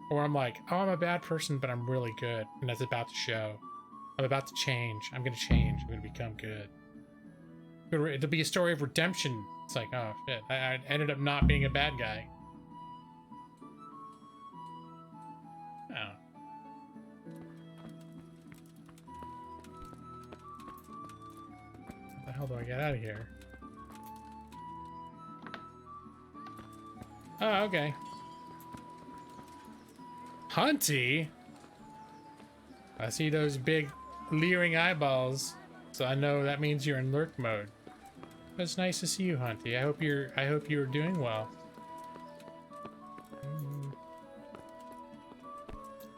Or I'm like, oh, I'm a bad person, but I'm really good. And that's about to show. I'm about to change. I'm gonna change. I'm gonna become good. It'll be a story of redemption. It's like, oh shit, I ended up not being a bad guy. Oh. How the hell do I get out of here? Oh, okay. Hunty? I see those big leering eyeballs, so I know that means you're in lurk mode. But it's nice to see you, Hunty. I hope you're doing well.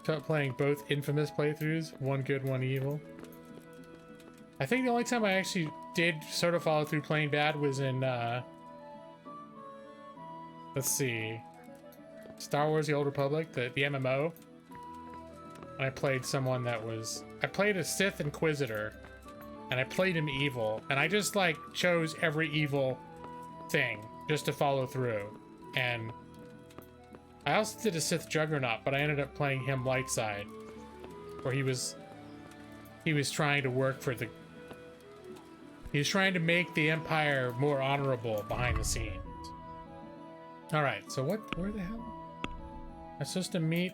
Playing both Infamous playthroughs, one good, one evil. I think the only time I actually did sort of follow through playing bad was in let's see, Star Wars: The Old Republic, the MMO. I played someone that was, I played a Sith Inquisitor, and I played him evil, and I just like chose every evil thing just to follow through. And I also did a Sith Juggernaut, but I ended up playing him light side, where he was trying to work for the, he was trying to make the Empire more honorable behind the scenes. All right, so where the hell? I'm supposed to meet.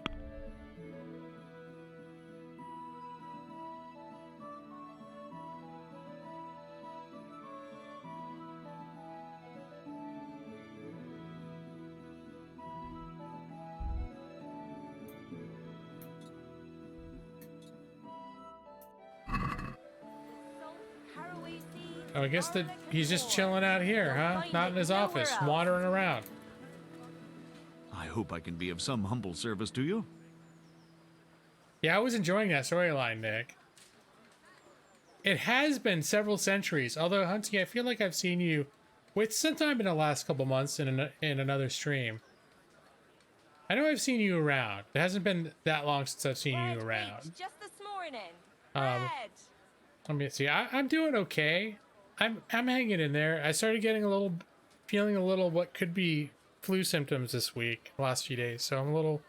Oh, I guess that he's just chilling out here, huh? Not in his office, wandering around. I hope I can be of some humble service to you. Yeah, I was enjoying that storyline, Nick. It has been several centuries, although, Hunty, I feel like I've seen you with sometime in the last couple months in another stream. I know I've seen you around. It hasn't been that long since I've seen you around. Just this morning. Let me see. I'm doing okay. I'm hanging in there. I started getting feeling a little what could be flu symptoms this week, last few days. So I'm a little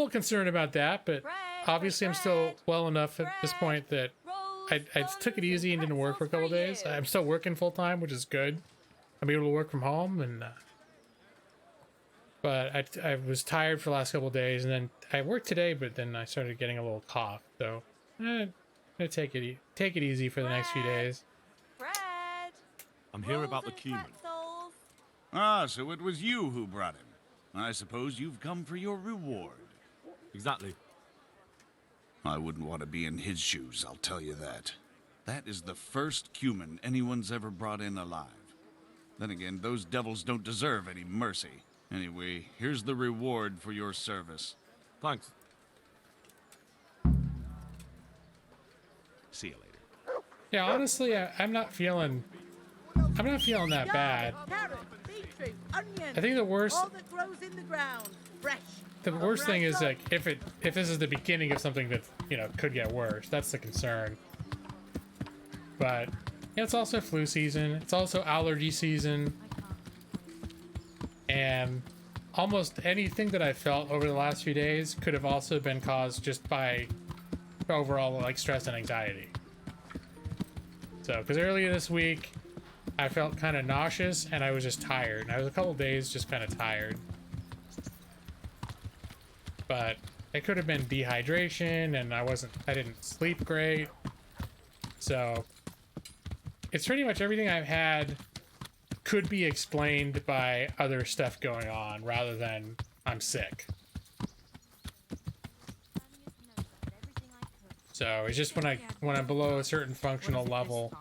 concerned about that, but obviously I'm still well enough at this point that I took it easy and didn't work for a couple days. I'm still working full time, which is good. I'm able to work from home, and but I was tired for the last couple days, and then I worked today, but then I started getting a little cough. So I'm gonna take it easy for the next few days. I'm here about the cumin. Ah, so it was you who brought him. I suppose you've come for your reward. Exactly. I wouldn't want to be in his shoes, I'll tell you that. That is the first cumin anyone's ever brought in alive. Then again, those devils don't deserve any mercy. Anyway, here's the reward for your service. Thanks. See you later. Yeah, honestly, I'm not feeling that bad. Carrot, beetroot, onion, I think the worst. all that grows in the ground, fresh. The worst thing is like if this is the beginning of something that could get worse. That's the concern. But yeah, it's also flu season. It's also allergy season, and almost anything that I felt over the last few days could have also been caused just by overall like stress and anxiety. So, because earlier this week, I felt kind of nauseous and I was just tired. And I was a couple days just kind of tired. But it could have been dehydration, and I didn't sleep great. So it's pretty much everything I've had could be explained by other stuff going on rather than I'm sick. So it's just when I'm below a certain functional level,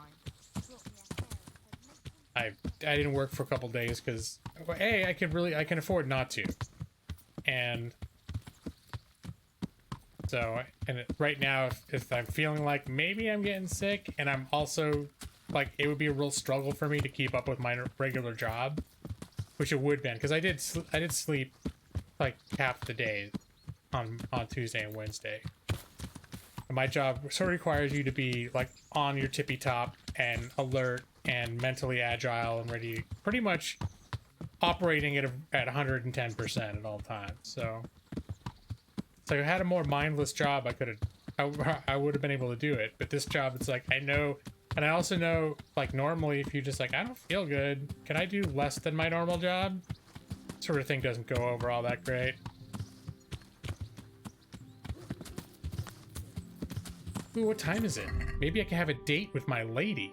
I didn't work for a couple days because I can afford not to, and so right now if I'm feeling like maybe I'm getting sick, and I'm also like it would be a real struggle for me to keep up with my regular job, which it would have been, because I did sleep like half the day on Tuesday and Wednesday. And my job sort of requires you to be like on your tippy top and alert and mentally agile and ready, pretty much operating at 110% at all times. So it's like, if I had a more mindless job, I would have been able to do it. But this job, it's like, I know, and I also know, like, normally if you just like, I don't feel good, can I do less than my normal job? Sort of thing doesn't go over all that great. Ooh, what time is it? Maybe I can have a date with my lady.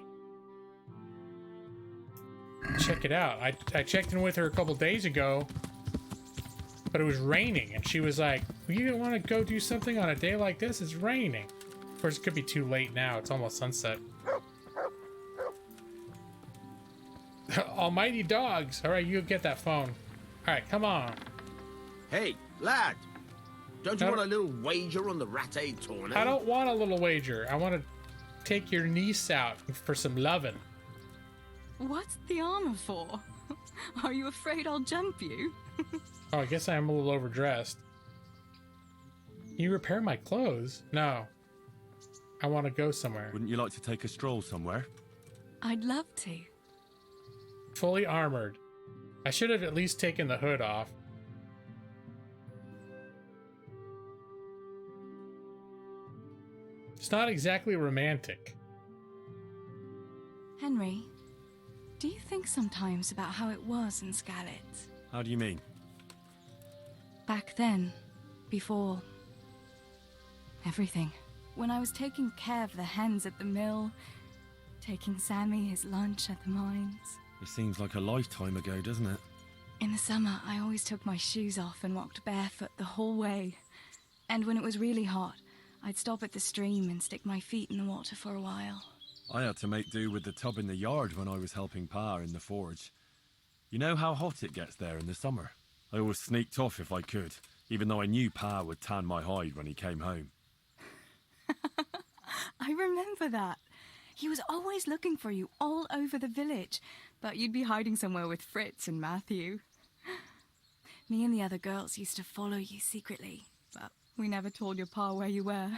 Check it out. I checked in with her a couple days ago, but it was raining, and she was like, you don't want to go do something on a day like this? It's raining. Of course, it could be too late now. It's almost sunset. Almighty dogs. All right, you get that phone. All right, come on. Hey, lad. Don't you want a little wager on the Rat-Aid tournament? I don't want a little wager. I want to take your niece out for some lovin'. What's the armor for? Are you afraid I'll jump you? Oh, I guess I am a little overdressed. Can you repair my clothes? No. I want to go somewhere. Wouldn't you like to take a stroll somewhere? I'd love to. Fully armored. I should have at least taken the hood off. It's not exactly romantic. Henry, do you think sometimes about how it was in Scarlet? How do you mean? Back then, before everything. When I was taking care of the hens at the mill, taking Sammy his lunch at the mines. It seems like a lifetime ago, doesn't it? In the summer, I always took my shoes off and walked barefoot the whole way. And when it was really hot, I'd stop at the stream and stick my feet in the water for a while. I had to make do with the tub in the yard when I was helping Pa in the forge. You know how hot it gets there in the summer? I always sneaked off if I could, even though I knew Pa would tan my hide when he came home. I remember that. He was always looking for you all over the village, but you'd be hiding somewhere with Fritz and Matthew. Me and the other girls used to follow you secretly, but we never told your Pa where you were.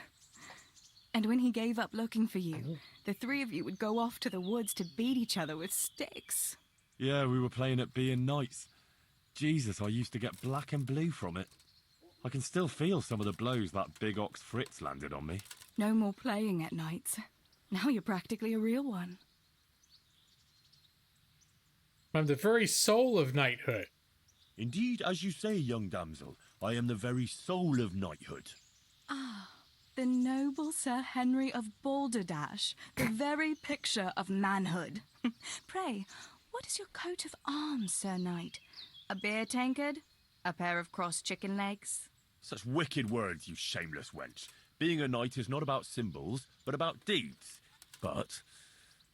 And when he gave up looking for you, the three of you would go off to the woods to beat each other with sticks. Yeah, we were playing at being knights. Jesus, I used to get black and blue from it. I can still feel some of the blows that big ox Fritz landed on me. No more playing at nights. Now you're practically a real one. I'm the very soul of knighthood. Indeed, as you say, young damsel, I am the very soul of knighthood. Ah, the noble Sir Henry of Balderdash, the very picture of manhood. Pray, what is your coat of arms, Sir Knight? A beer tankard? A pair of crossed chicken legs? Such wicked words, you shameless wench. Being a knight is not about symbols, but about deeds. But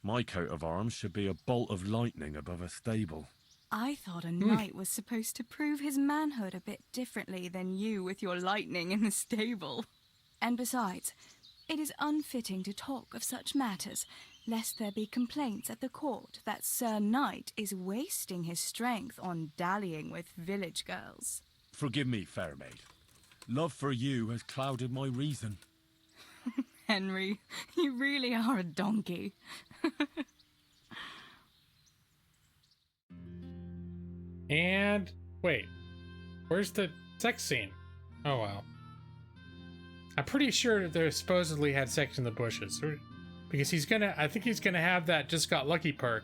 my coat of arms should be a bolt of lightning above a stable. I thought a knight was supposed to prove his manhood a bit differently than you with your lightning in the stable. And besides, it is unfitting to talk of such matters, lest there be complaints at the court that Sir Knight is wasting his strength on dallying with village girls. Forgive me, fair maid. Love for you has clouded my reason. Henry, you really are a donkey. And wait, where's the sex scene? Oh wow. I'm pretty sure they supposedly had sex in the bushes, because I think he's gonna have that just got lucky perk.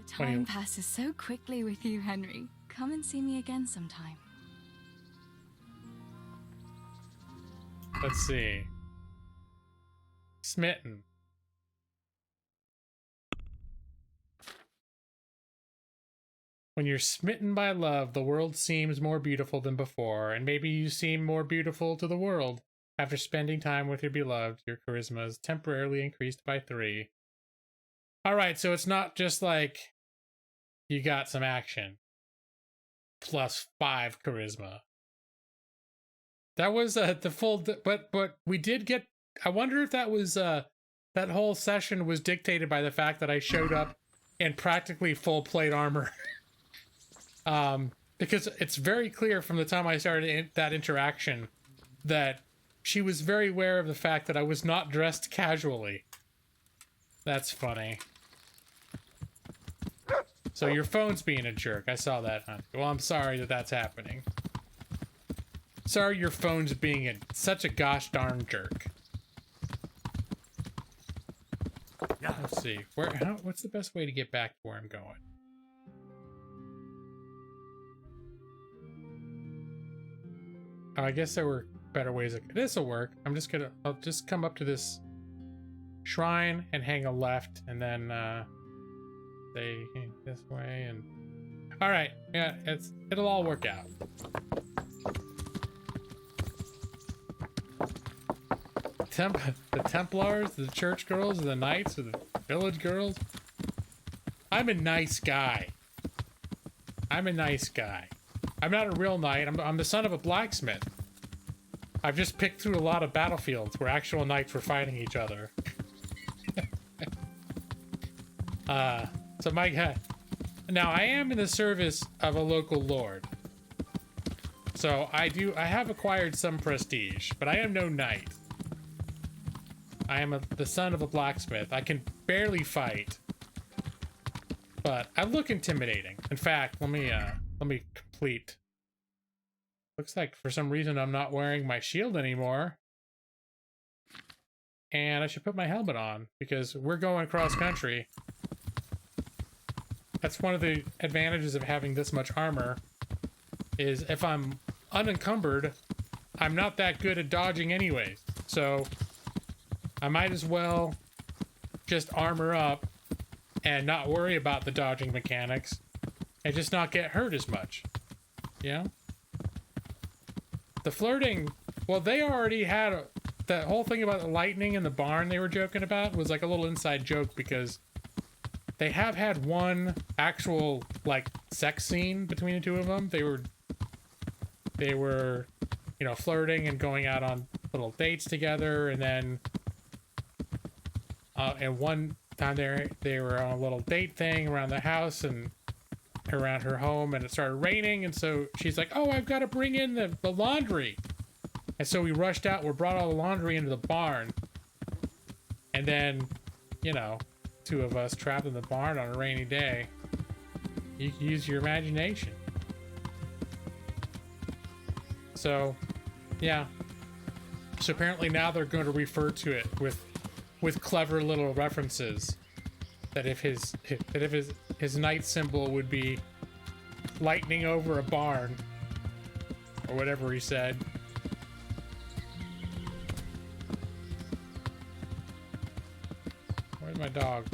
The time passes so quickly with you, Henry. Come and see me again sometime. Let's see. Smitten. When you're smitten by love, the world seems more beautiful than before, and maybe you seem more beautiful to the world. After spending time with your beloved, your charisma is temporarily increased by 3. Alright, so it's not just like you got some action. Plus 5 charisma. That was the full, but we did get, I wonder if that was, that whole session was dictated by the fact that I showed up in practically full plate armor. Because it's very clear from the time I started that interaction that she was very aware of the fact that I was not dressed casually. That's funny. So your phone's being a jerk. I saw that, huh? Well, I'm sorry that that's happening. Sorry your phone's being such a gosh darn jerk. Let's see. What's the best way to get back to where I'm going? Oh, I guess there were better ways. This'll work. I'll just come up to this shrine and hang a left, and then stay this way. And all right, yeah, it'll all work out. The Templars, the church girls, the knights, or the village girls. I'm a nice guy. I'm a nice guy. I'm not a real knight. I'm the son of a blacksmith. I've just picked through a lot of battlefields where actual knights were fighting each other. So now I am in the service of a local lord. So I have acquired some prestige, but I am no knight. I am the son of a blacksmith. I can barely fight, but I look intimidating. In fact, let me complete. Looks like for some reason I'm not wearing my shield anymore. And I should put my helmet on because we're going cross country. That's one of the advantages of having this much armor, is if I'm unencumbered, I'm not that good at dodging anyways. So I might as well just armor up and not worry about the dodging mechanics and just not get hurt as much. Yeah? The flirting, well, they already had that whole thing about the lightning in the barn they were joking about was like a little inside joke because they have had one actual like sex scene between the two of them. They were, you know, flirting and going out on little dates together, and then and one time they were on a little date thing around the house and around her home, and it started raining, and so she's like, oh, I've got to bring in the laundry. And so we rushed out, we brought all the laundry into the barn, and then, you know, two of us trapped in the barn on a rainy day. You can use your imagination. So yeah, so apparently now they're going to refer to it with clever little references, that if his knight symbol would be lightning over a barn, or whatever he said. Where's my dog?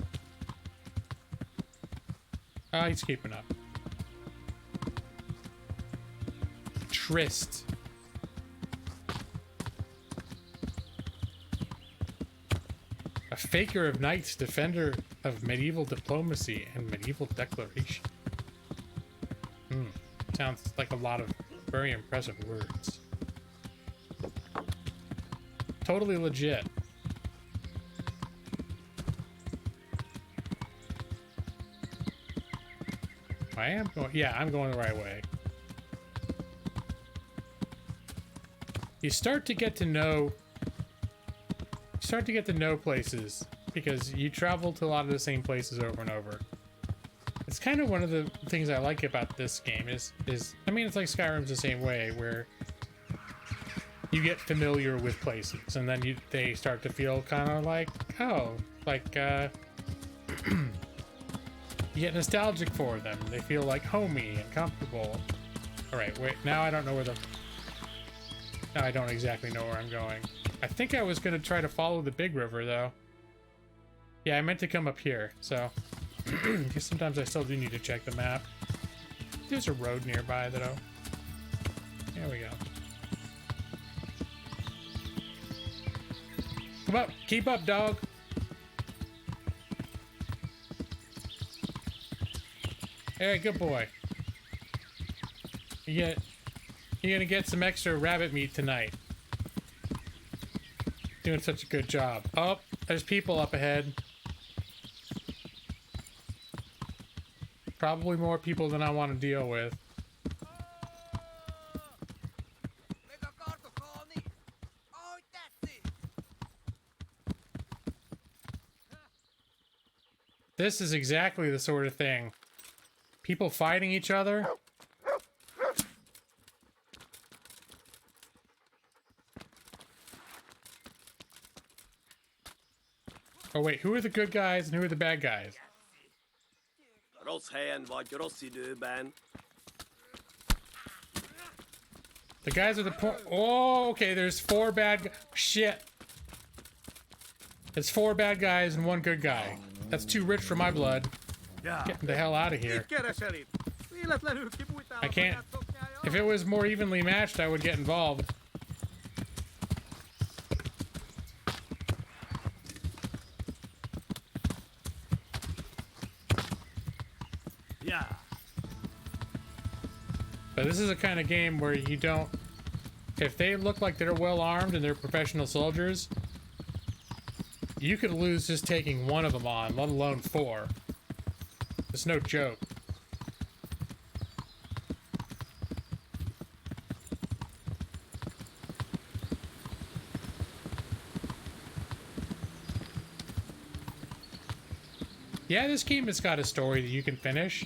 Oh, he's keeping up. Tryst. A faker of knights, defender of medieval diplomacy and medieval declaration. Sounds like a lot of very impressive words. Totally legit. I am going, yeah, I'm going the right way. You start to get to know places because you travel to a lot of the same places over and over. It's kind of one of the things I like about this game is I mean, it's like Skyrim's the same way, where you get familiar with places and then they start to feel kind of like, oh, like you get nostalgic for them. They feel like homey and comfortable. All right, wait, now I don't know where now I don't exactly know where I'm going. I think I was gonna try to follow the big river though. Yeah, I meant to come up here, so because sometimes I still do need to check the map. There's a road nearby though. There we go. Come up, keep up, dog. Hey, good boy. You're gonna get some extra rabbit meat tonight. Doing such a good job. Oh, there's people up ahead. Probably more people than I want to deal with. This is exactly the sort of thing. People fighting each other. Oh wait, who are the good guys and who are the bad guys? The guys are the oh, okay, there's 4 bad shit. There's 4 bad guys and 1 good guy. That's too rich for my blood. Getting the hell out of here. I can't. If it was more evenly matched, I would get involved. Yeah. But this is a kind of game where you don't... If they look like they're well armed and they're professional soldiers, you could lose just taking 1 of them on, let alone 4. It's no joke. Yeah, this game has got a story that you can finish.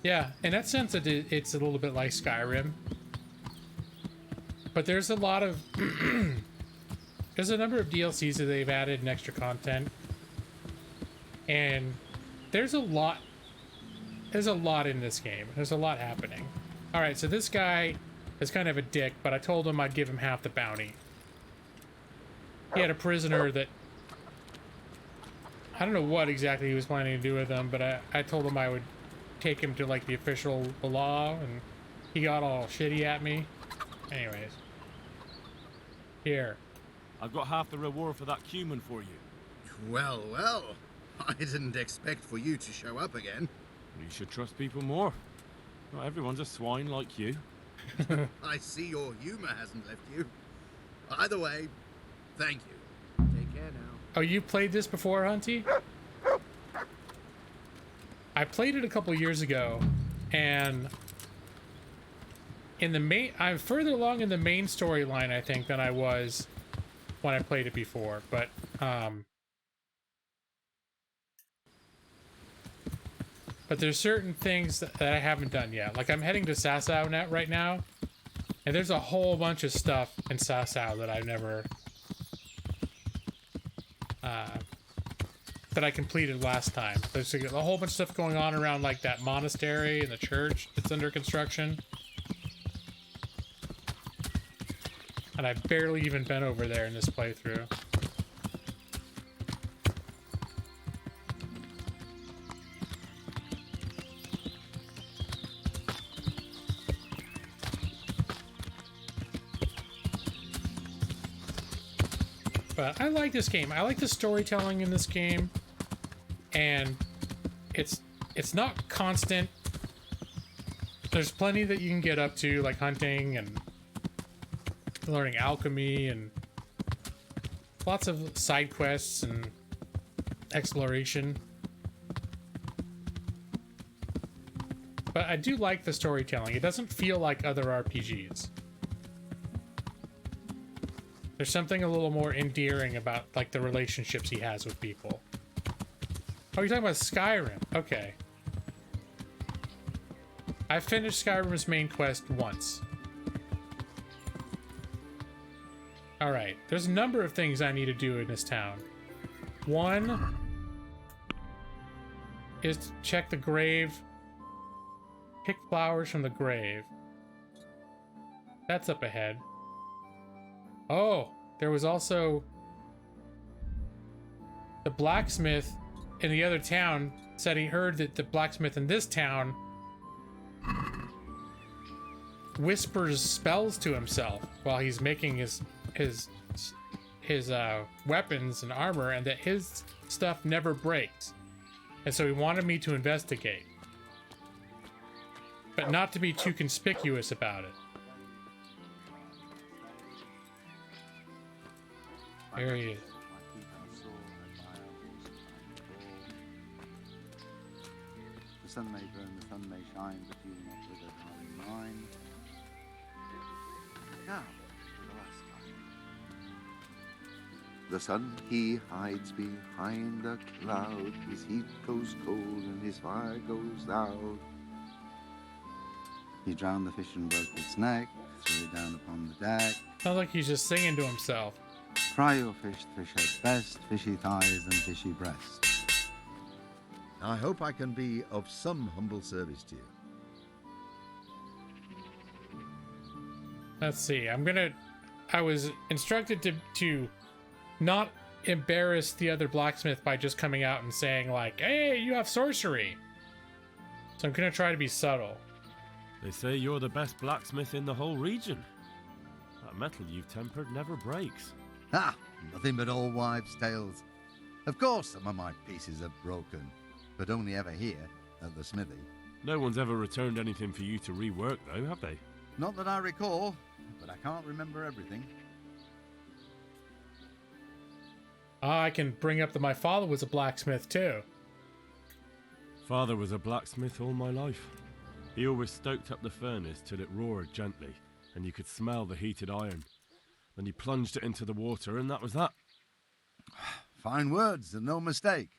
Yeah, in that sense, it's a little bit like Skyrim. But there's a lot of... there's a number of DLCs that they've added and extra content. And there's a lot... There's a lot in this game. There's a lot happening. Alright, so this guy is kind of a dick, but I told him I'd give him half the bounty. He had a prisoner that... I don't know what exactly he was planning to do with him, but I told him I would take him to, like, the official law, and he got all shitty at me. Anyways. Here. I've got half the reward for that cumin for you. Well, well. I didn't expect for you to show up again. You should trust people more. Not everyone's a swine like you. I see your humor hasn't left you. Either way, thank you. Take care now. Oh, you played this before, Hunty? I played it a couple years ago, and in the main, I'm further along in the main storyline, I think, than I was when I played it before. But there's certain things that I haven't done yet. Like, I'm heading to Sasau right now, and there's a whole bunch of stuff in Sasau that I've never that I completed last time. There's a whole bunch of stuff going on around, like, that monastery and the church that's under construction. And I've barely even been over there in this playthrough. But I like this game. I like the storytelling in this game, and it's not constant. There's plenty that you can get up to, like hunting and learning alchemy, and lots of side quests and exploration. But I do like the storytelling. It doesn't feel like other RPGs. There's something a little more endearing about, like, the relationships he has with people. Oh, you're talking about Skyrim. Okay. I finished Skyrim's main quest once. Alright, there's a number of things I need to do in this town. One is to check the grave. Pick flowers from the grave. That's up ahead. Oh, there was also the blacksmith in the other town said he heard that the blacksmith in this town whispers spells to himself while he's making his weapons and armor, and that his stuff never breaks. And so he wanted me to investigate, but not to be too conspicuous about it. There he is. sun may burn, the sun may shine, but you will not wither, darling mine. Now, for the last time. The sun he hides behind a cloud, his heat goes cold and his fire goes out. He drowned the fish and broke its neck, threw it down upon the deck. Sounds like he's just singing to himself. Fry your fish, fish head best, fishy thighs and fishy breast. I hope I can be of some humble service to you. Let's see. I was instructed to not embarrass the other blacksmith by just coming out and saying like, "Hey, you have sorcery." So I'm gonna try to be subtle. They say you're the best blacksmith in the whole region. That metal you've tempered never breaks. Ah, nothing but old wives' tales. Of course some of my pieces have broken, but only ever here, at the smithy. No one's ever returned anything for you to rework, though, have they? Not that I recall, but I can't remember everything. I can bring up that my father was a blacksmith too. Father was a blacksmith all my life. He always stoked up the furnace till it roared gently, and you could smell the heated iron. Then he plunged it into the water, and that was that. Fine words, and no mistake.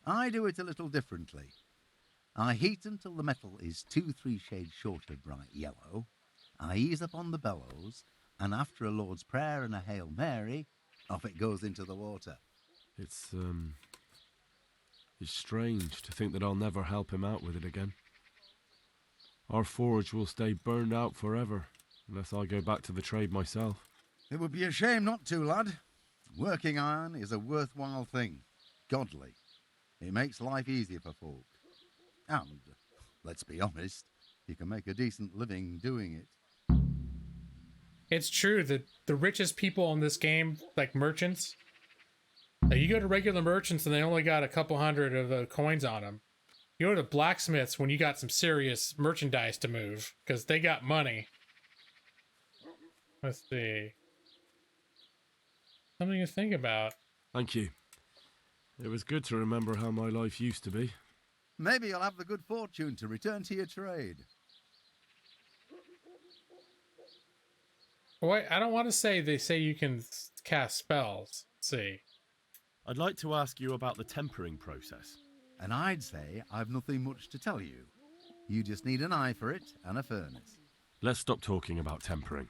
I do it a little differently. I heat until the metal is 2-3 shades short of bright yellow. I ease up on the bellows, and after a Lord's Prayer and a Hail Mary, off it goes into the water. It's strange to think that I'll never help him out with it again. Our forge will stay burned out forever, unless I go back to the trade myself. It would be a shame not to, lad. Working iron is a worthwhile thing. Godly. It makes life easier for folk. And, let's be honest, you can make a decent living doing it. It's true that the richest people in this game, like merchants, like you go to regular merchants and they only got a couple hundred of the coins on them. You go to blacksmiths when you got some serious merchandise to move, because they got money. Let's see. Something to think about. Thank you. It was good to remember how my life used to be. Maybe you'll have the good fortune to return to your trade. Wait, I don't want to say they say you can cast spells. Let's see. I'd like to ask you about the tempering process. And I'd say I've nothing much to tell you. You just need an eye for it and a furnace. Let's stop talking about tempering.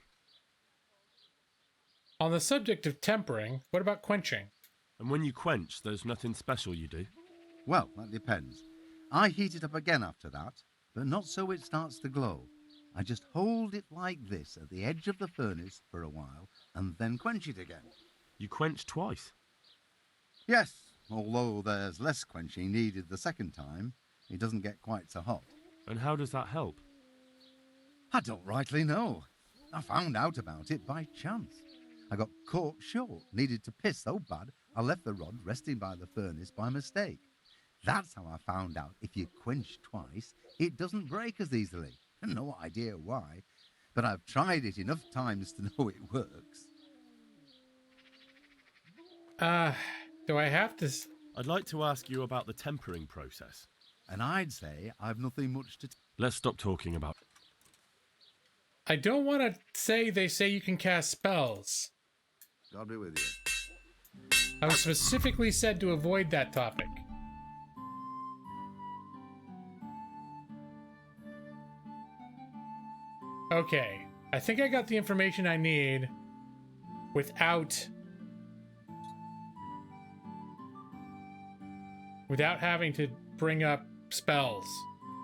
On the subject of tempering, what about quenching? And when you quench, there's nothing special you do? Well, that depends. I heat it up again after that, but not so it starts to glow. I just hold it like this at the edge of the furnace for a while and then quench it again. You quench twice? Yes, although there's less quenching needed the second time. It doesn't get quite so hot. And how does that help? I don't rightly know. I found out about it by chance. I got caught short, needed to piss so bad I left the rod resting by the furnace by mistake. That's how I found out if you quench twice, it doesn't break as easily. No idea why, but I've tried it enough times to know it works. Do I have to... I'd like to ask you about the tempering process. And I'd say I've nothing much to... Let's stop talking about... I don't want to say they say you can cast spells. God be with you. I was specifically said to avoid that topic. Okay, I think I got the information I need without having to bring up spells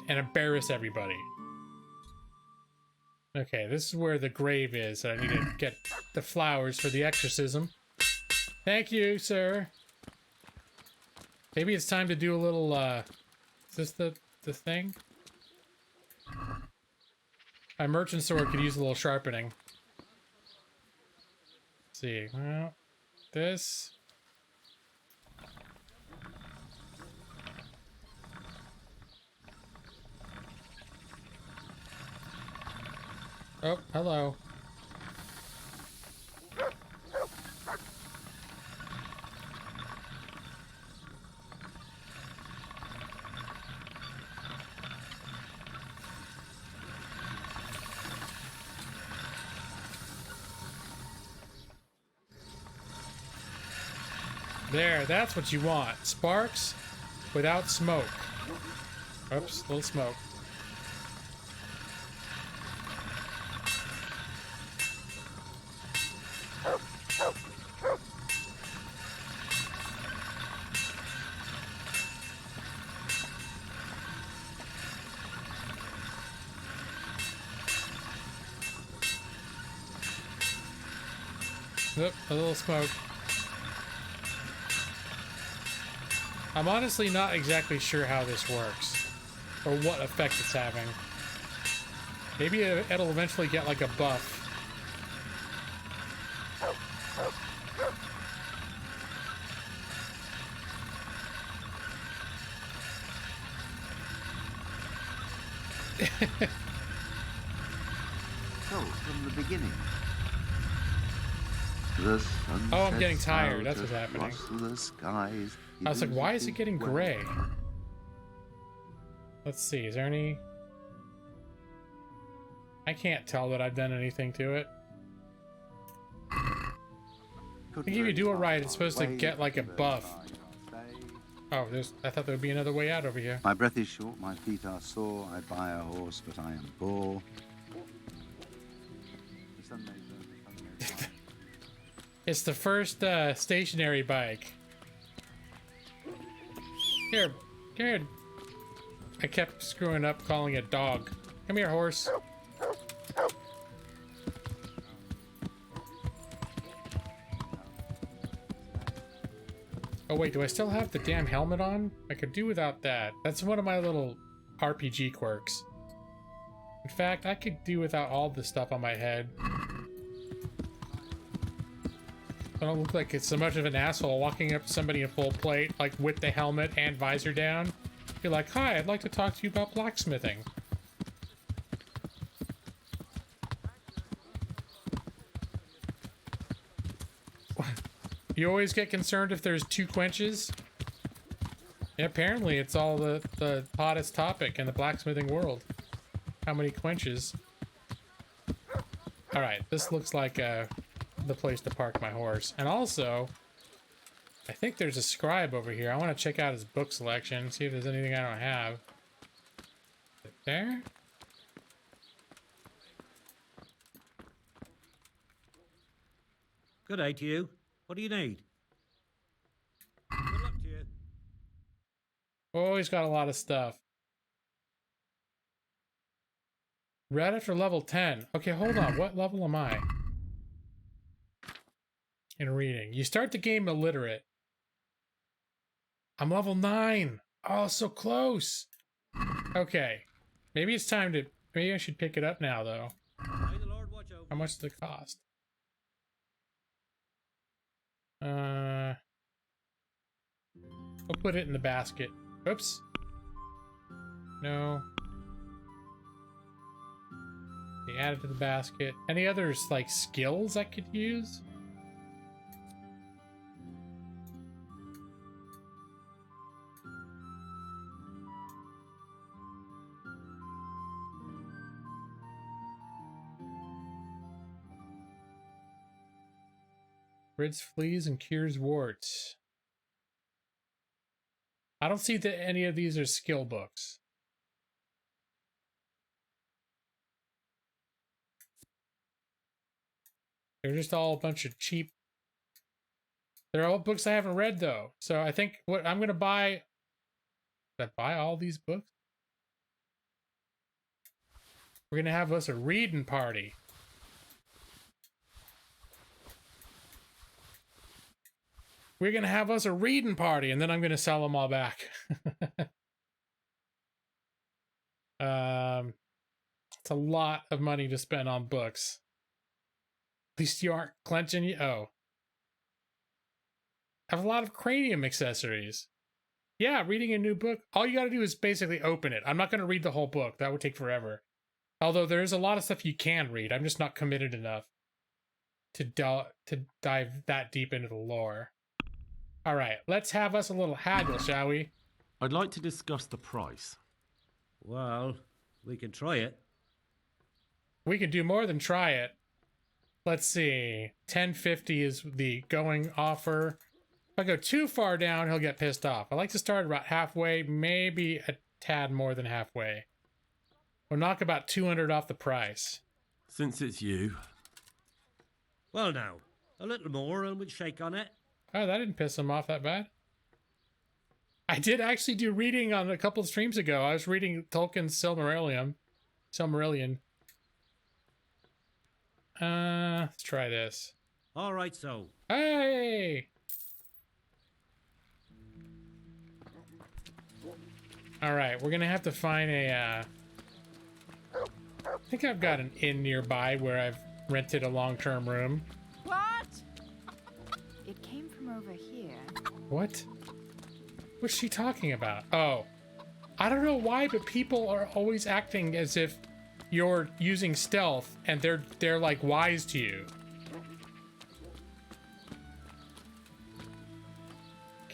and embarrass everybody. Okay, this is where the grave is. I need to get the flowers for the exorcism. Thank you, sir. Maybe it's time to do a little, is this the thing? My merchant sword could use a little sharpening. Let's see, well, this. Oh, hello. There, that's what you want. Sparks without smoke. Oops, little smoke. Oop, a little smoke. I'm honestly not exactly sure how this works, or what effect it's having. Maybe it'll eventually get like a buff. So, from the beginning. Oh, I'm getting tired. That's what's happening. The skies. I was like, why is it getting gray? Let's see, is there any... I can't tell that I've done anything to it. I think if you do it right, it's supposed to get like a buff. Oh, I thought there would be another way out over here. My breath is short, my feet are sore. I buy a horse, but I am poor. It's the first stationary bike. Here, come here. I kept screwing up calling it dog. Come here, horse. Oh wait, do I still have the damn helmet on? I could do without that. That's one of my little RPG quirks. In fact, I could do without all the stuff on my head. I don't look like it's so much of an asshole walking up to somebody in full plate, like with the helmet and visor down. You're like, hi, I'd like to talk to you about blacksmithing. You always get concerned if there's 2 quenches? Yeah, apparently it's all the hottest topic in the blacksmithing world. How many quenches? Alright, this looks like the place to park my horse. And also, I think there's a scribe over here. I want to check out his book selection, see if there's anything I don't have. There? Good day to you. What do you need? Good luck to you. Oh, he's got a lot of stuff. Right after level 10. Okay, hold on. What level am I? In reading. You start the game illiterate. I'm level 9. Oh, so close. Okay. Maybe it's time to... Maybe I should pick it up now, though. May the Lord watch over. How much does it cost? We'll put it in the basket. Oops. No. Okay, add it to the basket. Any others, like, skills I could use? Rids fleas and cures warts. I don't see that any of these are skill books. They're just all a bunch of cheap... They're all books I haven't read, though. So I think what I'm going to buy... Did I buy all these books? We're going to have us a reading party. We're going to have us a reading party, and then I'm going to sell them all back. It's a lot of money to spend on books. At least you aren't clenching you. Oh. I have a lot of cranium accessories. Yeah, reading a new book. All you got to do is basically open it. I'm not going to read the whole book. That would take forever. Although there's a lot of stuff you can read. I'm just not committed enough to dive that deep into the lore. All right, let's have us a little haggle, shall we? I'd like to discuss the price. Well, we can try it. We can do more than try it. Let's see. 1050 is the going offer. I go too far down, he'll get pissed off. I like to start about halfway, maybe a tad more than halfway. We'll knock about 200 off the price. Since it's you. Well, now, a little more and we'd shake on it. Oh, that didn't piss him off that bad. I did actually do reading on a couple of streams ago. I was reading Tolkien's Silmarillion. Let's try this. All right, so. Hey! All right, we're gonna have to find a. I think I've got an inn nearby where I've rented a long-term room. What? It came from over here. What? What's she talking about? Oh, I don't know why, but people are always acting as if you're using stealth and they're like wise to you.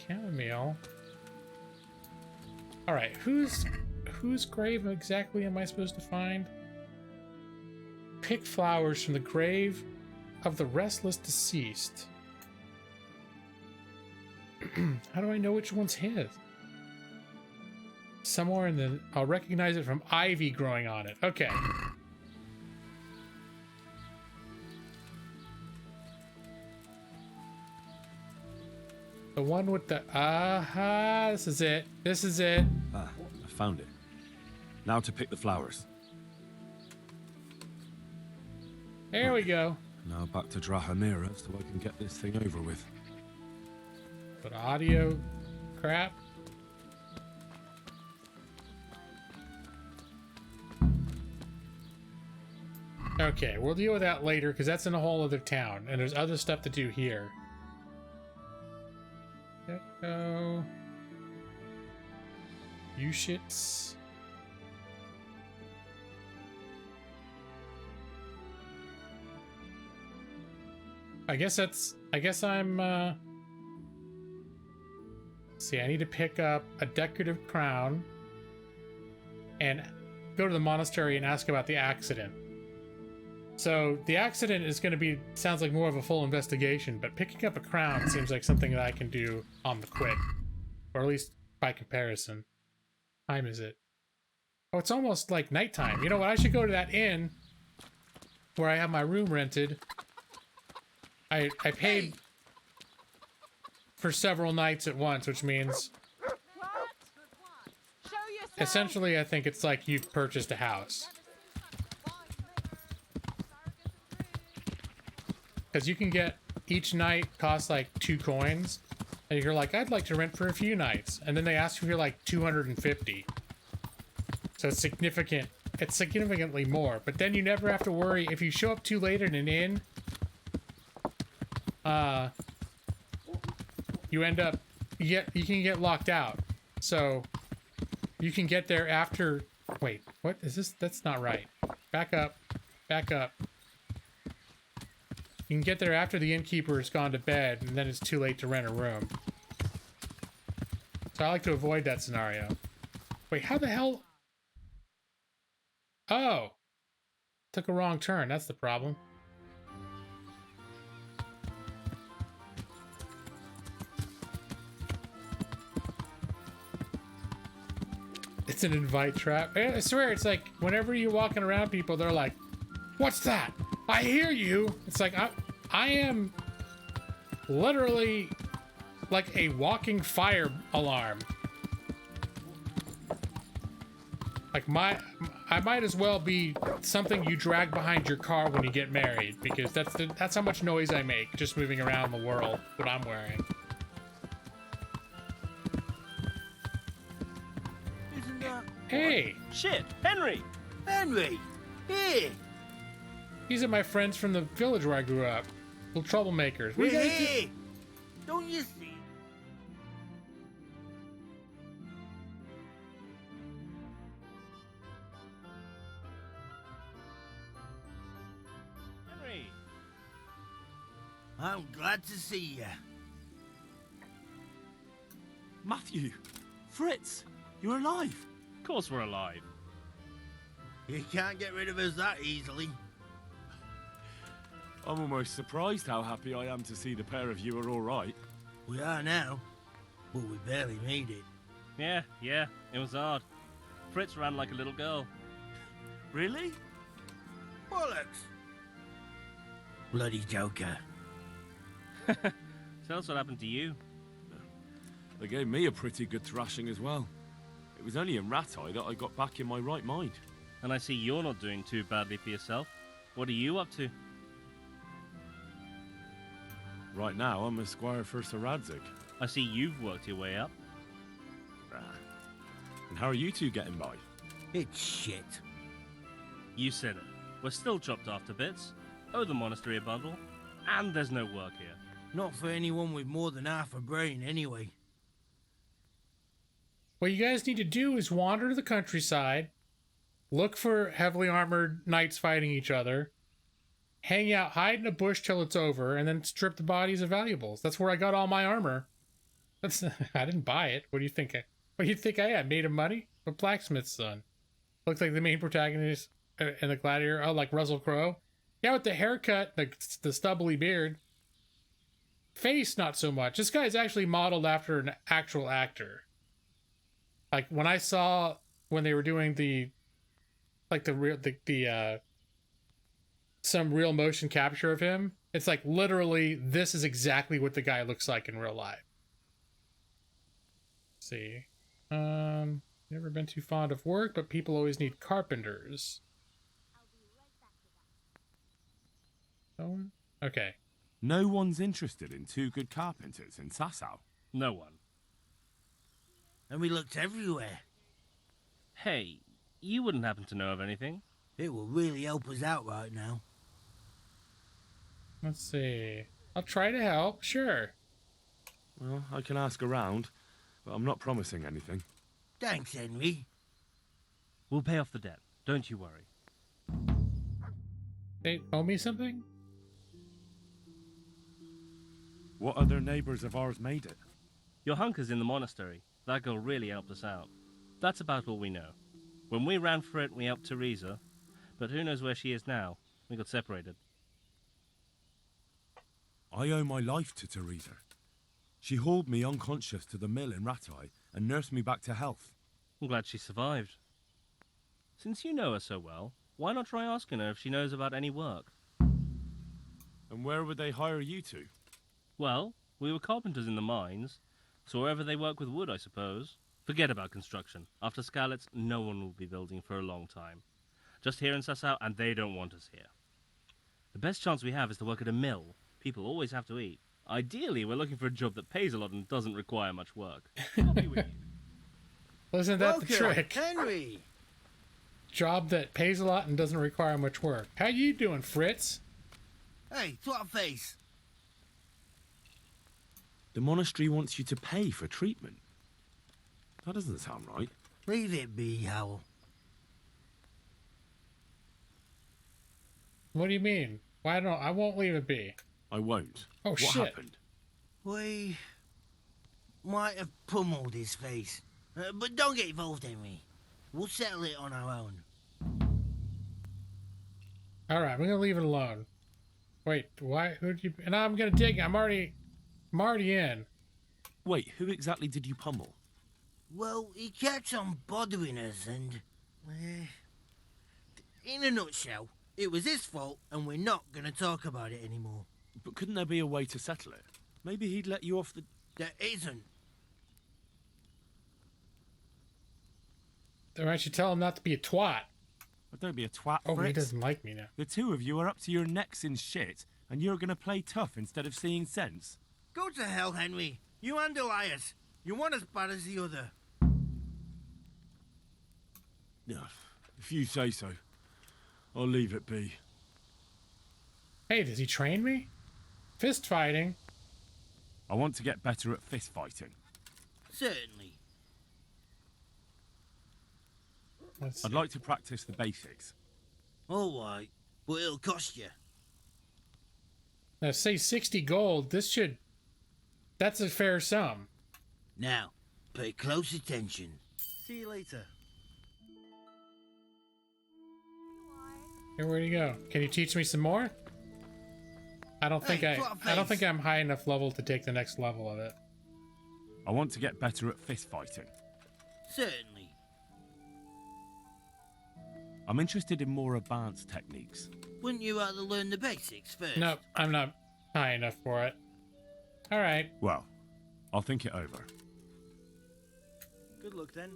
Chamomile. All right, whose grave exactly am I supposed to find? Pick flowers from the grave of the restless deceased. How do I know which one's his? Somewhere in the... I'll recognize it from ivy growing on it. Okay. The one with the... Aha! This is it. This is it. Ah, I found it. Now to pick the flowers. There we go. Now back to Drahamira so I can get this thing over with. But audio crap. Okay, we'll deal with that later because that's in a whole other town and there's other stuff to do here. Go. You shits. I guess I'm see, I need to pick up a decorative crown and go to the monastery and ask about the accident. So the accident is going to be, sounds like more of a full investigation, but picking up a crown seems like something that I can do on the quick, or at least by comparison. What time is it? Oh, it's almost like nighttime. You know what? I should go to that inn where I have my room rented. I paid for several nights at once, which means essentially I think it's like you've purchased a house. Because you can get, each night costs like 2 coins, and you're like, I'd like to rent for a few nights, and then they ask you for like 250. So it's significant. It's significantly more, but then you never have to worry if you show up too late at an inn. You end up, you can get locked out. So you can get there after. Wait, what is this? That's not right. Back up, back up. You can get there after the innkeeper has gone to bed, and then it's too late to rent a room. So I like to avoid that scenario. Wait, how the hell? Oh, took a wrong turn. That's the problem. It's an invite trap. I swear, it's like whenever you're walking around people, they're like, "What's that? I hear you." It's like I am literally like a walking fire alarm. Like I might as well be something you drag behind your car when you get married, because that's how much noise I make just moving around the world. What I'm wearing. Isn't that... Hey! Shit! Henry! Henry! Here! These are my friends from the village where I grew up. Little troublemakers. We're here! Don't you see? Henry! I'm glad to see you. Matthew! Fritz! You're alive! Of course we're alive. You can't get rid of us that easily. I'm almost surprised how happy I am to see the pair of you are all right. We are now, but we barely made it. Yeah, it was hard. Fritz ran like a little girl. Really? Bollocks! Bloody joker. Tell us what happened to you. They gave me a pretty good thrashing as well. It was only in Rattay that I got back in my right mind. And I see you're not doing too badly for yourself. What are you up to? Right now, I'm a squire for Sir Radzig. I see you've worked your way up. And how are you two getting by? It's shit. You said it. We're still chopped off to bits. Owe the monastery a bundle. And there's no work here. Not for anyone with more than half a brain, anyway. What you guys need to do is wander to the countryside, look for heavily armored knights fighting each other, hang out, hide in a bush till it's over, and then strip the bodies of valuables. That's where I got all my armor. I didn't buy it. What do you think? What do you think I am? Made of money? A blacksmith's son. Looks like the main protagonist in the Gladiator. Oh, like Russell Crowe. Yeah, with the haircut, the stubbly beard. Face, not so much. This guy's actually modeled after an actual actor. Like when I saw when they were doing some real motion capture of him, it's like literally this is exactly what the guy looks like in real life. Let's see. Never been too fond of work, but people always need carpenters. Okay. No one's interested in two good carpenters in Sasau. No one. And we looked everywhere. Hey, you wouldn't happen to know of anything? It will really help us out right now. Let's see. I'll try to help, sure. Well, I can ask around, but I'm not promising anything. Thanks, Henry. We'll pay off the debt. Don't you worry. They owe me something? What other neighbours of ours made it? Your hunker's in the monastery. That girl really helped us out. That's about all we know. When we ran for it, we helped Teresa. But who knows where she is now? We got separated. I owe my life to Teresa. She hauled me unconscious to the mill in Rattay and nursed me back to health. I'm glad she survived. Since you know her so well, why not try asking her if she knows about any work? And where would they hire you to? Well, we were carpenters in the mines, so wherever they work with wood, I suppose. Forget about construction. After Skalitz, no one will be building for a long time. Just here in Sasau, and they don't want us here. The best chance we have is to work at a mill. People always have to eat. Ideally, we're looking for a job that pays a lot and doesn't require much work. I'll be with you. Wasn't that the trick? Henry! Job that pays a lot and doesn't require much work. How you doing, Fritz? Hey, twat face. The monastery wants you to pay for treatment. That doesn't sound right. Leave it be, Howell. What do you mean? Why don't I won't leave it be? I won't. Oh, what shit. happened? We might have pummeled his face. But don't get involved, Henry. We'll settle it on our own. Alright, we're gonna leave it alone. Wait, why? Who'd you... And I'm gonna dig. I'm already in. Wait, who exactly did you pummel? Well, he kept on bothering us and... in a nutshell, it was his fault and we're not gonna talk about it anymore. But couldn't there be a way to settle it? Maybe he'd let you off the... There isn't. Then I should tell him not to be a twat. But don't be a twat, Oh, Fritz. he doesn't like me now. The two of you are up to your necks in shit, and you're gonna play tough instead of seeing sense. Go to hell, Henry. You and Elias. You're one as bad as the other. If you say so, I'll leave it be. Hey, does he train me? Fist fighting. I want to get better at fist fighting. Certainly. I'd like to practice the basics. All right, but it'll cost you. Now, say 60 gold. That's a fair sum. Now, pay close attention. See you later. Here, where'd he go? Can you teach me some more? I don't think I'm high enough level to take the next level of it. I want to get better at fist fighting. Certainly. I'm interested in more advanced techniques. Wouldn't you rather learn the basics first? Nope, I'm not high enough for it. All right. Well, I'll think it over. Good luck then.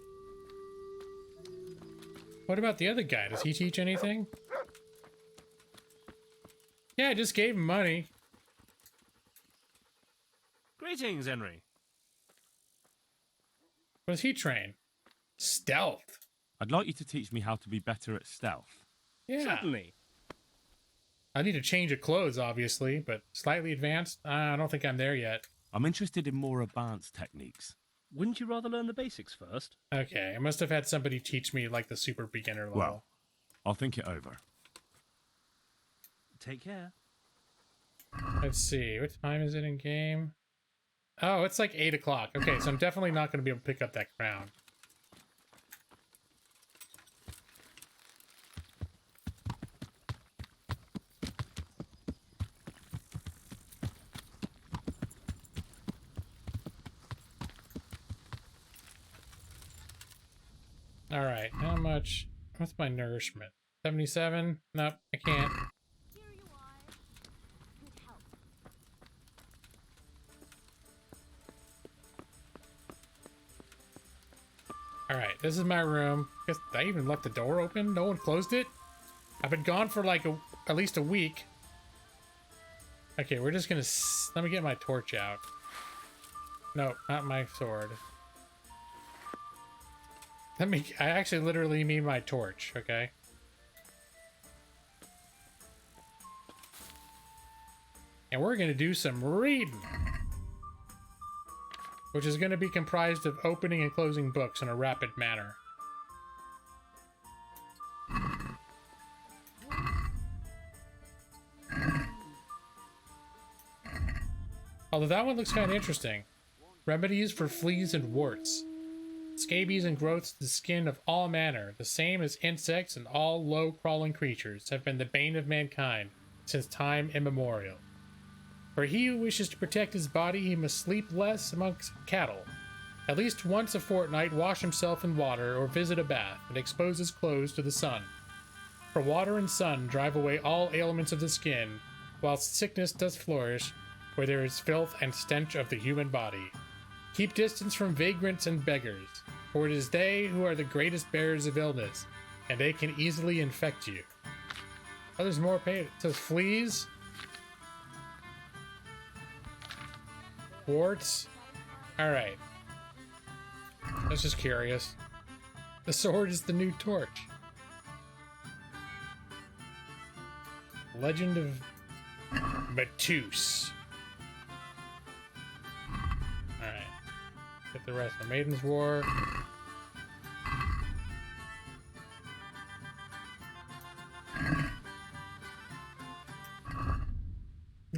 What about the other guy? Does he teach anything? Yeah, I just gave him money. Greetings, Henry. What does he train? Stealth. I'd like you to teach me how to be better at stealth. Yeah. Certainly. I need a change of clothes, obviously, but slightly advanced? I don't think I'm there yet. I'm interested in more advanced techniques. Wouldn't you rather learn the basics first? Okay, I must have had somebody teach me like the super beginner level. Well, I'll think it over. Take care. Let's see, what time is it in game? Oh, it's like 8 o'clock. Okay, so I'm definitely not going to be able to pick up that crown. All right, how much? What's my nourishment? 77? Nope, I can't. All right, this is my room. Guess I even left the door open. No one closed it. I've been gone for like at least a week. Okay, we're just gonna let me get my torch out. No, not my sword. I actually literally mean my torch, okay? And we're gonna do some reading, which is gonna be comprised of opening and closing books in a rapid manner. Although that one looks kind of interesting. Remedies for fleas and warts. Scabies and growths to the skin of all manner, the same as insects and all low-crawling creatures, have been the bane of mankind since time immemorial. For he who wishes to protect his body, he must sleep less amongst cattle. At least once a fortnight wash himself in water or visit a bath, and expose his clothes to the sun. For water and sun drive away all ailments of the skin, whilst sickness does flourish where there is filth and stench of the human body. Keep distance from vagrants and beggars, for it is they who are the greatest bearers of illness, and they can easily infect you. Oh, there's more pain. It says fleas, warts. Alright. I was just curious. The sword is the new torch. Legend of Matus. Alright. Get the rest of Maiden's War.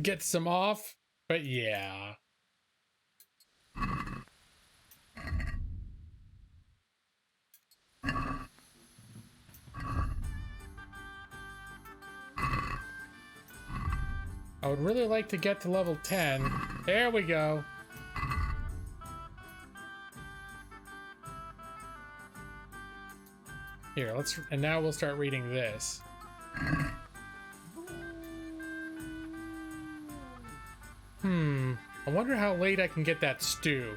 Get some off, but yeah. I would really like to get to level 10. There we go. Here, and now we'll start reading this. I wonder how late I can get that stew.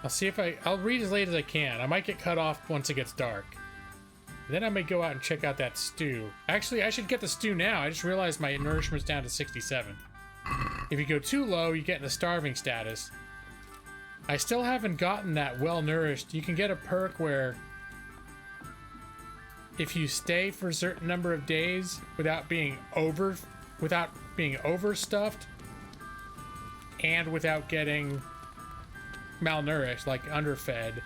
I'll see if I'll read as late as I can. I might get cut off once it gets dark. Then I may go out and check out that stew. Actually, I should get the stew now. I just realized my nourishment's down to 67. If you go too low, you get in a starving status. I still haven't gotten that well-nourished. You can get a perk where if you stay for a certain number of days without being overstuffed and without getting malnourished, like underfed,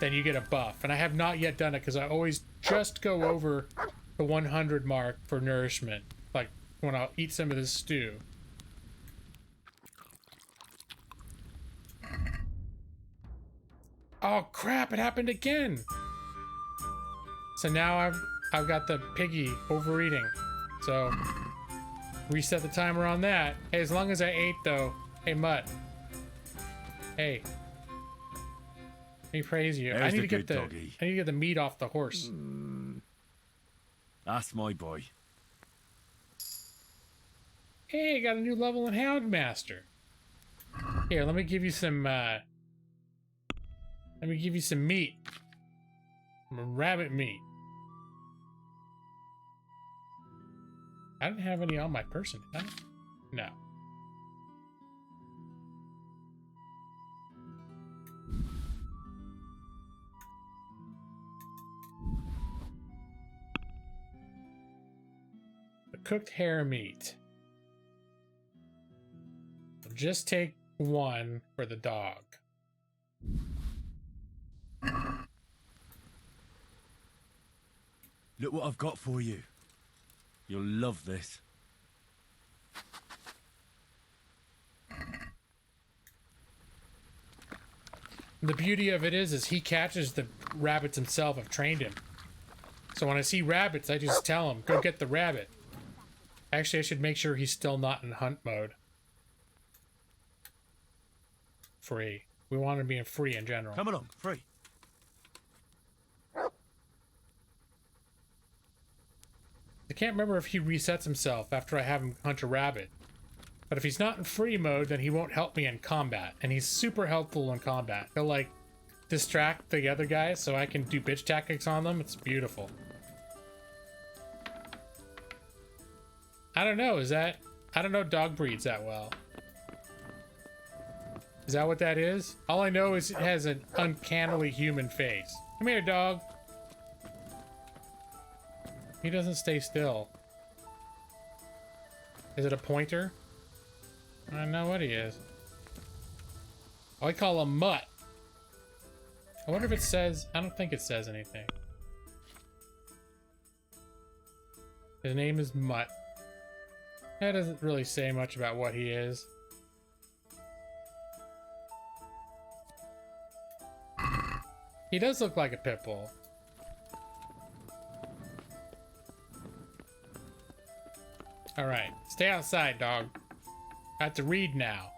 then you get a buff. And I have not yet done it because I always just go over the 100 mark for nourishment, like when I'll eat some of this stew. Oh crap, it happened again! So now I've got the piggy overeating. So reset the timer on that. Hey, as long as I ate though. Hey, Mutt. Hey. Let me praise you. I need to get the meat off the horse. That's my boy. Hey, got a new level in Houndmaster. Here, let me give you some meat. Some rabbit meat. I didn't have any on my person, did I? No. The cooked hare meat. I'll just take one for the dog. Look what I've got for you. You'll love this. The beauty of it is he catches the rabbits himself. I've trained him. So when I see rabbits, I just tell him, go get the rabbit. Actually, I should make sure he's still not in hunt mode. Free. We want him to be in free in general. Come along, free. I can't remember if he resets himself after I have him hunt a rabbit. But if he's not in free mode, then he won't help me in combat. And he's super helpful in combat. He'll, like, distract the other guys so I can do bitch tactics on them. It's beautiful. I don't know, I don't know dog breeds that well. Is that what that is? All I know is it has an uncannily human face. Come here, dog. He doesn't stay still. Is it a pointer? I don't know what he is. Oh, I call him Mutt. I wonder if it says... I don't think it says anything. His name is Mutt. That doesn't really say much about what he is. He does look like a pit bull. Alright, stay outside, dog. I have to read now.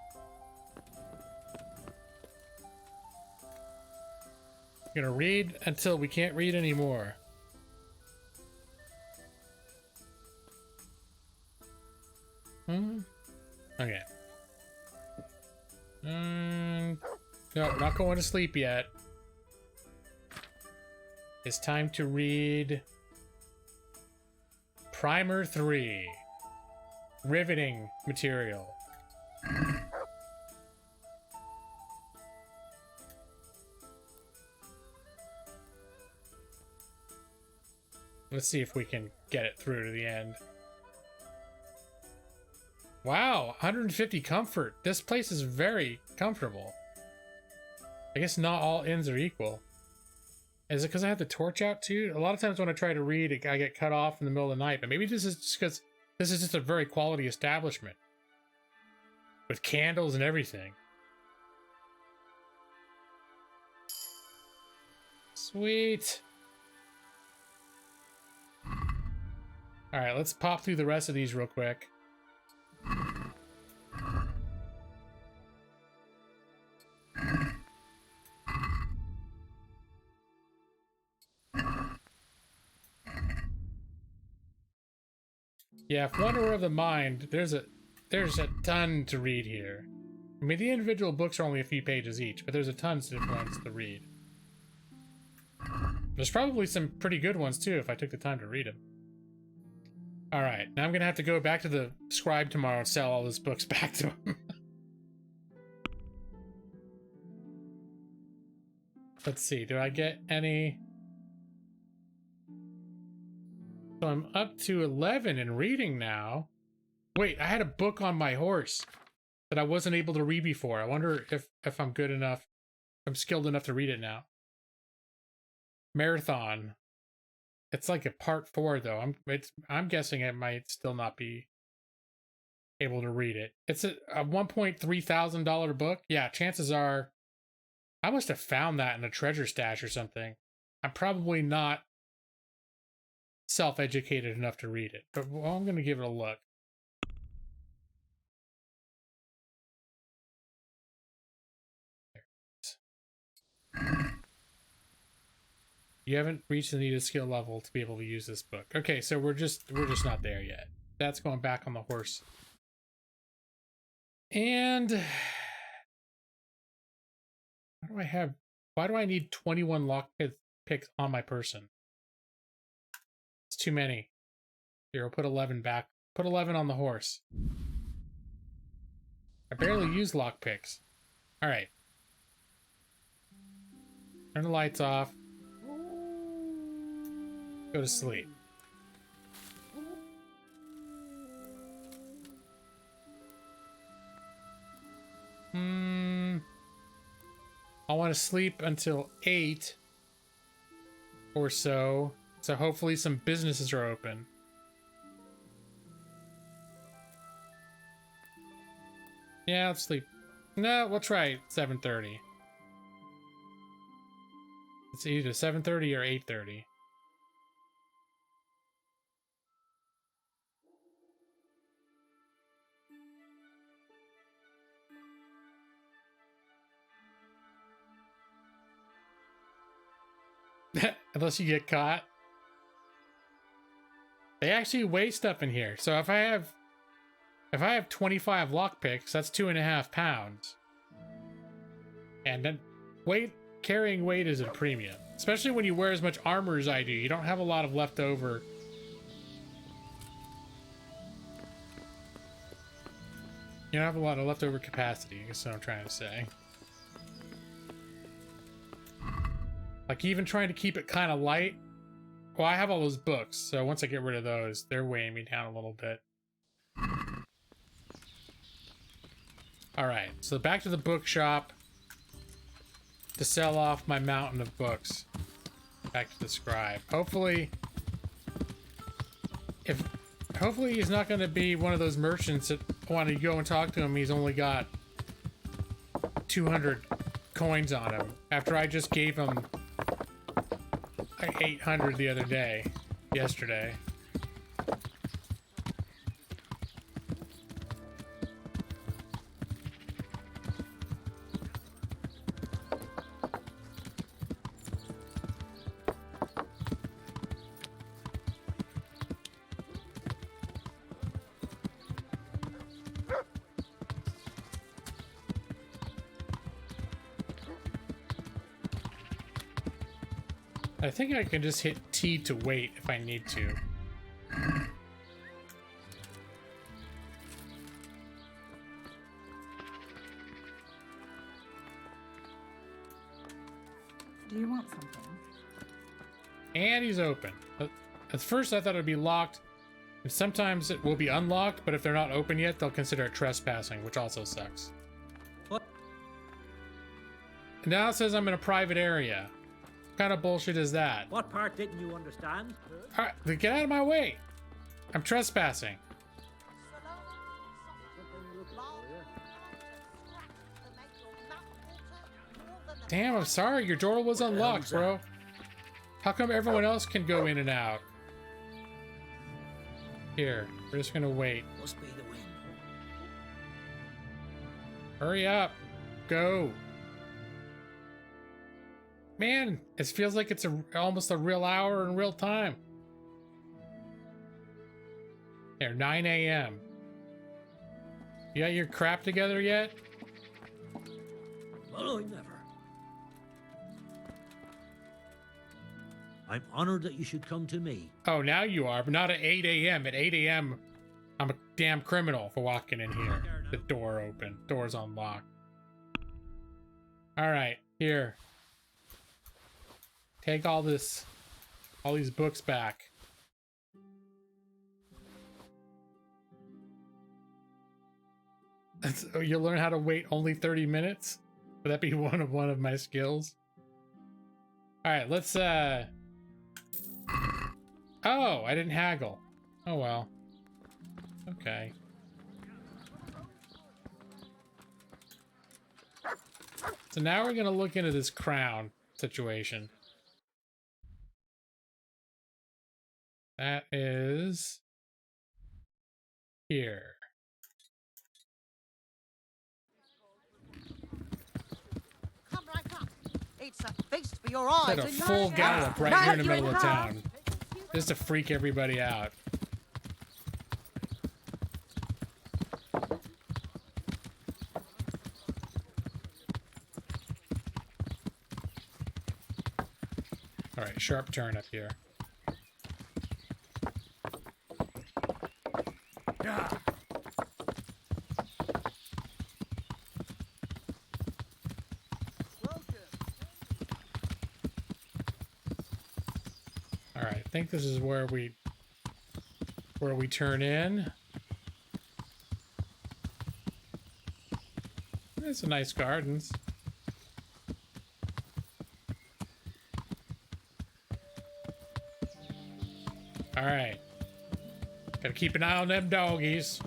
I'm gonna read until we can't read anymore. Okay. No, not going to sleep yet. It's time to read Primer 3. Riveting material. Let's see if we can get it through to the end. Wow, 150 comfort. This place is very comfortable. I guess not all inns are equal. Is it because I have the torch out too? A lot of times when I try to read, I get cut off in the middle of the night, but maybe this is just because this is just a very quality establishment. With candles and everything. Sweet. Alright, let's pop through the rest of these real quick. Yeah, Wanderer of the Mind, there's a ton to read here. I mean, the individual books are only a few pages each, but there's a ton of different ones to read. There's probably some pretty good ones too if I took the time to read them. Alright, now I'm gonna have to go back to the scribe tomorrow and sell all those books back to him. Let's see, do I get any... So I'm up to 11 in reading now. Wait, I had a book on my horse that I wasn't able to read before. I wonder if I'm good enough, I'm skilled enough to read it now. Marathon. It's like a part 4 though. I'm guessing I might still not be able to read it. It's a $1.3 thousand book. Yeah, chances are I must have found that in a treasure stash or something. I'm probably not self-educated enough to read it. But well, I'm gonna give it a look. You haven't reached the needed skill level to be able to use this book. Okay, so we're just not there yet. That's going back on the horse. And why do I need 21 lock picks on my person? It's too many. Here, we'll put 11 back. Put 11 on the horse. I barely use lock picks. All right. Turn the lights off. Go to sleep. I want to sleep until 8 or so. So hopefully some businesses are open. Yeah, let's sleep. No, we'll try 7:30. It's either 7:30 or 8:30. Unless you get caught. They actually weigh stuff in here. So if I have 25 lockpicks, that's 2.5 pounds. And then carrying weight is at a premium. Especially when you wear as much armor as I do. You don't have a lot of leftover. You don't have a lot of leftover capacity, I guess what I'm trying to say. Like even trying to keep it kind of light. Well, I have all those books, so once I get rid of those, they're weighing me down a little bit. Alright, so back to the bookshop to sell off my mountain of books. Back to the scribe. Hopefully he's not going to be one of those merchants that want to go and talk to him. He's only got 200 coins on him after I just gave him 800 yesterday. I think I can just hit T to wait if I need to. Do you want something? And he's open. At first I thought it would be locked. And sometimes it will be unlocked, but if they're not open yet, they'll consider it trespassing, which also sucks. What? Now it says I'm in a private area. What kind of bullshit is that? What part didn't you understand? Alright, get out of my way! I'm trespassing. Damn, I'm sorry, your door was unlocked, bro. How come everyone else can go in and out? Here, we're just gonna wait. Must be the wind. Hurry up. Go. Man, it feels like it's almost a real hour in real time. There, 9 a.m. You got your crap together yet? Well, I never. I'm honored that you should come to me. Oh, now you are, but not at 8 a.m. At 8 a.m., I'm a damn criminal for walking in here. The door open. Door's unlocked. Alright, here. Take all these books back. So you'll learn how to wait only 30 minutes? Would that be one of my skills? Alright, let's Oh, I didn't haggle. Oh well. Okay. So now we're gonna look into this crown situation. That is here. Come right up. It's a feast for your eyes. Had a full gallop right here in the middle of town, just to freak everybody out. All right, sharp turn up here. All right, I think this is where we turn in. There's some nice gardens. All right. Gotta keep an eye on them doggies.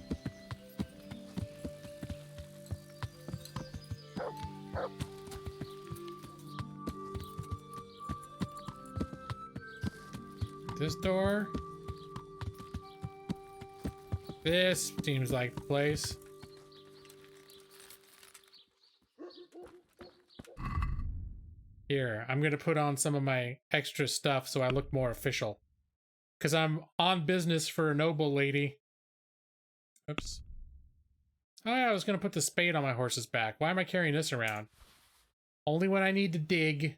This door. This seems like the place. Here, I'm gonna put on some of my extra stuff so I look more official. Because I'm on business for a noble lady. Oops. Oh yeah, I was gonna put the spade on my horse's back. Why am I carrying this around? Only when I need to dig.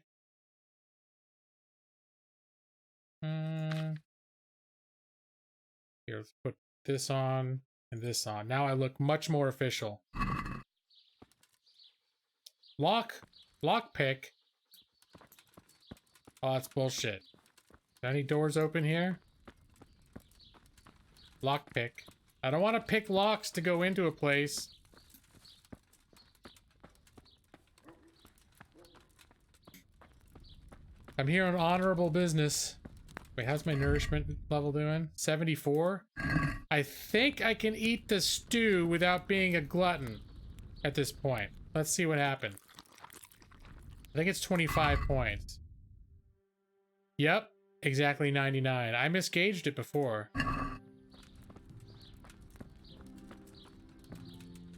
Here, let's put this on and this on. Now I look much more official. Lockpick. Oh, that's bullshit. Any doors open here? Lockpick. I don't want to pick locks to go into a place. I'm here on honorable business. Wait, how's my nourishment level doing? 74? I think I can eat the stew without being a glutton at this point. Let's see what happened. I think it's 25 points. Yep, exactly 99. I misgauged it before.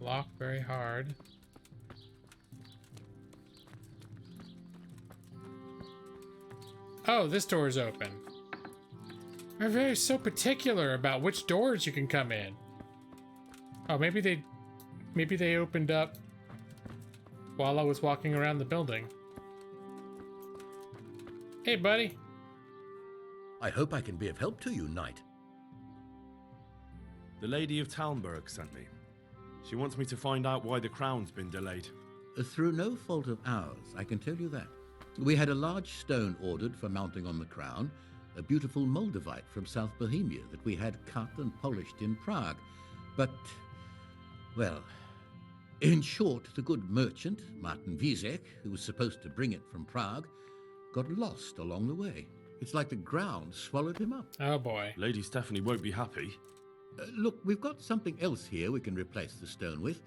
Lock very hard. Oh, this door is open. They're very so particular about which doors you can come in. Oh, maybe they opened up while I was walking around the building. Hey, buddy. I hope I can be of help to you, knight. The Lady of Talmberg sent me. She wants me to find out why the crown's been delayed. Through no fault of ours, I can tell you that. We had a large stone ordered for mounting on the crown, a beautiful Moldavite from South Bohemia that we had cut and polished in Prague. But, well, in short, the good merchant, Martin Wiesek, who was supposed to bring it from Prague, got lost along the way. It's like the ground swallowed him up. Oh boy. Lady Stephanie won't be happy. Look, we've got something else here we can replace the stone with,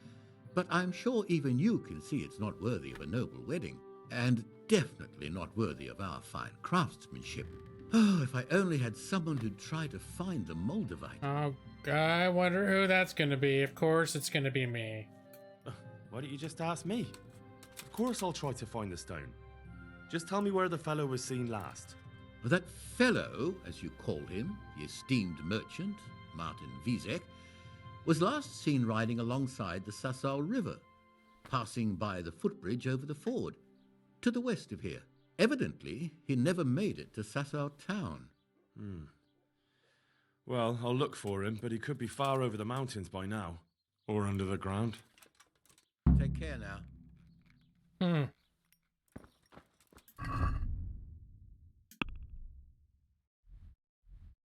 but I'm sure even you can see it's not worthy of a noble wedding, and definitely not worthy of our fine craftsmanship. Oh, if I only had someone who'd try to find the Moldavite. Oh, I wonder who that's gonna be. Of course it's gonna be me. Why don't you just ask me? Of course I'll try to find the stone. Just tell me where the fellow was seen last. That fellow, as you call him, the esteemed merchant, Martin Wiesek, was last seen riding alongside the Sassau River, passing by the footbridge over the ford, to the west of here. Evidently, he never made it to Sassau town. Well, I'll look for him, but he could be far over the mountains by now. Or under the ground. Take care now.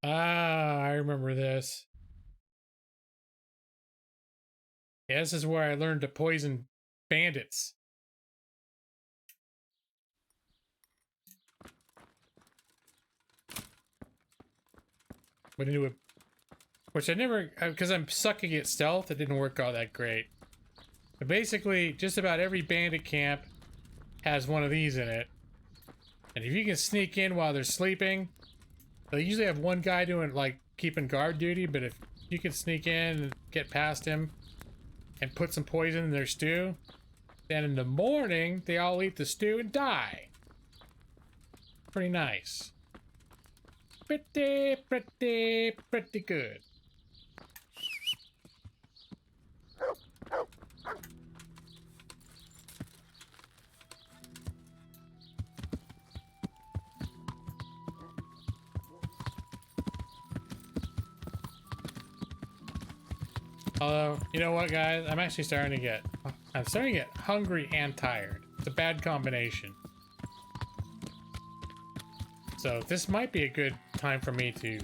Ah, I remember this. Yeah, this is where I learned to poison bandits. Went into a... Which I never... Because I'm sucking at stealth, it didn't work all that great. But basically, just about every bandit camp has one of these in it. And if you can sneak in while they're sleeping, They usually have one guy doing, like, keeping guard duty, but if you can sneak in and get past him and put some poison in their stew, then in the morning, they all eat the stew and die. Pretty nice. Pretty good. Although, you know what, guys? I'm starting to get hungry and tired. It's a bad combination. So this might be a good time for me to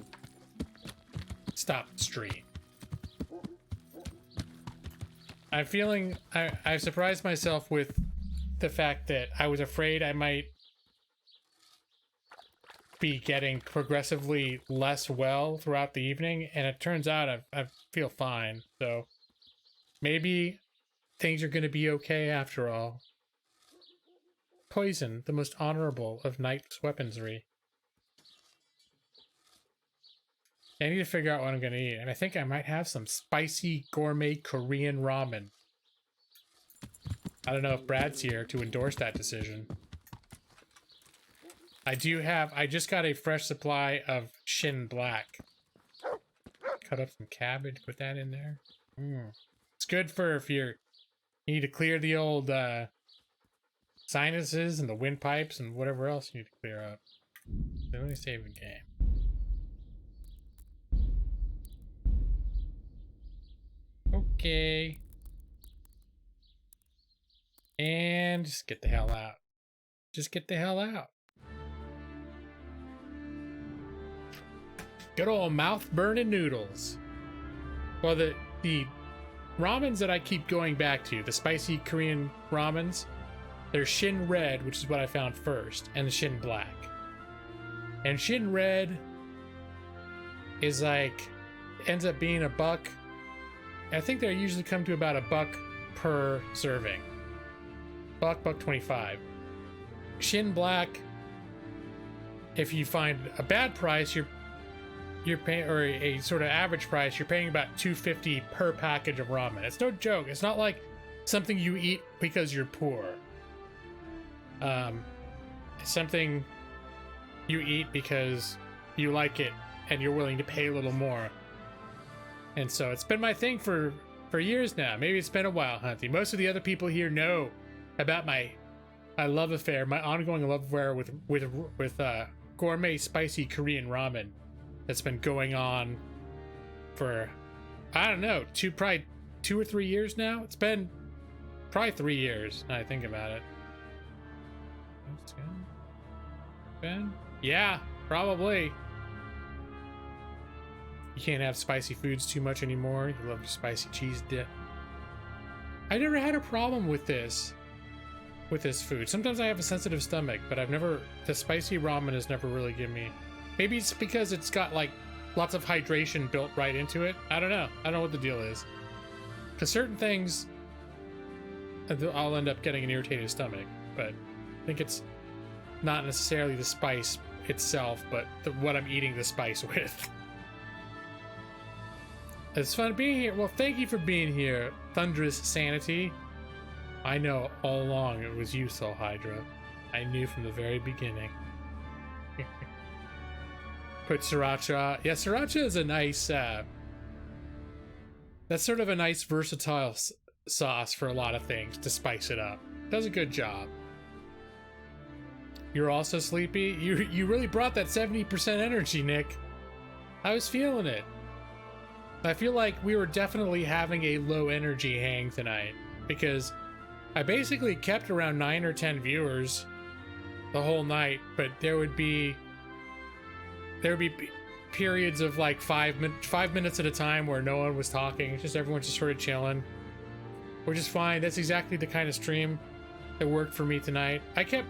stop the stream. I'm feeling I surprised myself with the fact that I was afraid I might be getting progressively less well throughout the evening, and it turns out I feel fine. So maybe things are going to be okay after all. Poison, the most honorable of knight's weaponry. I need to figure out what I'm going to eat, and I think I might have some spicy gourmet Korean ramen. I don't know if Brad's here to endorse that decision. I just got a fresh supply of Shin Black. Cut up some cabbage, put that in there. It's good for if you need to clear the old sinuses and the windpipes and whatever else you need to clear up. So let me save the game. Okay. And just get the hell out. Just get the hell out. Good old mouth-burning noodles. Well, the ramens that I keep going back to, the spicy Korean ramens, they're Shin Red, which is what I found first, and the Shin Black. And Shin Red is like, ends up being $1. I think they usually come to about $1 per serving. $1.25. Shin Black, if you find a bad price, you're paying, or a sort of average price, you're paying about $2.50 per package of ramen. It's no joke. It's not like something you eat because you're poor. It's something you eat because you like it and you're willing to pay a little more. And so it's been my thing for years now. Maybe it's been a while, Hunty. Most of the other people here know about my love affair, my ongoing love affair with gourmet spicy Korean ramen that's been going on for, I don't know, probably 2 or 3 years now. It's been probably 3 years now I think about it. Ben? Yeah, probably. You can't have spicy foods too much anymore. You love your spicy cheese dip. I never had a problem with this food. Sometimes I have a sensitive stomach, but the spicy ramen has never really given me. Maybe it's because it's got like lots of hydration built right into it. I don't know. I don't know what the deal is. Because certain things, I'll end up getting an irritated stomach, but I think it's not necessarily the spice itself, but what I'm eating the spice with. It's fun being here. Well, thank you for being here, Thunderous Sanity. I know all along it was you, Soul Hydra. I knew from the very beginning. Put sriracha. Yeah, sriracha is a nice, that's sort of a nice versatile sauce for a lot of things to spice it up. Does a good job. You're also sleepy? You really brought that 70% energy, Nick. I was feeling it. I feel like we were definitely having a low energy hang tonight because I basically kept around 9 or 10 viewers the whole night, but there would be periods of like 5 minutes at a time where no one was talking. Just everyone's just sort of chilling, which is fine. That's exactly the kind of stream that worked for me tonight. I kept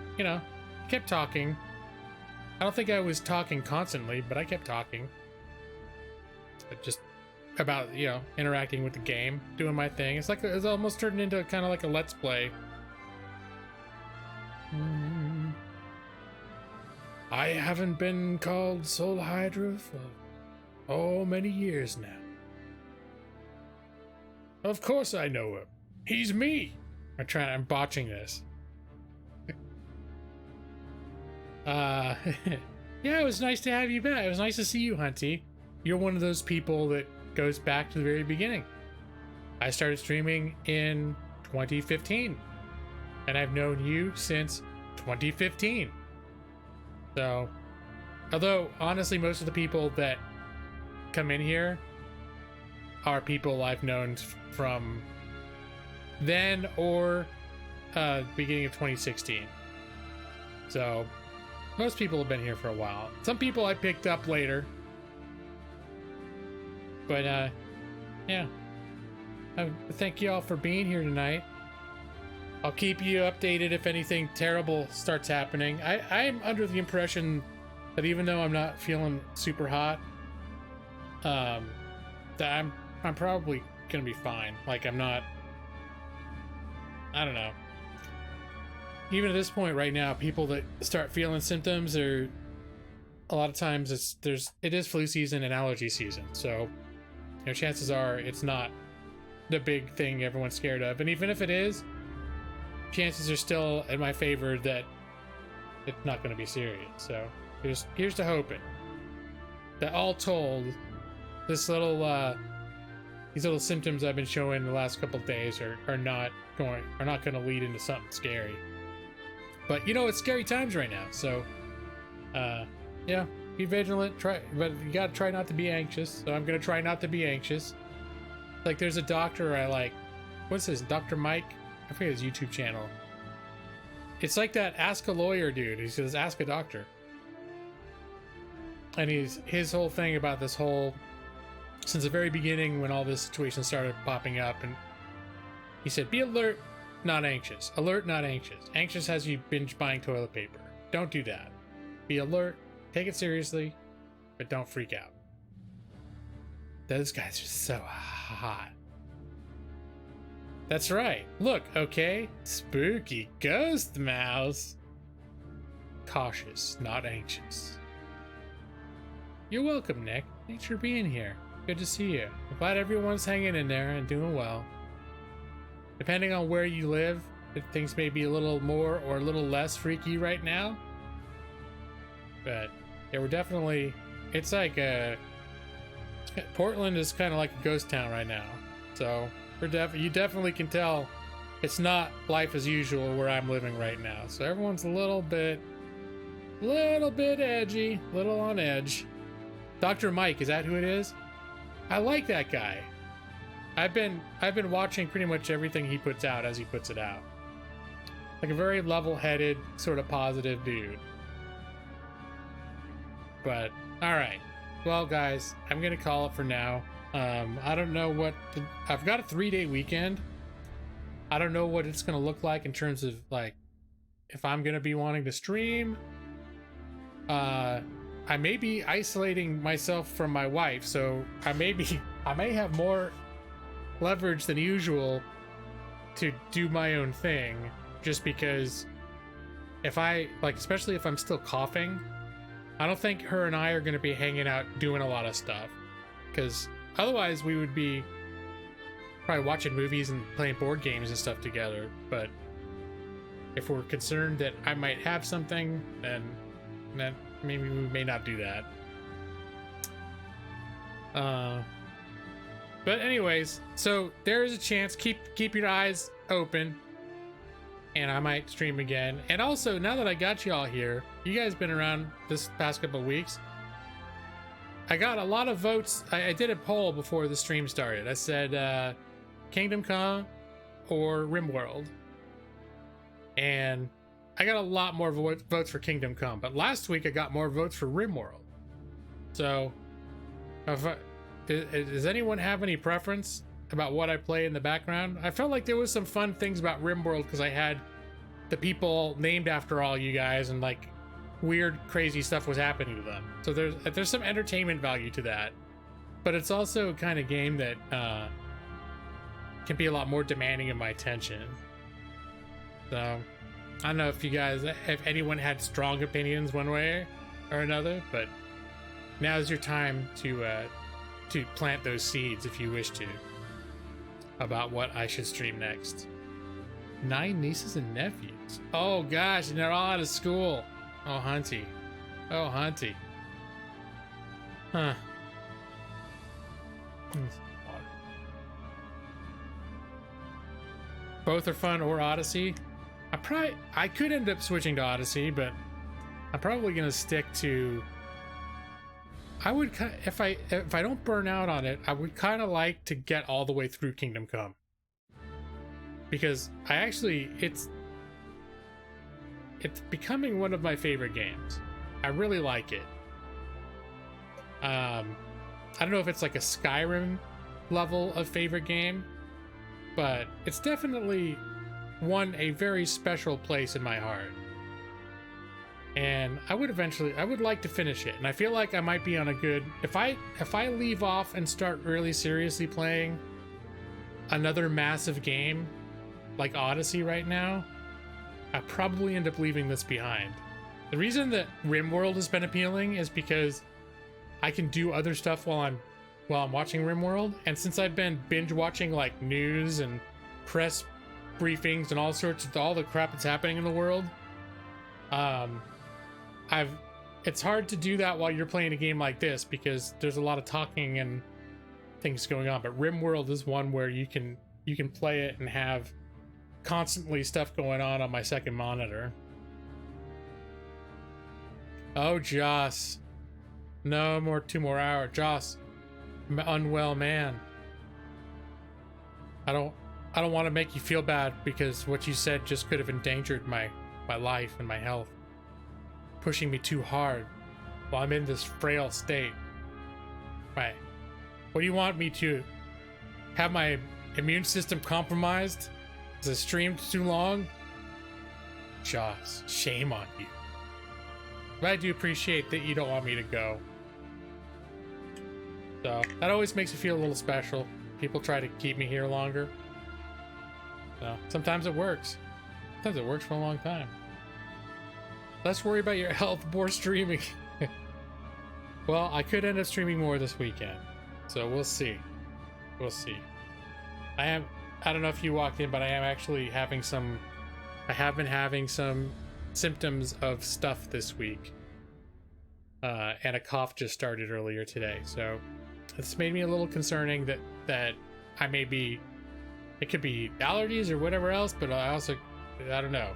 talking. I don't think I was talking constantly, but I kept talking. Just about, interacting with the game, doing my thing. It's almost turned into kind of like a let's play. I haven't been called Soul Hydra for many years now. Of course I know him. He's me. I'm botching this. Yeah, it was nice to have you back. It was nice to see you, Hunty. You're one of those people that goes back to the very beginning. I started streaming in 2015, and I've known you since 2015. So, although honestly, most of the people that come in here are people I've known from then or beginning of 2016. So, most people have been here for a while. Some people I picked up later. But, yeah. Thank you all for being here tonight. I'll keep you updated if anything terrible starts happening. I'm under the impression that even though I'm not feeling super hot, that I'm probably gonna be fine. Like, I'm not... I don't know. Even at this point right now, people that start feeling symptoms are... A lot of times it is flu season and allergy season, so... You know, chances are it's not the big thing everyone's scared of. And even if it is, chances are still in my favor that it's not going to be serious. So here's to hoping that all told, these little symptoms I've been showing the last couple of days are not going to lead into something scary. But you know, it's scary times right now. So yeah. Be vigilant, but you gotta try not to be anxious. So I'm gonna try not to be anxious. Like, there's a doctor I like. What's his? Dr. Mike? I forget his YouTube channel. It's like that Ask a Lawyer dude. He says, ask a doctor. And his whole thing about this whole, since the very beginning when all this situation started popping up, and he said, be alert, not anxious. Alert, not anxious. Anxious has you binge buying toilet paper. Don't do that. Be alert. Take it seriously, but don't freak out. Those guys are so hot. That's right. Look, okay? Spooky ghost mouse. Cautious, not anxious. You're welcome, Nick. Thanks for being here. Good to see you. I'm glad everyone's hanging in there and doing well. Depending on where you live, things may be a little more or a little less freaky right now. But yeah, we're definitely, it's like Portland is kind of like a ghost town right now. So you definitely can tell it's not life as usual where I'm living right now. So everyone's a little bit edgy, little on edge. Dr. Mike, is that who it is? I like that guy. I've been watching pretty much everything he puts out as he puts it out. Like a very level-headed, sort of positive dude. But, alright. Well, guys, I'm gonna call it for now. I don't know I've got a 3-day weekend. I don't know what it's gonna look like in terms of, like, if I'm gonna be wanting to stream. I may be isolating myself from my wife, so I may have more leverage than usual to do my own thing, just because especially if I'm still coughing, I don't think her and I are going to be hanging out doing a lot of stuff, because otherwise we would be probably watching movies and playing board games and stuff together. But if we're concerned that I might have something, then maybe we may not do that. But anyways, so there is a chance. Keep your eyes open, and I might stream again. And also, now that I got you all here, you guys been around this past couple of weeks. I got a lot of votes. I did a poll before the stream started. I said Kingdom Come or RimWorld, and I got a lot more votes for Kingdom Come. But last week I got more votes for RimWorld. So, does anyone have any preference about what I play in the background? I felt like there was some fun things about RimWorld because I had the people named after all you guys, and like weird, crazy stuff was happening to them. So there's some entertainment value to that, but it's also a kind of game that can be a lot more demanding of my attention. So I don't know if anyone had strong opinions one way or another, but now's your time to plant those seeds if you wish to, about what I should stream next. 9 nieces and nephews. Oh gosh, and they're all out of school. Oh hunty. Oh hunty. Huh. Both are fun, or Odyssey. I could end up switching to Odyssey, but I'm probably gonna stick to. I would, if I don't burn out on it, I would kind of like to get all the way through Kingdom Come, because it's becoming one of my favorite games. I really like it. I don't know if it's like a Skyrim level of favorite game, but it's definitely won a very special place in my heart. And I would like to finish it. And I feel like I might be on a good, if I leave off and start really seriously playing another massive game like Odyssey right now, I probably end up leaving this behind. The reason that RimWorld has been appealing is because I can do other stuff while I'm watching RimWorld, and since I've been binge watching like news and press briefings and all the crap that's happening in the world, it's hard to do that while you're playing a game like this because there's a lot of talking and things going on. But RimWorld is one where you can play it and have constantly stuff going on my second monitor. Oh, Joss. No more 2 more hours. Joss, unwell man. I don't want to make you feel bad because what you said just could have endangered my life and my health. Pushing me too hard while I'm in this frail state. Right. What do you want me to have my immune system compromised? Because I streamed too long? Joss, shame on you. But I do appreciate that you don't want me to go. So that always makes me feel a little special. People try to keep me here longer. So sometimes it works. Sometimes it works for a long time. Less worry about your health, more streaming. Well, I could end up streaming more this weekend. So we'll see. We'll see. I don't know if you walked in, but I am actually I have been having some symptoms of stuff this week. And a cough just started earlier today. So it's made me a little concerning that I may be, it could be allergies or whatever else, but I don't know.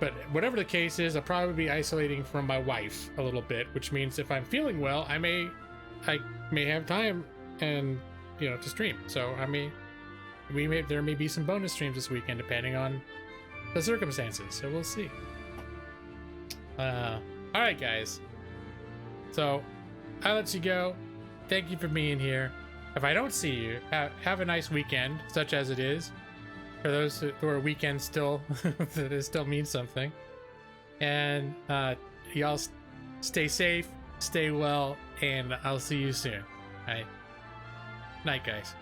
But whatever the case is, I'll probably be isolating from my wife a little bit, which means if I'm feeling well, I may have time and to stream. So there may be some bonus streams this weekend depending on the circumstances. So we'll see. All right, guys. So I'll let you go. Thank you for being here. If I don't see you, have a nice weekend, such as it is. For those who are weekends still, that it still means something. And y'all stay safe, stay well, and I'll see you soon. All right. Night, guys.